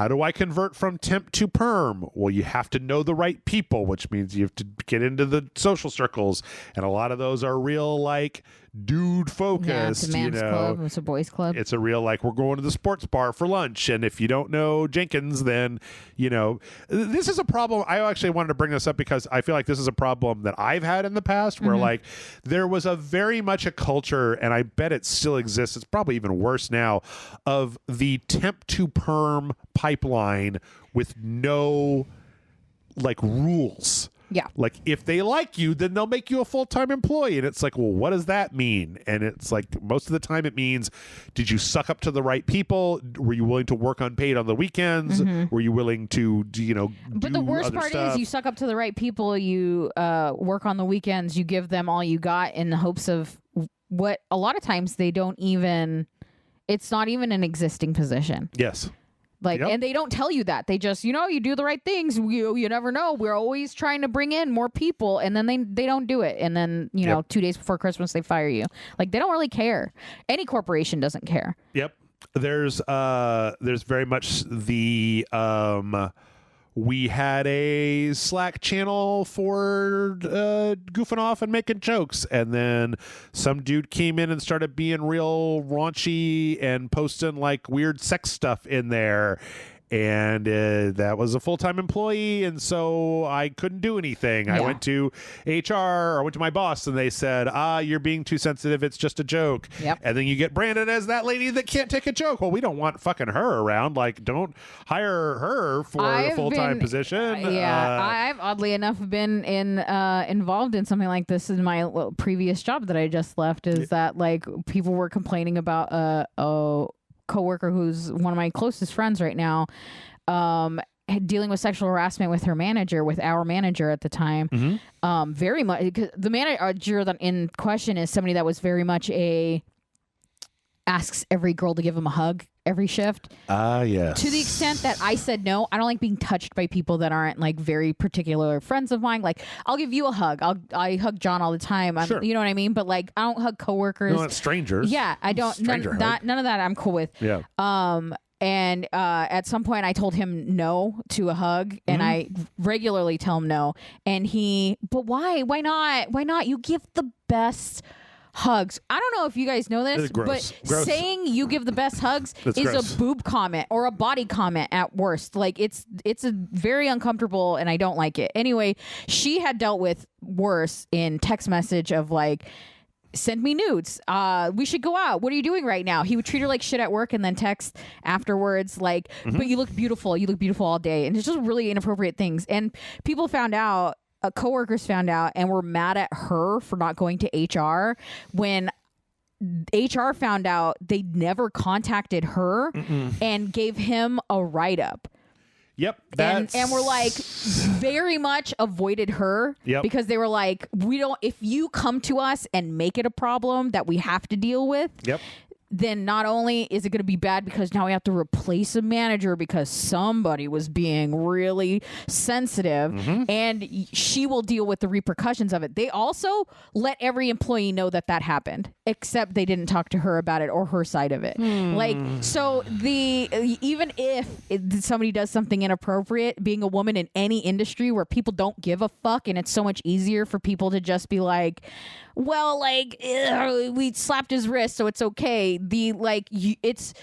do I convert from temp to perm? Well, you have to know the right people, which means you have to get into the social circles. And a lot of those are real, like, dude focused.
It's a man's club. It's a boys club.
It's a real, like, we're going to the sports bar for lunch. And if you don't know Jenkins, then, you know, this is a problem. I actually wanted to bring this up because I feel like this is a problem that I've had in the past where, like, there was a very much a culture, and I bet it still exists. It's probably even worse now, of the temp to perm pipeline with no, like, rules.
Yeah.
Like, if they like you, then they'll make you a full-time employee. And it's like, well, what does that mean? And it's like, most of the time it means, did you suck up to the right people? Were you willing to work unpaid on the weekends? Were you willing to,
But the worst part is you suck up to the right people, you work on the weekends, you give them all you got in the hopes of what a lot of times they don't even, it's not even an existing position.
Yes.
Like, and they don't tell you that. They just, you do the right things. You never know. We're always trying to bring in more people, and then they don't do it. And then, 2 days before Christmas, they fire you. Like, they don't really care. Any corporation doesn't care.
Yep. There's very much the we had a Slack channel for goofing off and making jokes, and then some dude came in and started being real raunchy and posting like weird sex stuff in there. And that was a full-time employee, and so I couldn't do anything. Yeah. I went to HR, or went to my boss, and they said, you're being too sensitive. It's just a joke.
Yep.
And then you get branded as that lady that can't take a joke. Well, we don't want fucking her around. Like, don't hire her for a full-time position.
I've oddly enough been involved in something like this in my previous job that I just left, is that, like, people were complaining about coworker who's one of my closest friends right now, dealing with sexual harassment with our manager at the time. Very much, because the manager that in question is somebody that was very much asks every girl to give him a hug every shift.
Yes.
To the extent that I said no. I don't like being touched by people that aren't like very particular friends of mine. Like, I'll give you a hug. I hug John all the time.
Sure.
You know what I mean? But like, I don't hug coworkers.
No, not strangers.
Yeah, I don't. None of that I'm cool with.
Yeah.
And at some point I told him no to a hug, and I regularly tell him no. And but why? Why not? Why not? You give the best hugs. I don't know if you guys know this, but saying you give the best hugs is gross. A boob comment or a body comment at worst. Like, it's a very uncomfortable, and I don't like it. Anyway, she had dealt with worse in text message of like, send me nudes. We should go out. What are you doing right now? He would treat her like shit at work and then text afterwards like, but you look beautiful. You look beautiful all day. And it's just really inappropriate things. And people found out, coworkers found out, and were mad at her for not going to HR. When HR found out, they never contacted her and gave him a write-up.
Yep.
And we're like, very much avoided her.
Yep.
Because they were like, if you come to us and make it a problem that we have to deal with, then not only is it going to be bad because now we have to replace a manager because somebody was being really sensitive, and she will deal with the repercussions of it. They also let every employee know that happened, except they didn't talk to her about it or her side of it. Like, so even if somebody does something inappropriate, being a woman in any industry where people don't give a fuck, and it's so much easier for people to just be like, well, like, we slapped his wrist, so it's okay. It's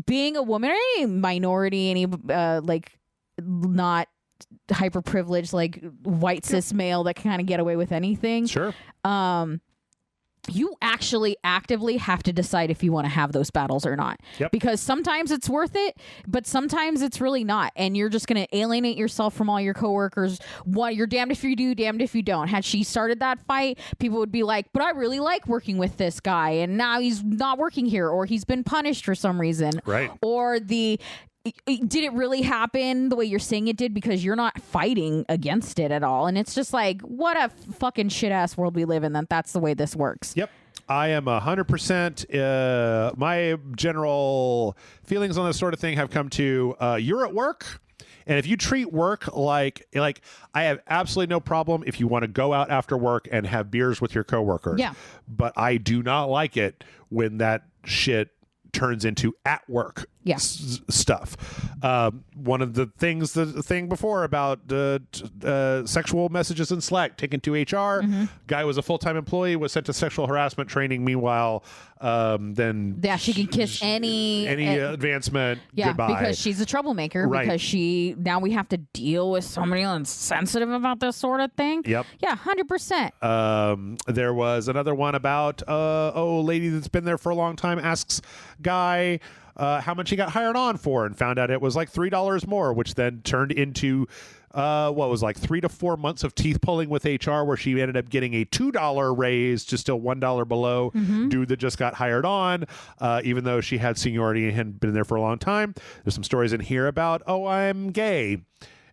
being a woman or any minority, any like not hyper privileged, like white cis male that can kind of get away with anything.
Sure.
You actually actively have to decide if you want to have those battles or not. Because sometimes it's worth it, but sometimes it's really not. And you're just going to alienate yourself from all your coworkers. You're damned if you do, damned if you don't. Had she started that fight, people would be like, but I really like working with this guy, and now he's not working here, or he's been punished for some reason.
Right.
Or did it really happen the way you're saying it did, because you're not fighting against it at all? And it's just like, what a fucking shit ass world we live in, that's the way this works.
Yep. I am 100%. My general feelings on this sort of thing have come to, you're at work. And if you treat work like I have absolutely no problem if you want to go out after work and have beers with your coworkers.
Yeah.
But I do not like it when that shit turns into at work stuff. One of the thing before about sexual messages in Slack taken to HR. Guy was a full-time employee, was sent to sexual harassment training. Meanwhile, then
she can kiss any
advancement.
Yeah,
goodbye.
because she's a troublemaker.
Right.
Because now we have to deal with somebody that's sensitive about this sort of thing.
Yep.
Yeah, 100%.
There was another one about lady that's been there for a long time asks guy how much he got hired on for, and found out it was like $3 more, which then turned into what was like 3 to 4 months of teeth pulling with HR, where she ended up getting a $2 raise to still $1 below dude that just got hired on, even though she had seniority and had been there for a long time. There's some stories in here about, oh, I'm gay.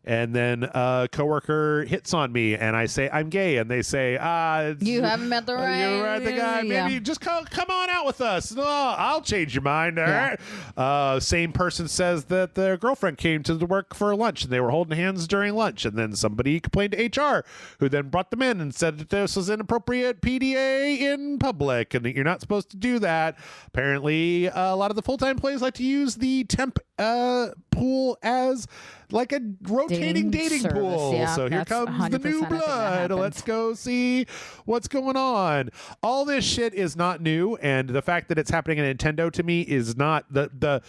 And then a coworker hits on me, and I say I'm gay, and they say,
you haven't met the right,
you're right, the guy. Maybe just come on out with us. No, I'll change your mind. All right. Same person says that their girlfriend came to the work for lunch, and they were holding hands during lunch, and then somebody complained to HR, who then brought them in and said that this was inappropriate PDA in public, and that you're not supposed to do that. Apparently, a lot of the full-time employees like to use the temp pool as like a rotating dating
service.
pool.
Yeah,
So here comes the new blood. Let's go see what's going on. All this shit is not new, and the fact that it's happening at Nintendo to me is not the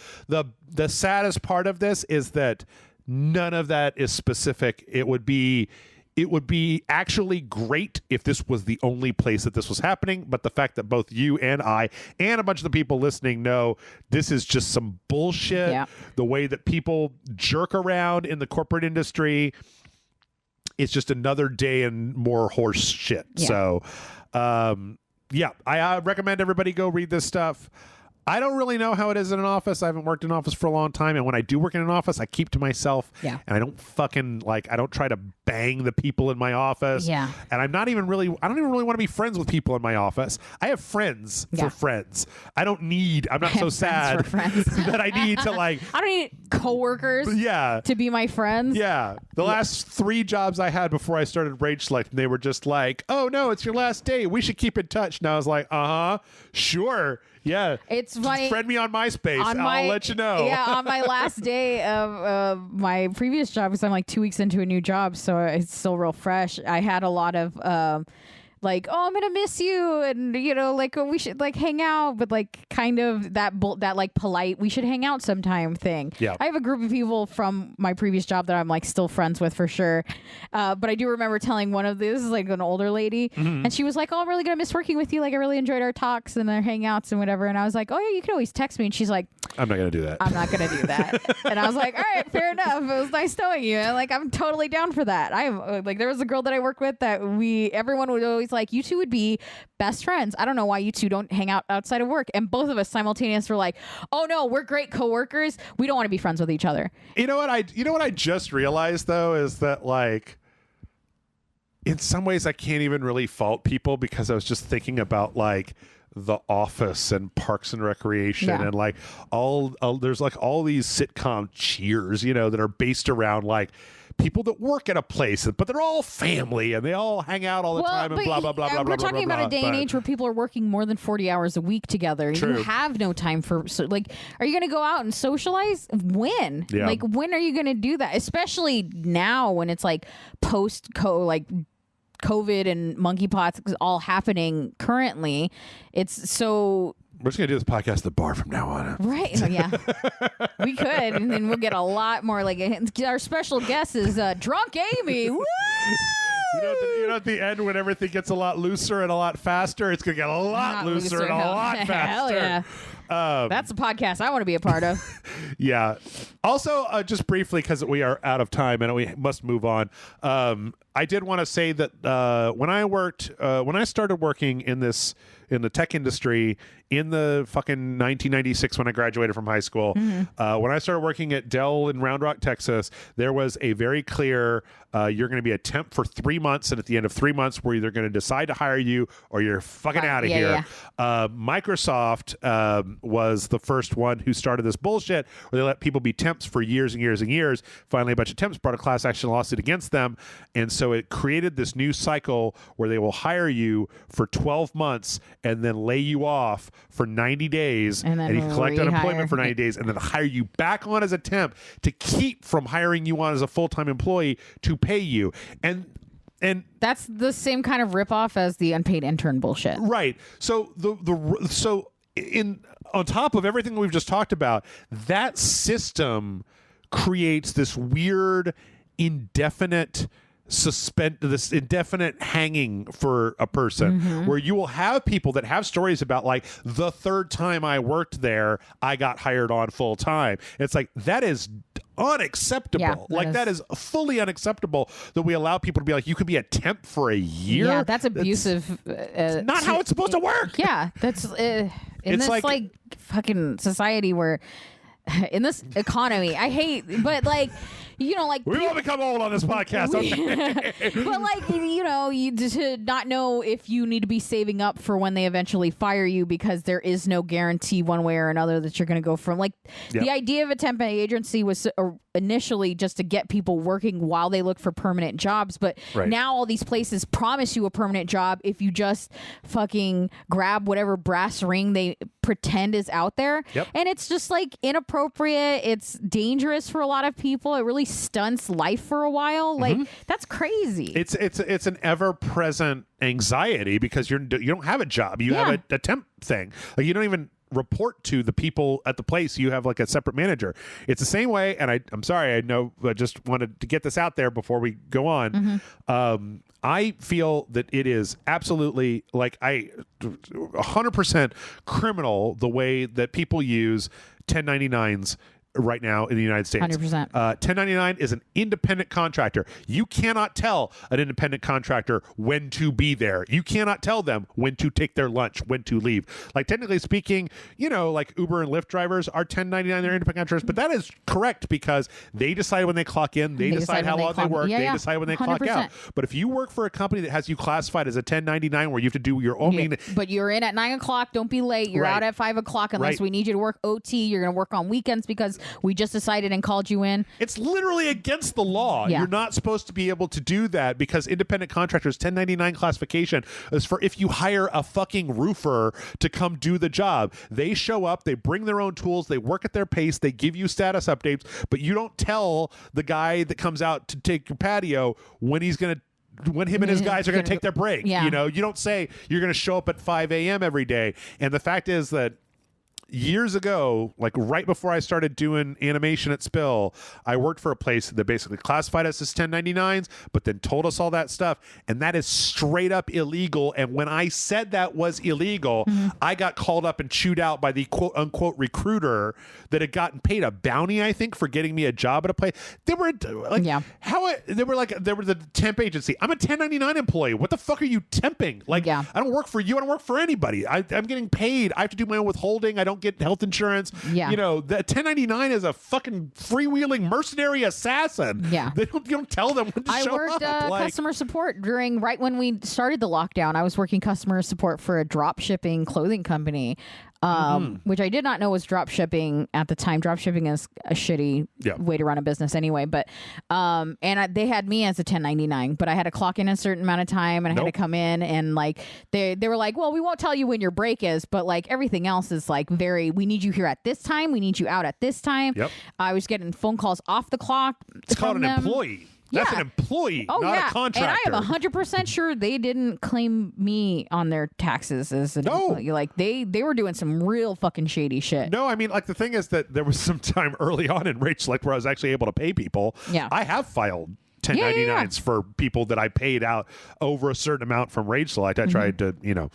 saddest part of this is that none of that is specific. It would be actually great if this was the only place that this was happening, but the fact that both you and I and a bunch of the people listening know this is just some bullshit.
Yeah.
The way that people jerk around in the corporate industry, it's just another day and more horse shit.
Yeah.
So, I recommend everybody go read this stuff. I don't really know how it is in an office. I haven't worked in an office for a long time. And when I do work in an office, I keep to myself.
Yeah.
And I don't I don't try to bang the people in my office.
Yeah.
And I don't even really want to be friends with people in my office. I have friends for friends. I'm not so sad that I need to
I don't need coworkers to be my friends.
Yeah. The last 3 jobs I had before I started RageSelect, they were just like, oh no, it's your last day. We should keep in touch. And I was like, sure. Yeah.
It's funny.
Friend me on MySpace. I'll let you know.
Yeah, on my last day of my previous job, because I'm like 2 weeks into a new job, so it's still real fresh. I had a lot of like, oh, I'm gonna miss you, and like we should like hang out, but like kind of that like polite, we should hang out sometime thing.
Yeah,
I have a group of people from my previous job that I'm like still friends with for sure, but I do remember telling one of this is like an older lady, and she was like, oh, I'm really gonna miss working with you. Like I really enjoyed our talks and our hangouts and whatever. And I was like, oh yeah, you can always text me. And she's like,
I'm not gonna do that.
I'm not gonna do that. And I was like, all right, fair enough. It was nice knowing you. And like I'm totally down for that. I'm like, there was a girl that I worked with that everyone would always like, you two would be best friends. I don't know why you two don't hang out outside of work. And both of us simultaneously were like, oh no, we're great coworkers. We don't want to be friends with each other.
You know what I just realized though is that like in some ways I can't even really fault people, because I was just thinking about like The Office and Parks and Recreation and like there's like all these sitcom cheers, that are based around like people that work at a place, but they're all family and they all hang out all the time and blah, blah, blah, blah, blah.
We're talking about a day and age where people are working more than 40 hours a week together.
True.
You have no time for, are you going to go out and socialize? When?
Yeah.
Like, when are you going to do that? Especially now when it's like COVID and monkeypox is all happening currently. It's so...
We're just going to do this podcast at the bar from now on.
Right. Yeah. We could. And then we'll get a lot more like... Our special guest is Drunk Amy. Woo!
At the end, when everything gets a lot looser and a lot faster, it's going to get a lot looser and a lot faster.
Hell yeah. That's a podcast I want to be a part of.
Yeah. Also, just briefly, because we are out of time and we must move on. I did want to say that when I started working in the tech industry in the fucking 1996 when I graduated from high school, when I started working at Dell in Round Rock, Texas, there was a very clear, you're going to be a temp for 3 months, and at the end of 3 months, we're either going to decide to hire you or you're fucking out of here. Yeah. Microsoft was the first one who started this bullshit where they let people be temps for years and years and years. Finally, a bunch of temps brought a class action lawsuit against them, and so it created this new cycle where they will hire you for 12 months and then lay you off for 90 days, and you can collect unemployment for 90 days, and then hire you back on as a temp to keep from hiring you on as a full-time employee to pay you. And
that's the same kind of ripoff as the unpaid intern bullshit.
Right. So on top of everything we've just talked about, that system creates this weird, indefinite this indefinite hanging for a person, where you will have people that have stories about like the third time I worked there, I got hired on full time. It's like, that is unacceptable. That is fully unacceptable that we allow people to be like, you could be a temp for a year.
Yeah, that's abusive.
It's not how it's supposed to work.
Yeah, that's in
It's
this like fucking society where in this economy, I hate, but like, you know, like
we all become old on this podcast. Okay?
But like, you know, you to not know if you need to be saving up for when they eventually fire you, because there is no guarantee one way or another that you're going to go from like the idea of a temp agency was initially just to get people working while they look for permanent jobs. But now all these places promise you a permanent job if you just fucking grab whatever brass ring they pretend is out there. And it's just like inappropriate. It's dangerous for a lot of people. It really stunts life for a while. Like that's crazy.
It's an ever-present anxiety because you don't have a job. You have a temp thing. Like, you don't even report to the people at the place. You have like a separate manager. It's the same way, and I'm sorry, I know, I just wanted to get this out there before we go on. I feel that it is absolutely 100% criminal the way that people use 1099s right now in the United States.
100%.
1099 is an independent contractor. You cannot tell an independent contractor when to be there. You cannot tell them when to take their lunch, when to leave. Like, technically speaking, you know, like Uber and Lyft drivers are 1099, they're independent contractors, but that is correct because they decide when they clock in, they decide how long they work, they decide when they 100%. Clock out. But if you work for a company that has you classified as a 1099 where you have to do your own...
But you're in at 9 o'clock, don't be late. You're out at 5 o'clock unless we need you to work OT. You're going to work on weekends because we just decided and called you in.
It's literally against the law. You're not supposed to be able to do that because independent contractors 1099 classification is for if you hire a fucking roofer to come do the job. They show up, they bring their own tools, they work at their pace, they give you status updates, but you don't tell the guy that comes out to take your patio when him and his guys are going to take their break. You know, you don't say you're going to show up at 5 a.m. every day. And the fact is that years ago, like right before I started doing animation at Spill, I worked for a place that basically classified us as 1099s, but then told us all that stuff. And that is straight up illegal. And when I said that was illegal, I got called up and chewed out by the quote unquote recruiter that had gotten paid a bounty, I think, for getting me a job at a place. They were like, they were the temp agency. I'm a 1099 employee. What the fuck are you temping? Like, I don't work for you. I don't work for anybody. I'm getting paid. I have to do my own withholding. I don't get health insurance. You know, the 1099 is a fucking freewheeling mercenary assassin. You don't tell them when to show up.
I worked customer support right when we started the lockdown. I was working customer support for a drop shipping clothing company. Which I did not know was drop shipping at the time. Drop shipping is a shitty way to run a business anyway. But they had me as a 1099, but I had to clock in a certain amount of time, and I had to come in, and like they were like, well, we won't tell you when your break is, but like everything else is like we need you here at this time, we need you out at this time. I was getting phone calls off the clock.
It's called an employee. That's an employee, not a contractor.
And I am 100% sure they didn't claim me on their taxes as an employee. Like they were doing some real fucking shady shit.
No, I mean, like the thing is that there was some time early on in RageSelect where I was actually able to pay people. I have filed 1099s for people that I paid out over a certain amount from RageSelect. I tried to, you know,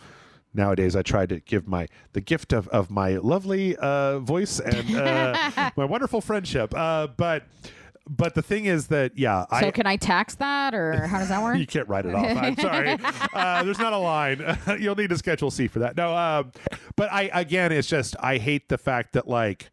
nowadays I try to give the gift of my lovely voice and my wonderful friendship. But the thing is that,
So can I tax that, or how does that work?
You can't write it off. I'm sorry. There's not a line. You'll need a Schedule C for that. No, but it's just, I hate the fact that, like,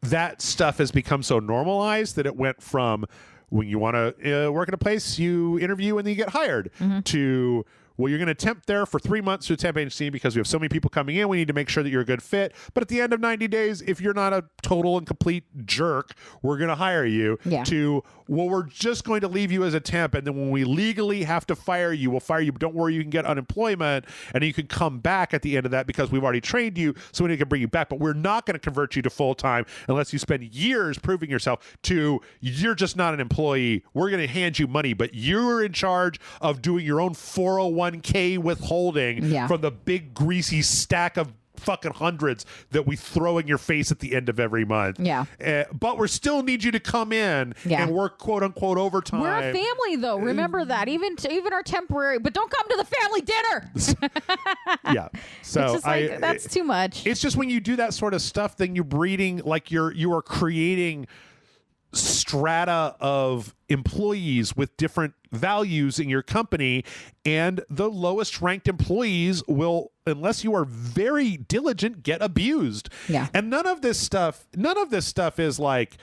that stuff has become so normalized that it went from when you want to work at a place, you interview and then you get hired, to... well, you're going to temp there for 3 months to a temp agency because we have so many people coming in. We need to make sure that you're a good fit. But at the end of 90 days, if you're not a total and complete jerk, we're going to hire you. To, well, we're just going to leave you as a temp. And then when we legally have to fire you, we'll fire you. But don't worry, you can get unemployment. And you can come back at the end of that because we've already trained you. So we can bring you back. But we're not going to convert you to full-time unless you spend years proving yourself to you're just not an employee. We're going to hand you money. But you're in charge of doing your own 401k withholding from the big greasy stack of fucking hundreds that we throw in your face at the end of every month.
Yeah.
But we still need you to come in and work quote unquote overtime.
We're a family though. Remember that. Even our temporary, but don't come to the family dinner.
Yeah. So
it's just like, that's too much.
It's just when you do that sort of stuff, then you're breeding, like you are creating strata of employees with different values in your company, and the lowest ranked employees will, unless you are very diligent, get abused.
Yeah.
And none of this stuff is like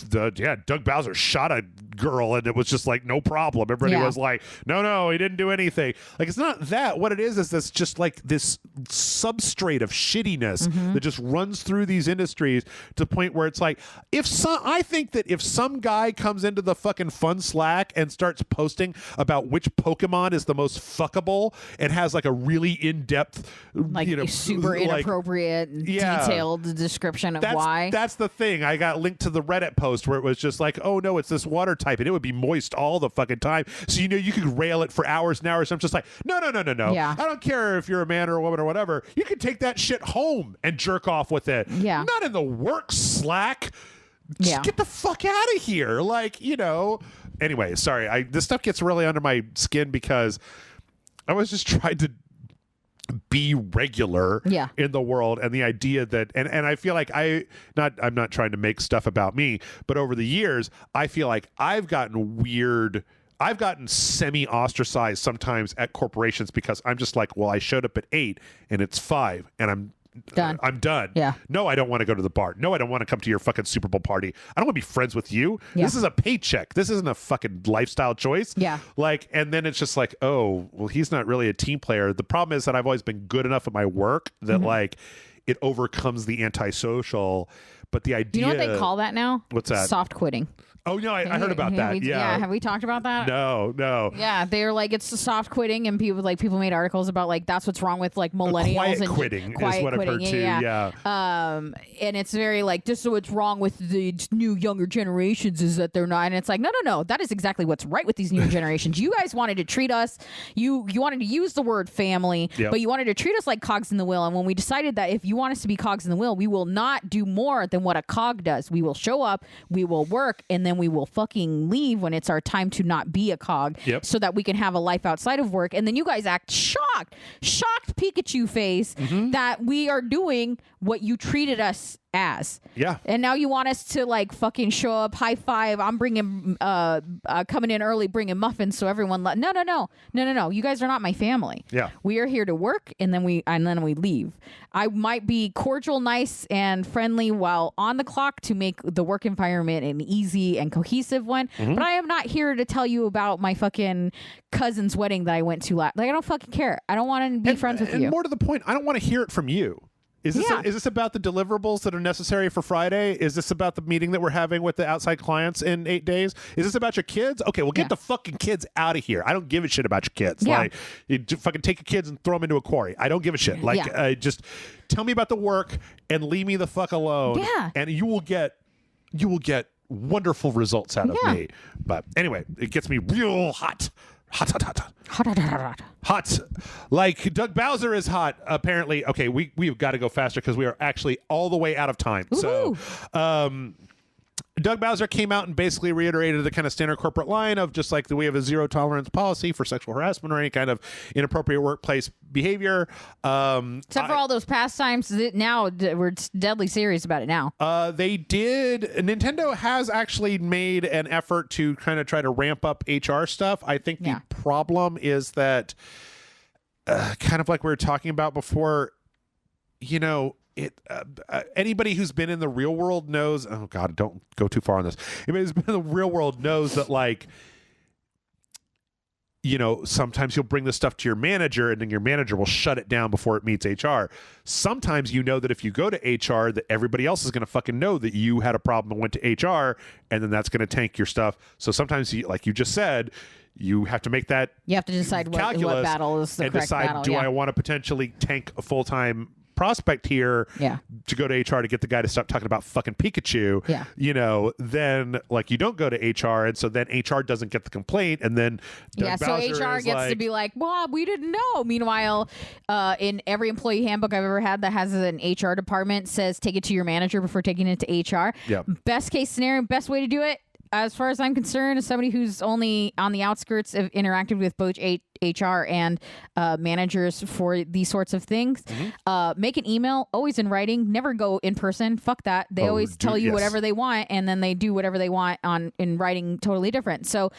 Doug Bowser shot a girl and it was just like no problem. Everybody was like, no, he didn't do anything. Like, it's not that. What it is this just like this substrate of shittiness that just runs through these industries to the point where it's like, I think that if some guy comes into the fucking fun Slack and starts posting about which Pokemon is the most fuckable and has like a really in-depth,
like, super inappropriate, detailed description of why.
That's the thing. I got linked to the Reddit post where it was just like, oh no, it's this water type and it would be moist all the fucking time. So you could rail it for hours and hours. I'm just like, no.
Yeah.
I don't care if you're a man or a woman or whatever. You can take that shit home and jerk off with it.
Yeah.
Not in the work Slack. Just get the fuck out of here. Like, anyway, sorry. This stuff gets really under my skin because I was just trying to be regular in the world, and the idea that and I feel like I'm not trying to make stuff about me, but over the years I feel like I've gotten semi-ostracized sometimes at corporations because I'm just like, well, I showed up at 8 and it's 5 and I'm done.
Yeah.
No, I don't want to go to the bar. No, I don't want to come to your fucking Super Bowl party. I don't want to be friends with you. Yeah. This is a paycheck. This isn't a fucking lifestyle choice.
Yeah.
Like, and then it's just like, oh, well, he's not really a team player. The problem is that I've always been good enough at my work that like it overcomes the antisocial. But the idea.
You know what they call that now?
What's that?
Soft quitting.
Oh, no, I heard about that. Yeah.
Have we talked about that?
No.
Yeah, they're like, it's the soft quitting, and people made articles about like that's what's wrong with like millennials.
Quiet quitting is what I've heard too. Yeah.
And it's very like, just so what's wrong with the new younger generations is that they're not. And it's like, no. That is exactly what's right with these new generations. You guys wanted to treat us. You wanted to use the word family, but you wanted to treat us like cogs in the wheel. And when we decided that if you want us to be cogs in the wheel, we will not do more than what a cog does. We will show up, we will work, and then we will fucking leave when it's our time to not be a cog, so that we can have a life outside of work. And then you guys act shocked Pikachu face that we are doing what you treated us as. Yeah. And now you want us to like fucking show up, high five. I'm bringing coming in early, bringing muffins so everyone no. You guys are not my family. Yeah. We are here to work, and then we leave. I might be cordial, nice, and friendly while on the clock to make the work environment an easy and cohesive one. But I am not here to tell you about my fucking cousin's wedding that I went to last. Like, I don't fucking care. I don't want to be friends with you.
And more to the point, I don't want to hear it from you. Is this about the deliverables that are necessary for Friday? Is this about the meeting that we're having with the outside clients in 8 days? Is this about your kids? Okay, well, get the fucking kids out of here. I don't give a shit about your kids. Yeah. Like, you fucking take your kids and throw them into a quarry. I don't give a shit. Like, just tell me about the work and leave me the fuck alone. Yeah. And you will get wonderful results out of me. But anyway, it gets me real hot. Hot. Like Doug Bowser is hot, apparently. Okay, we've got to go faster because we are actually all the way out of time. Woo-hoo. So Doug Bowser came out and basically reiterated the kind of standard corporate line of just like we have a zero tolerance policy for sexual harassment or any kind of inappropriate workplace behavior.
Except for all those pastimes, now we're deadly serious about it now.
They did. Nintendo has actually made an effort to kind of try to ramp up HR stuff. I think the problem is that kind of like we were talking about before, anybody who's been in the real world knows, oh God, don't go too far on this. Anybody who's been in the real world knows that, like, sometimes you'll bring this stuff to your manager and then your manager will shut it down before it meets HR. Sometimes that if you go to HR, that everybody else is going to fucking know that you had a problem and went to HR, and then that's going to tank your stuff. So sometimes, like you just said, you have to make that.
You have to decide what battle is the correct battle.
Do I want to potentially tank a full-time prospect here
Yeah.
to go to HR to get the guy to stop talking about fucking Pikachu,
Yeah.
you know, then like you don't go to HR, and so then HR doesn't get the complaint, and then Doug
so
Bowser
HR
is
gets
like,
to be like, well, we didn't know. Meanwhile, in every employee handbook I've ever had that has an HR department says take it to your manager before taking it to HR.
Yeah.
Best case scenario, best way to do it, as far as I'm concerned, as somebody who's only on the outskirts of interacted with both HR and managers for these sorts of things, make an email, always in writing, never go in person. Fuck that. They always tell you whatever they want, and then they do whatever they want in writing, totally different. So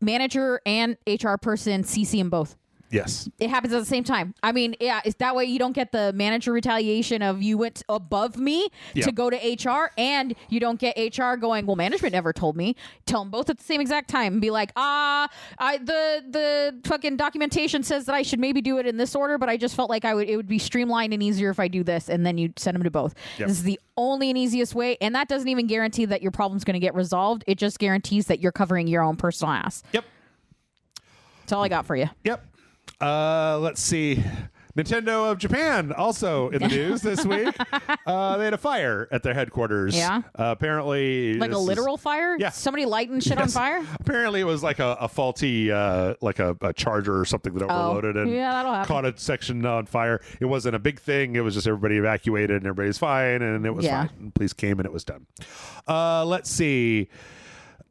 manager and HR person, CC them both.
yes.
It happens at the same time. I mean, yeah, it's that way you don't get the manager retaliation of you went above me to go to HR, and you don't get HR going, well, management never told me. Tell them both at the same exact time and be like, the fucking documentation says that I should maybe do it in this order, but I just felt like it would be streamlined and easier if I do this, and then you send them to both.
Yep.
This is the only and easiest way, and that doesn't even guarantee that your problem's going to get resolved. It just guarantees that you're covering your own personal ass.
Yep.
That's all I got for you.
Yep. Let's see. Nintendo of Japan also in the news this week. They had a fire at their headquarters.
Yeah.
Apparently,
Like a literal fire?
Yeah.
Somebody lighting shit on fire?
Apparently, it was like a faulty, like a charger or something that overloaded and
that'll happen.
caught a section on fire. It wasn't a big thing. It was just everybody evacuated and everybody's fine, and it was fine. And police came and it was done. Let's see.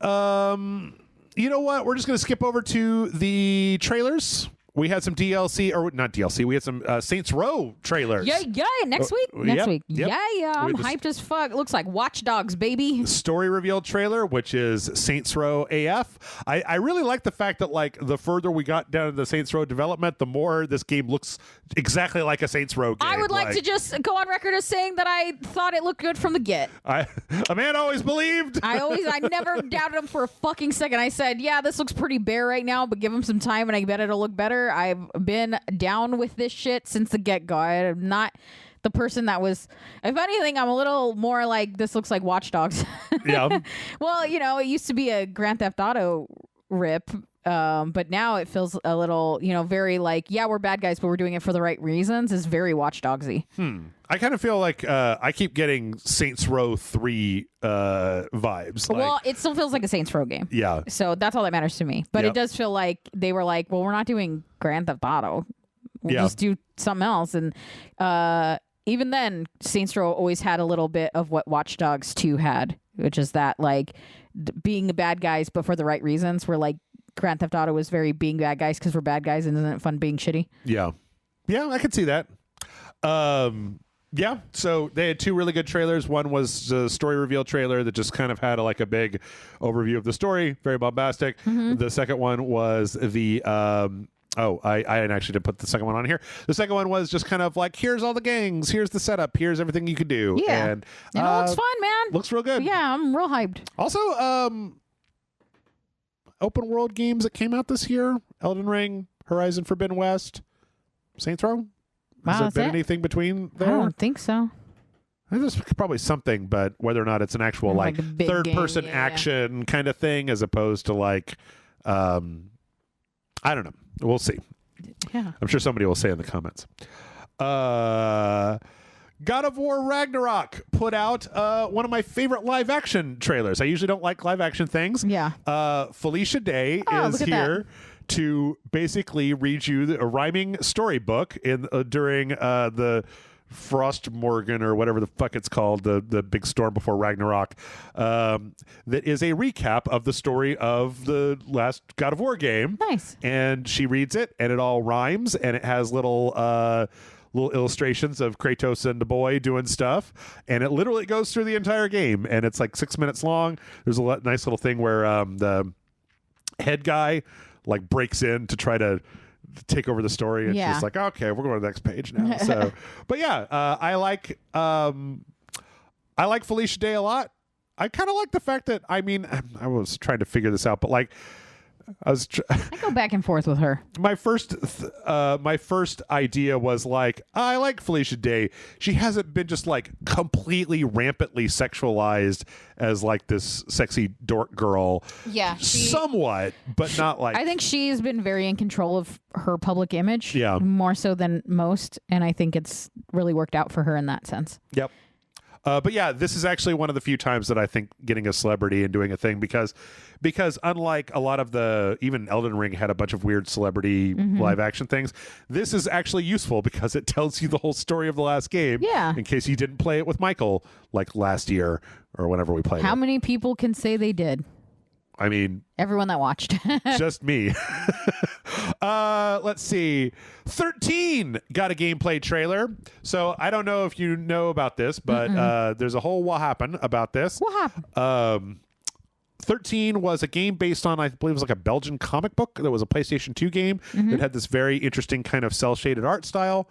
You know what? We're just going to skip over to the trailers. We had some DLC, or not DLC. We had some Saints Row trailers.
Yeah. Next week. Next week.
Yep.
Yeah. I'm hyped as fuck. It looks like Watch Dogs, baby.
Story reveal trailer, which is Saints Row AF. I really like the fact that like the further we got down to the Saints Row development, the more this game looks exactly like a Saints Row game.
I would like to just go on record as saying that I thought it looked good from the get.
A man always believed.
I never doubted him for a fucking second. I said, yeah, this looks pretty bare right now, but give him some time and I bet it'll look better. I've been down with this shit since the get-go. I'm not the person that was, if anything, I'm a little more like, this looks like Watch Dogs.
Yeah.
Well, you know, it used to be a Grand Theft Auto rip, but now it feels a little, you know, very like, yeah, we're bad guys, but we're doing it for the right reasons. Is very Watch Dogsy.
I kind of feel like I keep getting Saints Row 3 vibes.
Well, it still feels like a Saints Row game.
Yeah.
So that's all that matters to me. But it does feel like they were like, well, we're not doing Grand Theft Auto. We'll just do something else. And even then, Saints Row always had a little bit of what Watch Dogs 2 had, which is that like being the bad guys, but for the right reasons. Where like Grand Theft Auto was very being bad guys because we're bad guys, and isn't it fun being shitty?
Yeah. Yeah, I could see that. Yeah, so they had two really good trailers. One was the story reveal trailer that just kind of had a big overview of the story, very bombastic. The second one was the I actually did put the second one on here. The second one was just kind of like, here's all the gangs, here's the setup, here's everything you could do.
Yeah,
and
it looks fun, man.
Looks real good.
Yeah, I'm real hyped.
Also, open world games that came out this year: Elden Ring, Horizon Forbidden West, Saints Row. Has there been anything between there?
I don't think so.
There's probably something, but whether or not it's an actual like third-person action kind of thing, as opposed to like, I don't know. We'll see.
Yeah,
I'm sure somebody will say in the comments. God of War Ragnarok put out one of my favorite live-action trailers. I usually don't like live-action things.
Yeah.
Felicia Day is here to basically read you a rhyming storybook during the Frost Morgan or whatever the fuck it's called, the big storm before Ragnarok. That is a recap of the story of the last God of War game.
Nice.
And she reads it, and it all rhymes, and it has little illustrations of Kratos and the boy doing stuff, and it literally goes through the entire game, and it's like 6 minutes long. There's a nice little thing where the head guy like breaks in to try to take over the story, and she's like, okay, we're going to the next page now. So but yeah, I like Felicia Day a lot. I kind of like the fact that, I mean, I was trying to figure this out, but like
I go back and forth with her.
My first idea was like, I like Felicia Day. She hasn't been just like completely rampantly sexualized as like this sexy dork girl.
Yeah,
somewhat, but not like.
I think she's been very in control of her public image.
Yeah,
more so than most, and I think it's really worked out for her in that sense.
Yep. But yeah, this is actually one of the few times that I think getting a celebrity and doing a thing because unlike a lot of even Elden Ring had a bunch of weird celebrity live action things, this is actually useful because it tells you the whole story of the last game.
Yeah.
In case you didn't play it with Michael like last year or whenever we played it.
How many people can say they did?
I mean,
everyone that watched.
Just me. Let's see. 13 got a gameplay trailer. So I don't know if you know about this, but there's a whole what happened about this.
What happened?
13 was a game based on, I believe it was like a Belgian comic book. That was a PlayStation 2 game that had this very interesting kind of cel-shaded art style.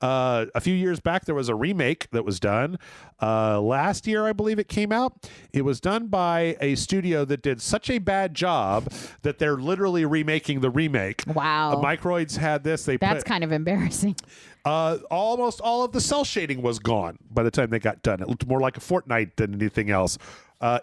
A few years back, there was a remake that was done. Last year, I believe it came out. It was done by a studio that did such a bad job that they're literally remaking the remake.
Wow.
Microids had this.
That's kind of embarrassing.
Almost all of the cell shading was gone by the time they got done. It looked more like a Fortnite than anything else.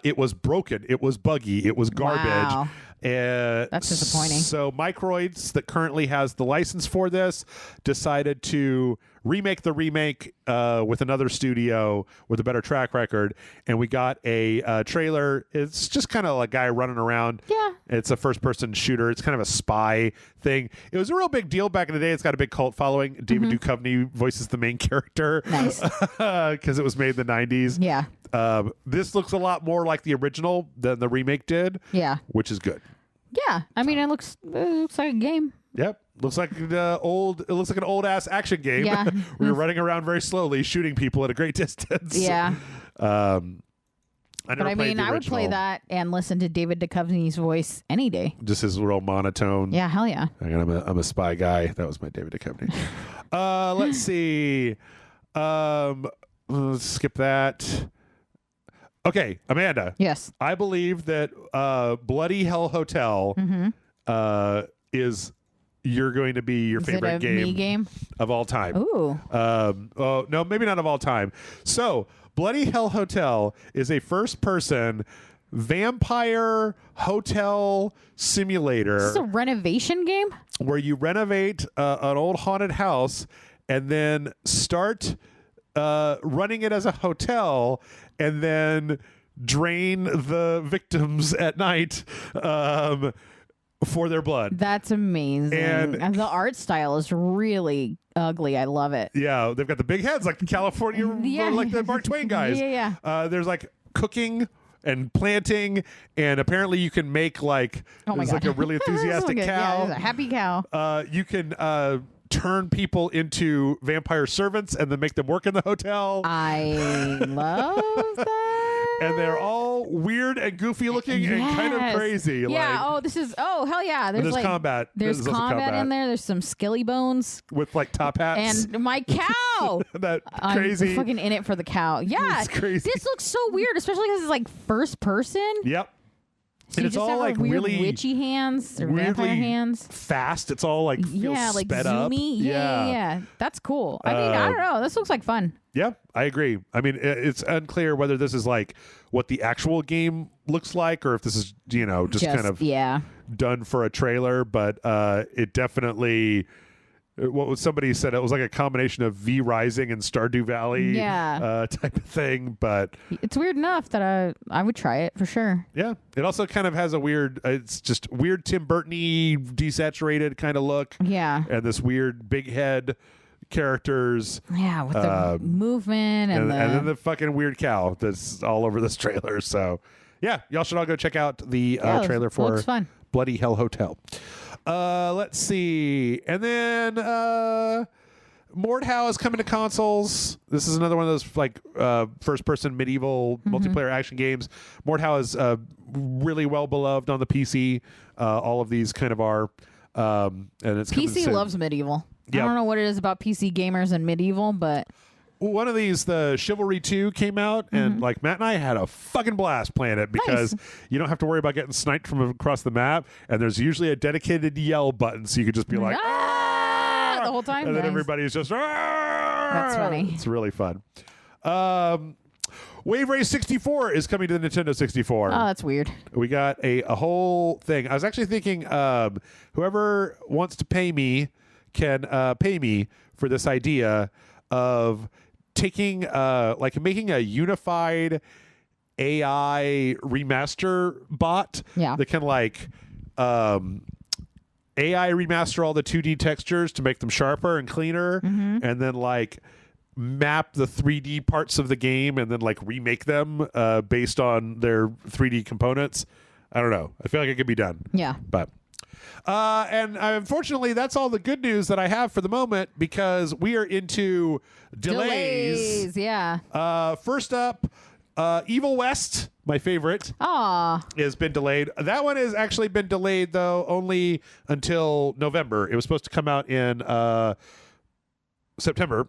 It was broken. It was buggy. It was garbage.
Wow. That's disappointing.
So Microids, that currently has the license for this, decided to remake the remake with another studio with a better track record, and we got a trailer. It's just kind of a guy running around.
Yeah.
It's a first-person shooter. It's kind of a spy thing. It was a real big deal back in the day. It's got a big cult following. David Duchovny voices the main character.
Nice.
Because it was made in the 90s.
Yeah.
This looks a lot more like the original than the remake did.
Yeah.
Which is good.
Yeah. I mean, it looks like a game.
Yep. Looks like it looks like an old ass action game.
Yeah.
We were running around very slowly, shooting people at a great distance.
Yeah.
I
would play that and listen to David Duchovny's voice any day.
Just his real monotone.
Yeah, hell yeah.
I'm a spy guy. That was my David Duchovny. Let's see. Let's skip that. Okay, Amanda.
Yes.
I believe that Bloody Hell Hotel is going to be your favorite game of all time.
Ooh.
No, maybe not of all time. So, Bloody Hell Hotel is a first-person vampire hotel simulator.
This is a renovation game?
Where you renovate an old haunted house and then start running it as a hotel and then drain the victims at night for their blood.
That's amazing. And the art style is really ugly. I love it.
Yeah, they've got the big heads like the California, like the Mark Twain guys.
Yeah.
There's like cooking and planting, and apparently you can make like like a really enthusiastic cow.
Yeah, there's a happy cow.
You can turn people into vampire servants and then make them work in the hotel.
I love that.
And they're all weird and goofy looking and kind of crazy.
Yeah. Hell yeah.
There's combat.
There's combat in there. There's some skelly bones
with like top hats.
And my cow.
Crazy.
I'm fucking in it for the cow. Yeah.
It's crazy.
This looks so weird, especially because it's like first person.
Yep.
So and it's all like weird really witchy hands or vampire hands.
Fast. It's all like feels
like
sped
zoomy.
Up.
Yeah. That's cool. I mean, I don't know. This looks like fun.
Yeah, I agree. I mean, it's unclear whether this is like what the actual game looks like or if this is, just kind of done for a trailer. But it definitely, what somebody said, it was like a combination of V Rising and Stardew Valley type of thing. But
it's weird enough that I would try it for sure.
Yeah. It also kind of has a weird, it's just weird Tim Burton-y, desaturated kind of look.
Yeah.
And this weird big head characters.
Yeah, with the movement and
then the fucking weird cow that's all over this trailer. So, yeah, y'all should all go check out the trailer for Bloody Hell Hotel. Let's see. And then Mordhau is coming to consoles. This is another one of those like first-person medieval multiplayer action games. Mordhau is really well beloved on the PC. All of these kind of are. And it's
PC loves medieval.
Yep.
I don't know what it is about PC gamers and medieval, but
one of these, the Chivalry 2 came out, and like Matt and I had a fucking blast playing it because you don't have to worry about getting sniped from across the map, and there's usually a dedicated yell button, so you could just be like,
ah! The whole time.
And then everybody's just,
That's funny.
It's really fun. Wave Race 64 is coming to the Nintendo 64.
Oh, that's weird.
We got a whole thing. I was actually thinking whoever wants to pay me can pay me for this idea of taking making a unified AI remaster bot that can AI remaster all the 2D textures to make them sharper and cleaner, and then map the 3D parts of the game and then remake them based on their 3D components. I don't know. I feel like it could be done.
Yeah.
But and unfortunately, that's all the good news that I have for the moment because we are into delays.
Yeah.
First up, Evil West, my favorite, has been delayed. That one has actually been delayed, though, only until November. It was supposed to come out in September.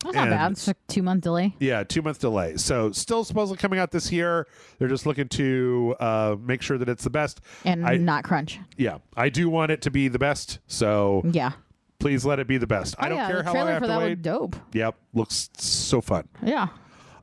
That's not bad. It's a 2-month delay.
Yeah, 2-month delay. So still supposedly coming out this year. They're just looking to make sure that it's the best.
And not crunch.
Yeah. I do want it to be the best. So
yeah,
please let it be the best. I don't care how long I have to wait. The trailer for that looked dope. Yep. Looks so fun.
Yeah.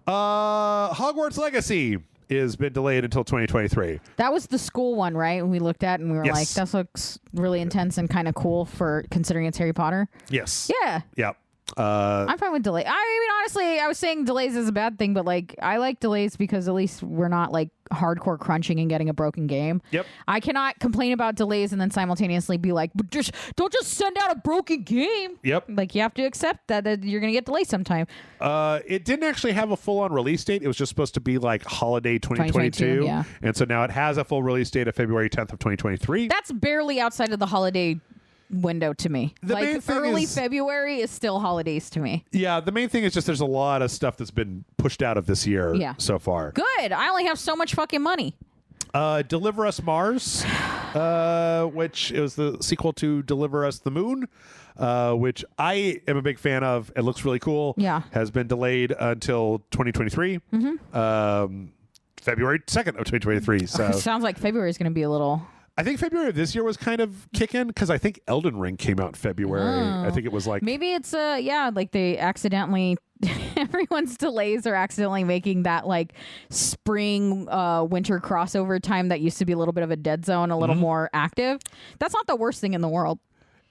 Hogwarts Legacy has been delayed until 2023.
That was the school one, right? We looked at and we were
yes.
like, that looks really intense and kind of cool for considering it's Harry Potter.
Yes.
Yeah.
Yep.
I'm fine with delay. I mean, honestly, I was saying delays is a bad thing, but I like delays because at least we're not hardcore crunching and getting a broken game.
Yep.
I cannot complain about delays and then simultaneously be like, but don't just send out a broken game.
Yep.
You have to accept that you're going to get delayed sometime.
It didn't actually have a full-on release date. It was just supposed to be holiday 2022.
Yeah.
And so now it has a full release date of February 10th of 2023.
That's barely outside of the holiday window to me. Early February is still holidays to me.
Yeah, the main thing is just there's a lot of stuff that's been pushed out of this year so far.
Good. I only have so much fucking money.
Deliver Us Mars, which is the sequel to Deliver Us the Moon, which I am a big fan of. It looks really cool.
Yeah.
Has been delayed until 2023. February 2nd of 2023. So
sounds like February is going to be a little...
I think February of this year was kind of kicking because I think Elden Ring came out in February. I think it was
maybe it's they accidentally everyone's delays are accidentally making that spring winter crossover time that used to be a little bit of a dead zone a little more active. That's not the worst thing in the world.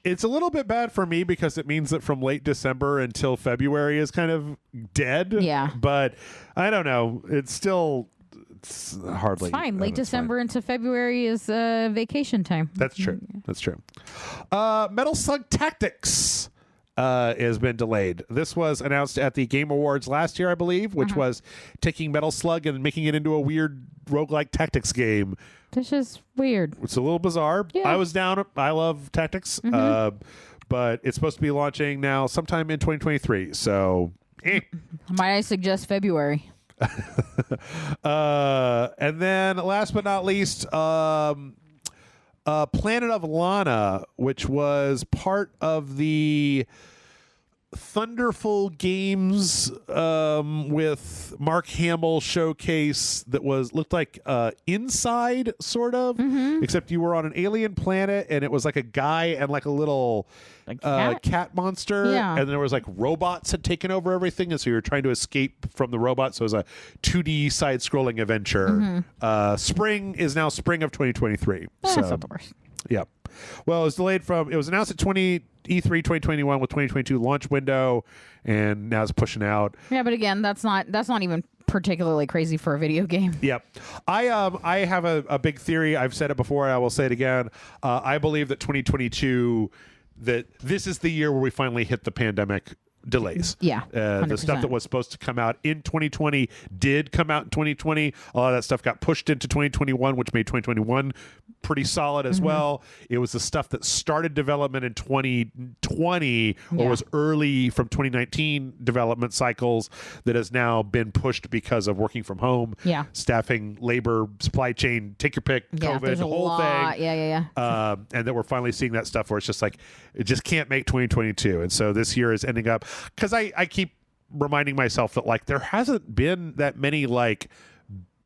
It's a little bit bad for me because it means that from late December until February is kind of dead.
Yeah.
But I don't know. It's hardly.
It's fine. Late December into February is vacation time.
That's true. That's true. Metal Slug Tactics has been delayed. This was announced at the Game Awards last year, I believe, which was taking Metal Slug and making it into a weird roguelike tactics game.
This is weird.
It's a little bizarre.
Yeah.
I was down. I love tactics. But it's supposed to be launching now sometime in 2023. So,
Might I suggest February?
And then last but not least, Planet of Lana, which was part of the Thunderful Games with Mark Hamill showcase that looked like Inside, sort of, except you were on an alien planet and it was like a guy and a little cat monster, and there was robots had taken over everything, and so you were trying to escape from the robots. So it was a 2D side-scrolling adventure. Spring is now spring of 2023.
That's not the worst.
Yeah. Well, it was announced at E3 2021 with 2022 launch window, and now it's pushing out.
Yeah, but again, that's not even particularly crazy for a video game.
Yep. I have a big theory. I've said it before. I will say it again. I believe that 2022, that this is the year where we finally hit the pandemic delays.
Yeah.
The stuff that was supposed to come out in 2020 did come out in 2020. A lot of that stuff got pushed into 2021, which made 2021 pretty solid as well. It was the stuff that started development in 2020 or was early from 2019 development cycles that has now been pushed because of working from home, staffing, labor, supply chain, take your pick, COVID, the whole thing.
Yeah.
And that we're finally seeing that stuff where it's just it just can't make 2022. And so this year is ending up, because I keep reminding myself that like there hasn't been that many like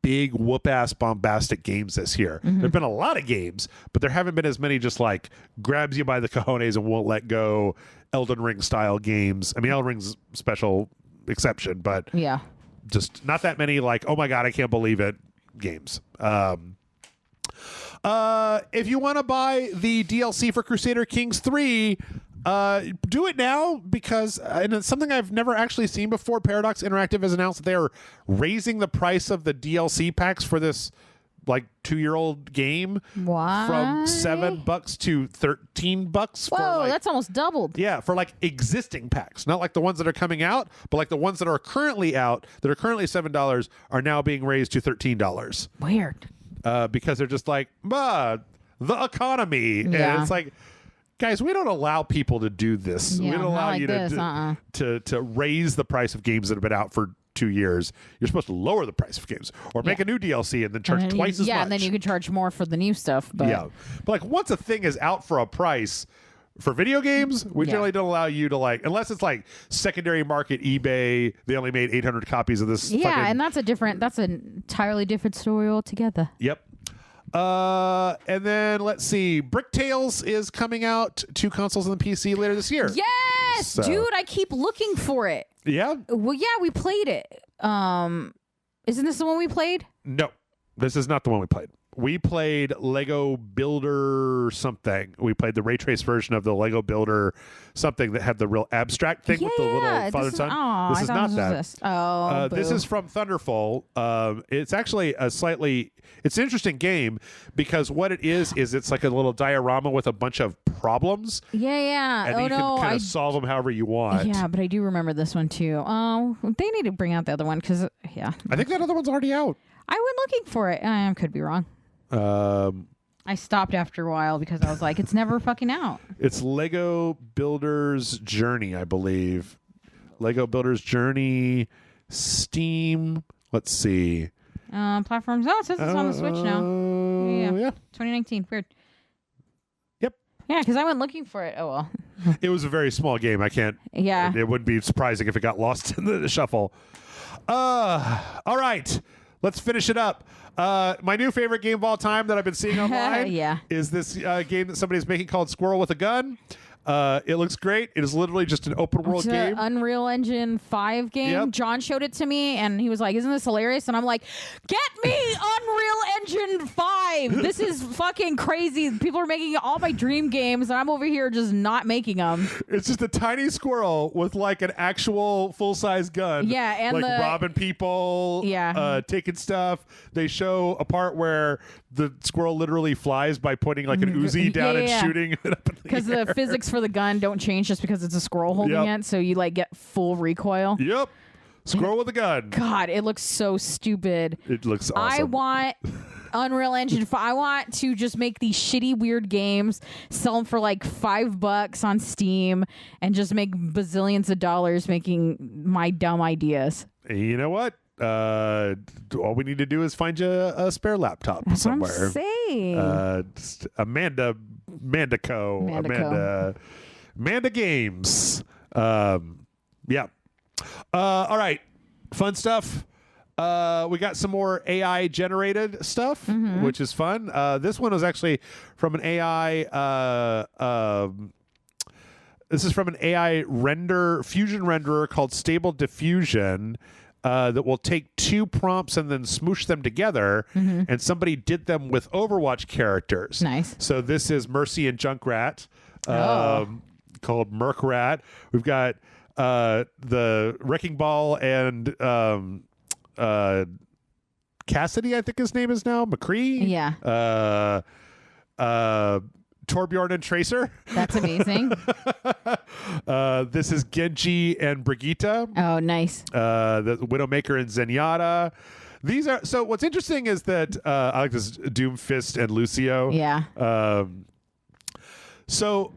big whoop-ass bombastic games this year. There've been a lot of games, but there haven't been as many just like grabs you by the cojones and won't let go Elden Ring style games. I mean, Elden Ring's special exception, but
Yeah.
just not that many like, oh my God, I can't believe it games. If you want to buy the DLC for Crusader Kings 3, do it now because and it's something I've never actually seen before. Paradox Interactive has announced that they are raising the price of the DLC packs for this like 2-year-old game
What?
from $7 to $13.
Whoa,
for
that's almost doubled.
yeah, for like existing packs, not like the ones that are coming out, but like the ones that are currently out that are currently $7 are now being raised to $13.
Weird.
Because they're just like, the economy, and
Yeah.
it's like, guys, we don't allow people to do this.
Yeah,
we don't
not
allow
like
you
this,
to raise the price of games that have been out for 2 years. You're supposed to lower the price of games or make a new DLC and then charge
And then
twice as much.
Yeah, and then you can charge more for the new stuff. But
Yeah, but like once a thing is out for a price for video games, we generally don't allow you to like, unless it's like secondary market eBay. They only made 800 copies of this.
yeah, and that's an entirely different story altogether.
Yep. And then let's see, Bricktales is coming out to consoles and the PC later this year.
Yes,
So-
dude, I keep looking for it.
Yeah.
Well, yeah, we played it. Isn't this the one we played?
No, this is not the one we played. We played Lego Builder something. We played the ray trace version of the Lego Builder something that had the real abstract thing with the little father and son.
Oh,
This is not that. This
boo.
is from Thunderfall. It's actually it's an interesting game because what it is it's like a little diorama with a bunch of problems.
Yeah.
And
Oh
you can
no,
kind of solve them however you want.
yeah, but I do remember this one too. Oh, they need to bring out the other one because yeah,
I think that other one's already out.
I went looking for it. I could be wrong. I stopped after a while because I was like, it's never fucking out.
It's Lego Builder's Journey, I believe. Lego Builder's Journey, Steam. Let's see.
Platforms. Oh, it says it's on the Switch now. Yeah. 2019. Weird.
Yep.
Yeah, because I went looking for it. Oh well.
It was a very small game. I can't.
Yeah.
It wouldn't be surprising if it got lost in the shuffle. All right. Let's finish it up. My new favorite game of all time that I've been seeing online
Yeah.
is this game that somebody's making called Squirrel with a Gun. It looks great. It is literally just an open world
It's
game.
an Unreal Engine 5 game.
Yep.
John showed it to me and he was like, isn't this hilarious? And I'm like, get me Unreal Engine 5. This is fucking crazy. People are making all my dream games and I'm over here just not making them.
It's just a tiny squirrel with like an actual full-size gun.
Yeah, and
like robbing people, taking stuff. They show a part where the squirrel literally flies by putting like an Uzi down and shooting it up in the
Because
air.
the physics for the gun don't change just because it's a squirrel holding it, so you like get full recoil.
Yep. Squirrel with a gun.
God, it looks so stupid.
It looks awesome.
I want Unreal Engine 5. I want to just make these shitty, weird games, sell them for like $5 on Steam, and just make bazillions of dollars making my dumb ideas.
You know what? All we need to do is find you a spare laptop
That's
somewhere.
what I'm saying.
Just Amanda Games. Yeah. All right. Fun stuff. We got some more AI generated stuff, which is fun. This one was actually from an AI. This is from an AI fusion renderer called Stable Diffusion. That will take two prompts and then smoosh them together, and somebody did them with Overwatch characters.
Nice.
So this is Mercy and Junkrat, called Merkrat. We've got the Wrecking Ball and Cassidy, I think his name is now, McCree.
Yeah.
Torbjorn and Tracer.
That's amazing.
This is Genji and Brigitte.
Oh, nice.
The Widowmaker and Zenyatta. These are so. What's interesting is that I like this Doomfist and Lucio.
Yeah.
So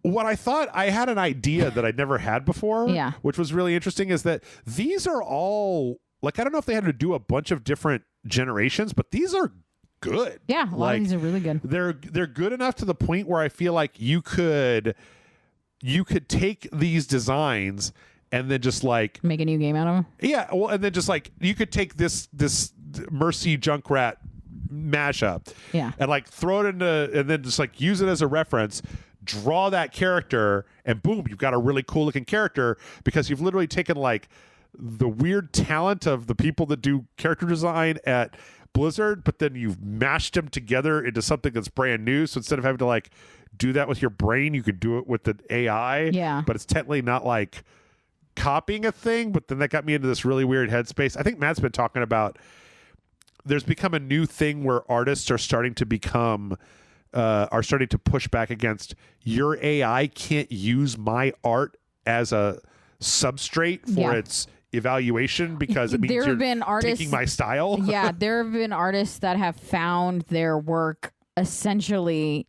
what I thought I had an idea that I'd never had before.
Yeah.
Which was really interesting is that these are all like I don't know if they had to do a bunch of different generations, but these are good.
Yeah, a lot of these are really good.
They're good enough to the point where I feel like you could take these designs and then just like
make a new game out of them.
Yeah, well, and then just like you could take this Mercy Junkrat mashup, and like throw it into, and then just like use it as a reference, draw that character, and boom, you've got a really cool looking character because you've literally taken like the weird talent of the people that do character design at Blizzard, but then you've mashed them together into something that's brand new. So instead of having to like do that with your brain, you could do it with the AI.
Yeah,
but it's technically not like copying a thing. But then that got me into this really weird headspace. I think Matt's been talking about there's become a new thing where artists are starting to push back against your AI can't use my art as a substrate for its evaluation because it means you're taking my style.
Yeah, there have been artists that have found their work essentially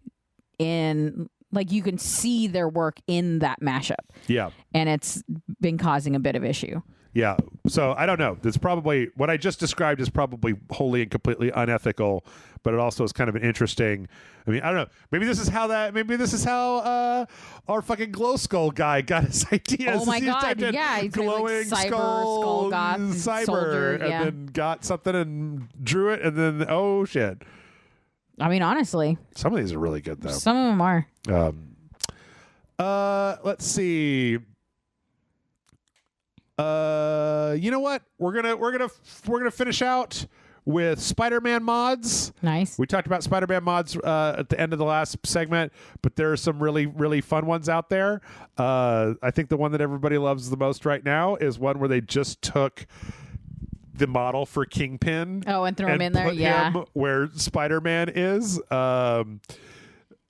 in, like, you can see their work in that mashup.
Yeah.
And it's been causing a bit of issue.
Yeah. So I don't know. It's probably what I just described is probably wholly and completely unethical, but it also is kind of an interesting. I mean, I don't know. Maybe this is how our fucking glow skull guy got his ideas.
Oh my god! Yeah, he's
glowing
like skull god,
cyber,
soldier,
and then got something and drew it, and then oh shit.
I mean, honestly,
some of these are really good though.
Some of them
are. Let's see. You know what? We're gonna finish out with Spider-Man mods.
Nice.
We talked about Spider-Man mods at the end of the last segment, but there are some really, really fun ones out there. I think the one that everybody loves the most right now is one where they just took the model for Kingpin.
Oh, and threw him in there. Yeah.
Him where Spider-Man is.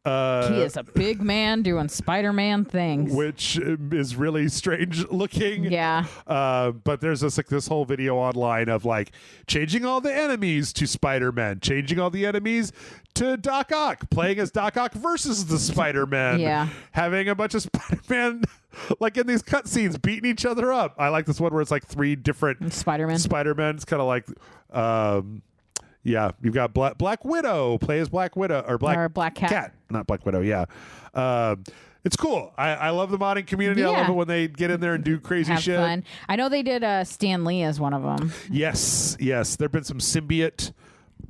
He is a big man doing Spider-Man things,
which is really strange looking.
Yeah.
But there's this whole video online of like changing all the enemies to Spider-Man, changing all the enemies to Doc Ock, playing as Doc Ock versus the Spider-Man.
Yeah. Having
a bunch of Spider-Man like in these cutscenes beating each other up. I like this one where it's like 3 different Spider-Man. It's kind of like yeah, you've got Black Widow, play as Black Widow or Black Cat. Not Black Widow, yeah. It's cool. I love the modding community. I love it when they get in there and do crazy
Have
shit.
Fun. I know they did Stan Lee as one of them.
Yes. There've been some symbiote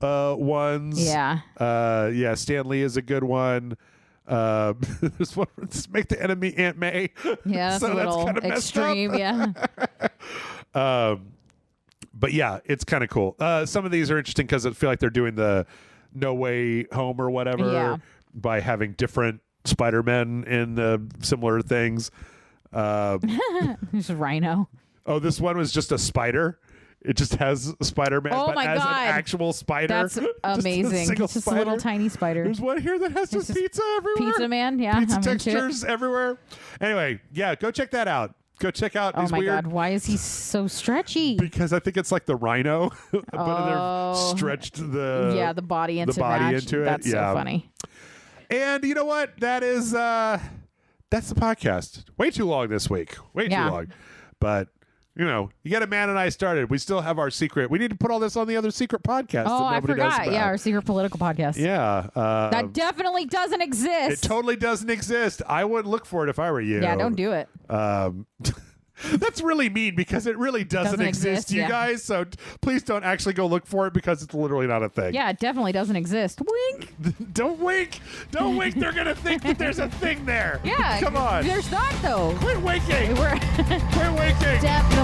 ones.
Yeah.
Yeah, Stan Lee is a good one. There's one make the enemy Aunt May.
Yeah, that's
so
a little
that's
extreme. Yeah.
But yeah, it's kind of cool. Some of these are interesting because I feel like they're doing the No Way Home or whatever by having different Spider-Men in similar things.
There's a rhino.
Oh, this one was just a spider. It just has Spider-Man, but as an actual spider.
That's amazing.
It's just
a little tiny spider.
There's one here that has just pizza everywhere.
Pizza Man, yeah.
Pizza textures everywhere. Anyway, yeah, go check that out. Go check out these weird...
Oh my god, why is he so stretchy?
Because I think it's like the rhino, but they've stretched the
body into
it.
That's so funny.
And you know what? That's the podcast. Way too long this week. Way too long. But you know, you get a man and I started. We still have our secret. We need to put all this on the other secret podcast.
Oh, I forgot. Yeah, our secret political podcast.
Yeah.
That definitely doesn't exist.
It totally doesn't exist. I would look for it if I were you.
Yeah, don't do it.
That's really mean because it really doesn't exist, you guys. So please don't actually go look for it because it's literally not a thing.
Yeah, it definitely doesn't exist. Wink.
Don't wink. Don't wink. They're going to think that there's a thing there.
Yeah.
Come on.
There's not, though.
Quit winking.
Quit
winking.
Definitely.